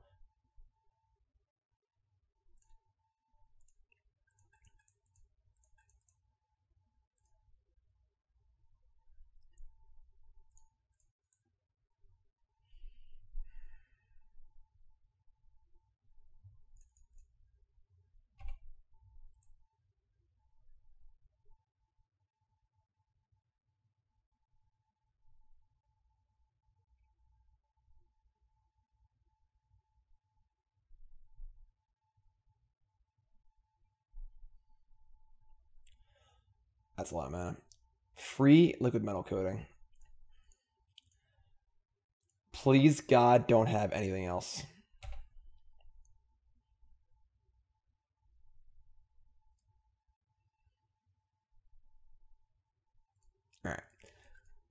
That's a lot of mana. Free liquid metal coating. Please, God, don't have anything else. All right.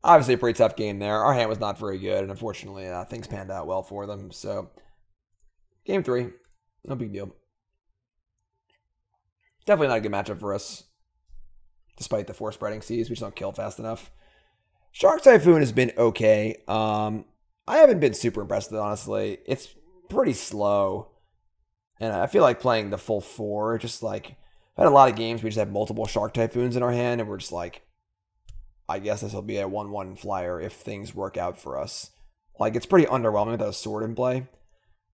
Obviously, a pretty tough game there. Our hand was not very good, and unfortunately, things panned out well for them. So, game 3, no big deal. Definitely not a good matchup for us, despite the 4 spreading seas. We just don't kill fast enough. Shark Typhoon has been okay. I haven't been super impressed with it, honestly. It's pretty slow. And I feel like playing the full 4, just like, I've had a lot of games we just have multiple Shark Typhoons in our hand, and we're just like, I guess this will be a 1/1 flyer if things work out for us. Like, it's pretty underwhelming without a sword in play.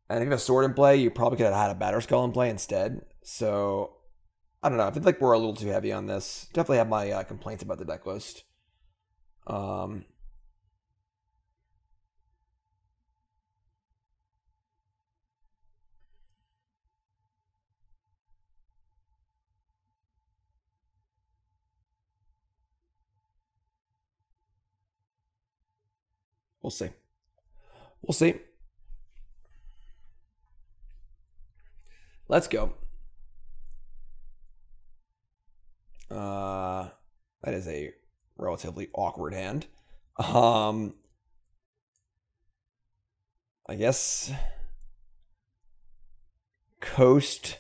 And if you have a sword in play, you probably could have had a Batterskull in play instead. So, I don't know. I feel like we're a little too heavy on this. Definitely have my complaints about the deck list. We'll see. We'll see. Let's go. That is a relatively awkward hand. I guess Coast.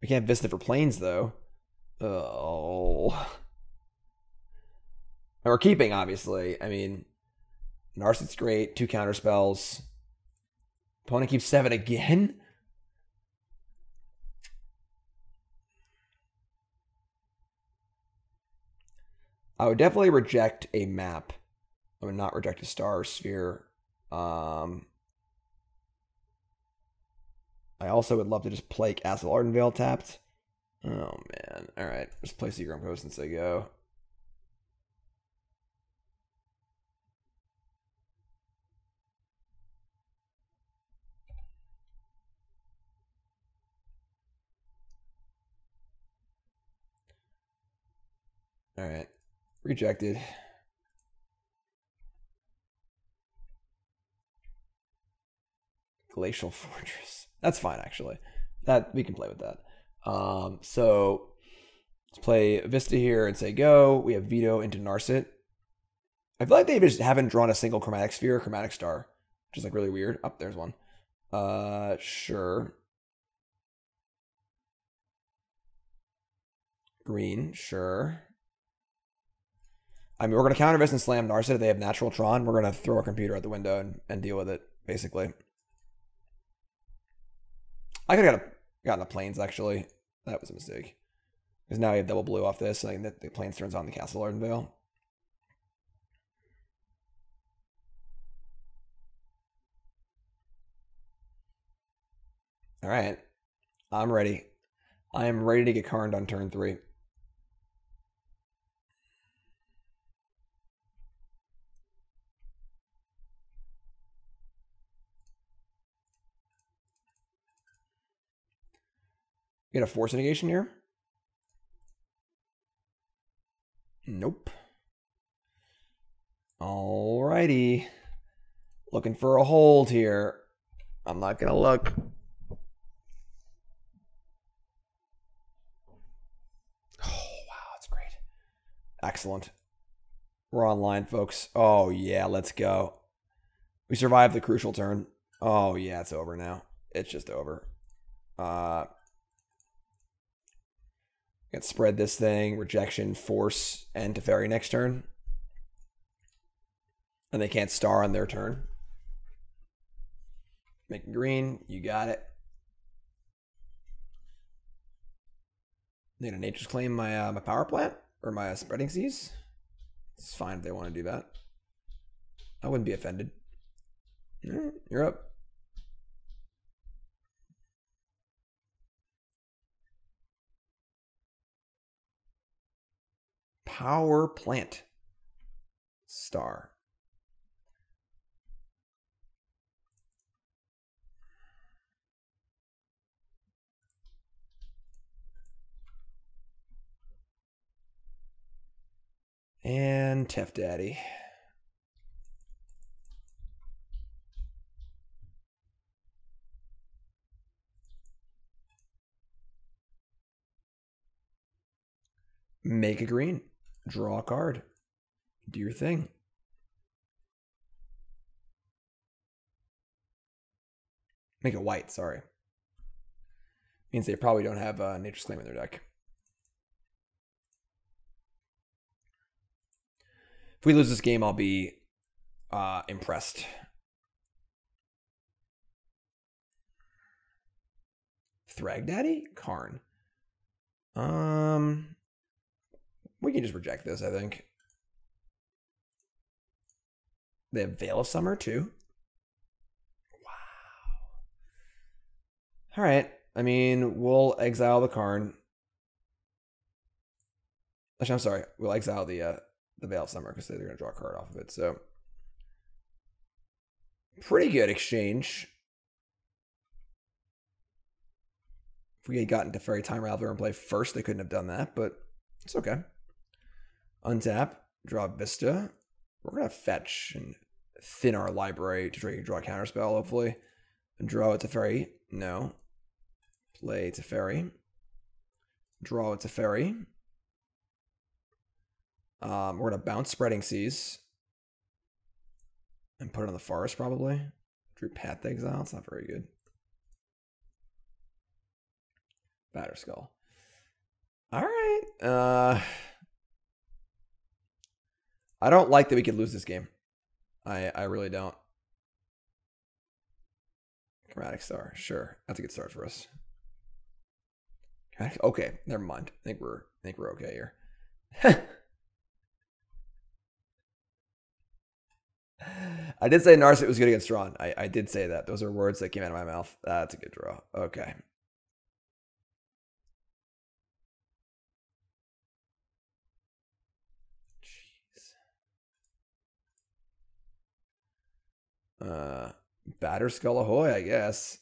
We can't Vista for planes though. Oh. And we're keeping, obviously. I mean, Narset's great. 2 counter spells. Opponent keeps 7 again. I would definitely reject a map. I would not reject a star or sphere. I also would love to just play Castle Ardenvale tapped. Oh, man. All right. Let's play Seachrome Coast and say go. All right. Rejected. Glacial Fortress. That's fine, actually. That we can play with that. So let's play Vista here and say go. We have Veto into Narset. I feel like they just haven't drawn a single Chromatic Sphere or Chromatic Star, which is like really weird. Oh, there's one. Sure. Green, sure. I mean, we're going to counter Vista and slam Narset if they have natural Tron. We're going to throw our computer out the window and deal with it, basically. I could have gotten the planes, actually. That was a mistake. Because now we have double blue off this, and the planes turns on the Castle Ardenvale. All right. I'm ready. I am ready to get Karned on turn 3. You got a Force of Negation here? Nope. Alrighty. Looking for a hold here. I'm not going to look. Oh, wow, that's great. Excellent. We're online, folks. Oh, yeah, let's go. We survived the crucial turn. Oh, yeah, it's over now. It's just over. Let's spread this thing. Rejection, Force, and Teferi next turn. And they can't star on their turn. Make green, you got it. They're gonna Nature's Claim my my power plant or my Spreading Seas. It's fine if they want to do that. I wouldn't be offended. You're up. Power plant. Star. And Tef Daddy. Make a green. Draw a card. Do your thing. Make it white, sorry. Means they probably don't have Nature's Claim in their deck. If we lose this game, I'll be impressed. Thrag Daddy? Karn. We can just reject this, I think. They have Veil of Summer, too. Wow. All right. I mean, we'll exile the Karn. Actually, I'm sorry. We'll exile the Veil of Summer because they're going to draw a card off of it. So, pretty good exchange. If we had gotten Teferi Time Raveler and play first, they couldn't have done that, but it's okay. Untap, draw Vista. We're going to fetch and thin our library to try to draw a counterspell, hopefully. And draw a Teferi. No. Play Teferi. Draw a Teferi. We're going to bounce Spreading Seas. And put it on the forest, probably. Drew Path Exile. It's not very good. Batterskull. All right. I don't like that we could lose this game. I really don't. Chromatic Star. Sure. That's a good start for us. Okay, never mind. I think we're okay here. I did say Narset was good against Ron. I did say that. Those are words that came out of my mouth. That's a good draw. Okay. Batterskull ahoy, I guess.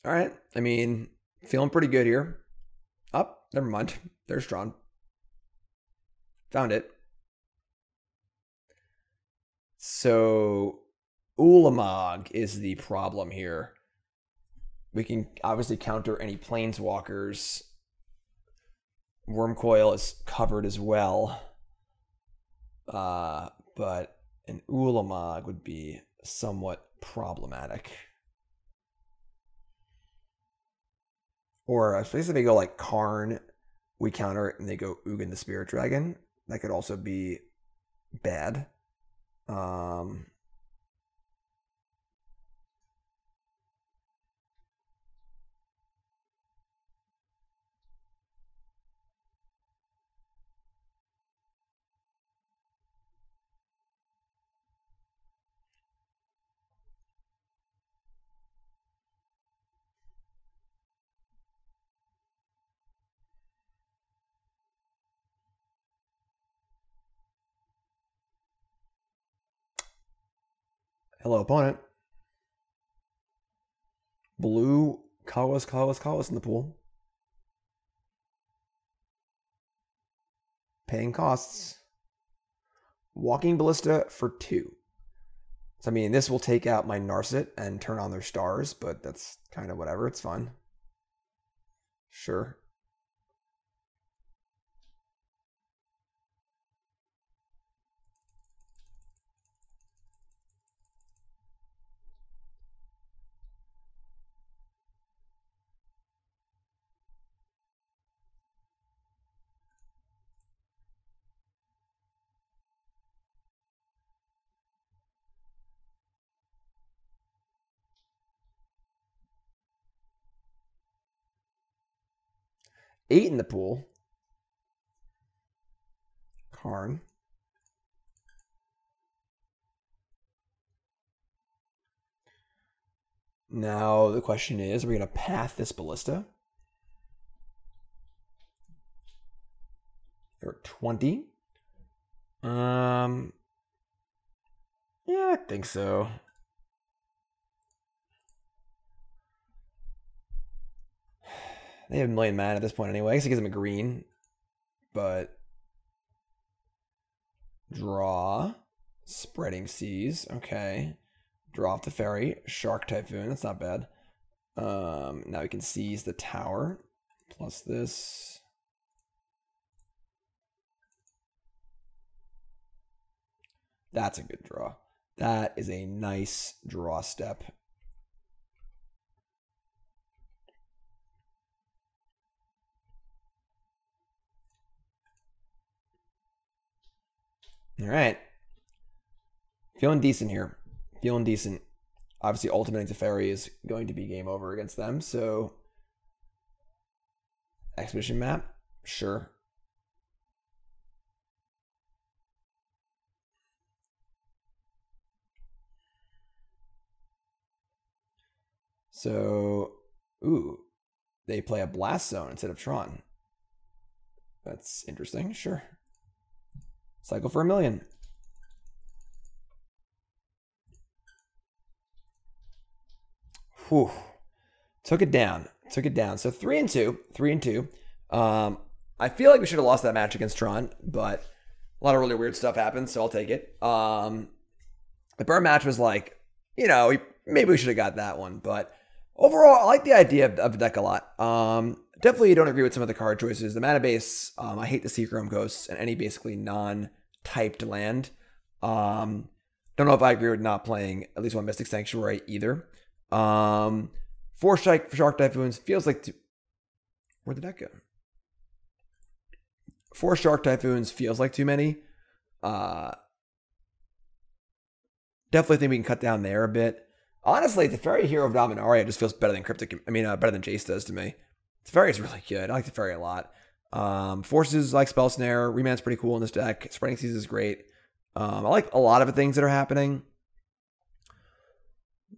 All right. I mean, feeling pretty good here. Up. Never mind. There's Tron. Found it. So Ulamog is the problem here. We can obviously counter any planeswalkers. Wormcoil is covered as well. But an Ulamog would be somewhat problematic. Or especially if they go like Karn, we counter it and they go Ugin the Spirit Dragon. That could also be bad. Hello, opponent. Blue, Kawas in the pool. Paying costs. Walking Ballista for 2. So, I mean, this will take out my Narset and turn on their stars, but that's kind of whatever. It's fun. Sure. 8 in the pool. Karn. Now the question is, are we going to path this Ballista? There are 20. Yeah, I think so. They have a million mana at this point anyway. I guess it gives them a green. But draw. Spreading Seas. Okay. Draw off Teferi. Shark Typhoon. That's not bad. Now we can seize the tower. Plus this. That's a good draw. That is a nice draw step. All right. Feeling decent here. Feeling decent. Obviously, ultimating Teferi is going to be game over against them, so... Expedition map? Sure. So, ooh, they play a Blast Zone instead of Tron. That's interesting, sure. Cycle for 1 million. Whew. Took it down. Took it down. So 3 and 2. 3 and 2. I feel like we should have lost that match against Tron, but a lot of really weird stuff happened, so I'll take it. The burn match was like, you know, maybe we should have got that one, but overall, I like the idea of the deck a lot. Definitely don't agree with some of the card choices. The mana base, I hate the Seachrome Coast and any basically non-typed land. Don't know if I agree with not playing at least one Mystic Sanctuary either. 4 Shark Typhoons feels like... Where'd the deck go? 4 Shark Typhoons feels like too many. Definitely think we can cut down there a bit. Honestly, Teferi Hero of Dominaria just feels better than better than Jace does to me. Teferi is really good. I like Teferi a lot. Forces like Spell Snare. Remand's pretty cool in this deck. Spreading Seas is great. I like a lot of the things that are happening.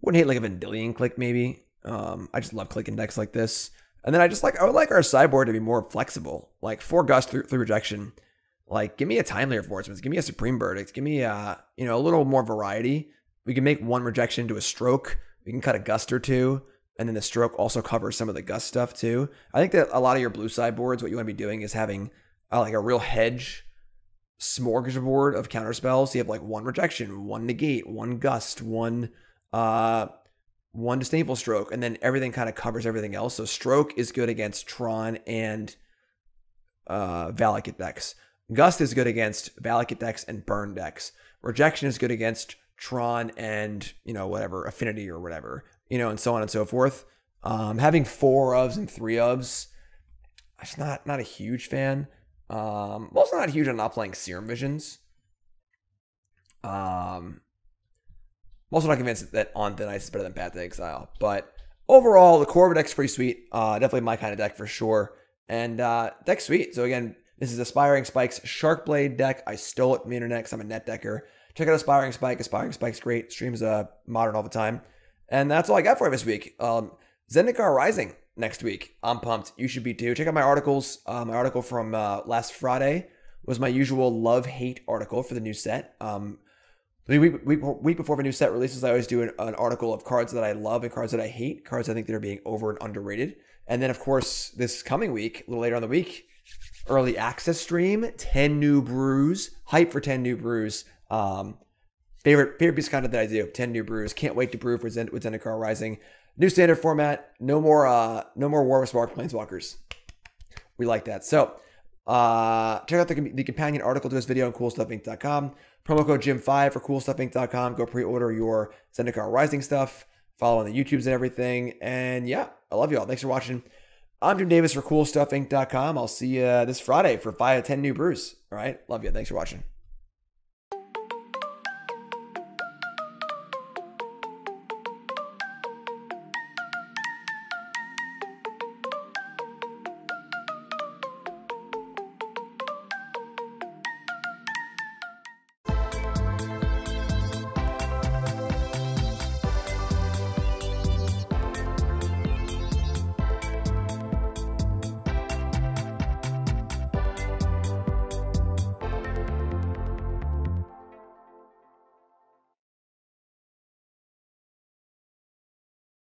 Wouldn't hate like a Vendilion click maybe. I just love clicking decks like this. And then I would like our sideboard to be more flexible. Like 4 Gust, 3 Rejection. Like give me a Timely Reinforcements. Give me a Supreme Verdict. Give me a little more variety. We can make 1 Rejection into a Stroke. We can cut a Gust or 2. And then the Stroke also covers some of the Gust stuff too. I think that a lot of your blue sideboards, what you want to be doing is having like a real hedge smorgasbord of counterspells. So you have like 1 Rejection, 1 Negate, 1 Gust, 1 Disdainful Stroke, and then everything kind of covers everything else. So Stroke is good against Tron and Valakut decks. Gust is good against Valakut decks and Burn decks. Rejection is good against Tron and, whatever, Affinity or whatever, and so on and so forth. Having 4 ofs and 3 ofs, I'm just not a huge fan. I'm also not huge on not playing Serum Visions. I'm also not convinced that On Thin Ice is better than Path to Exile. But overall, the core of the deck's pretty sweet. Definitely my kind of deck for sure. And deck's sweet. So again, this is Aspiring Spike's Sharkblade deck. I stole it from the internet because I'm a net decker. Check out Aspiring Spike. Aspiring Spike's great. Streams Modern all the time. And that's all I got for you this week. Zendikar Rising next week. I'm pumped. You should be too. Check out my articles. My article from last Friday was my usual love-hate article for the new set. The week before the new set releases, I always do an article of cards that I love and cards that I hate, cards I think that are being over and underrated. And then, of course, this coming week, a little later on the week, early access stream, 10 new brews, hype for 10 new brews. Favorite piece of content that I do, 10 new brews. Can't wait to brew with Zendikar Rising. New standard format, no more War of Spark Planeswalkers. We like that. So, check out the companion article to this video on CoolStuffInc.com. Promo code Jim5 for CoolStuffInc.com. Go pre-order your Zendikar Rising stuff. Follow on the YouTubes and everything. And yeah, I love you all. Thanks for watching. I'm Jim Davis for CoolStuffInc.com. I'll see you this Friday for 5 to 10 new brews. All right. Love you. Thanks for watching.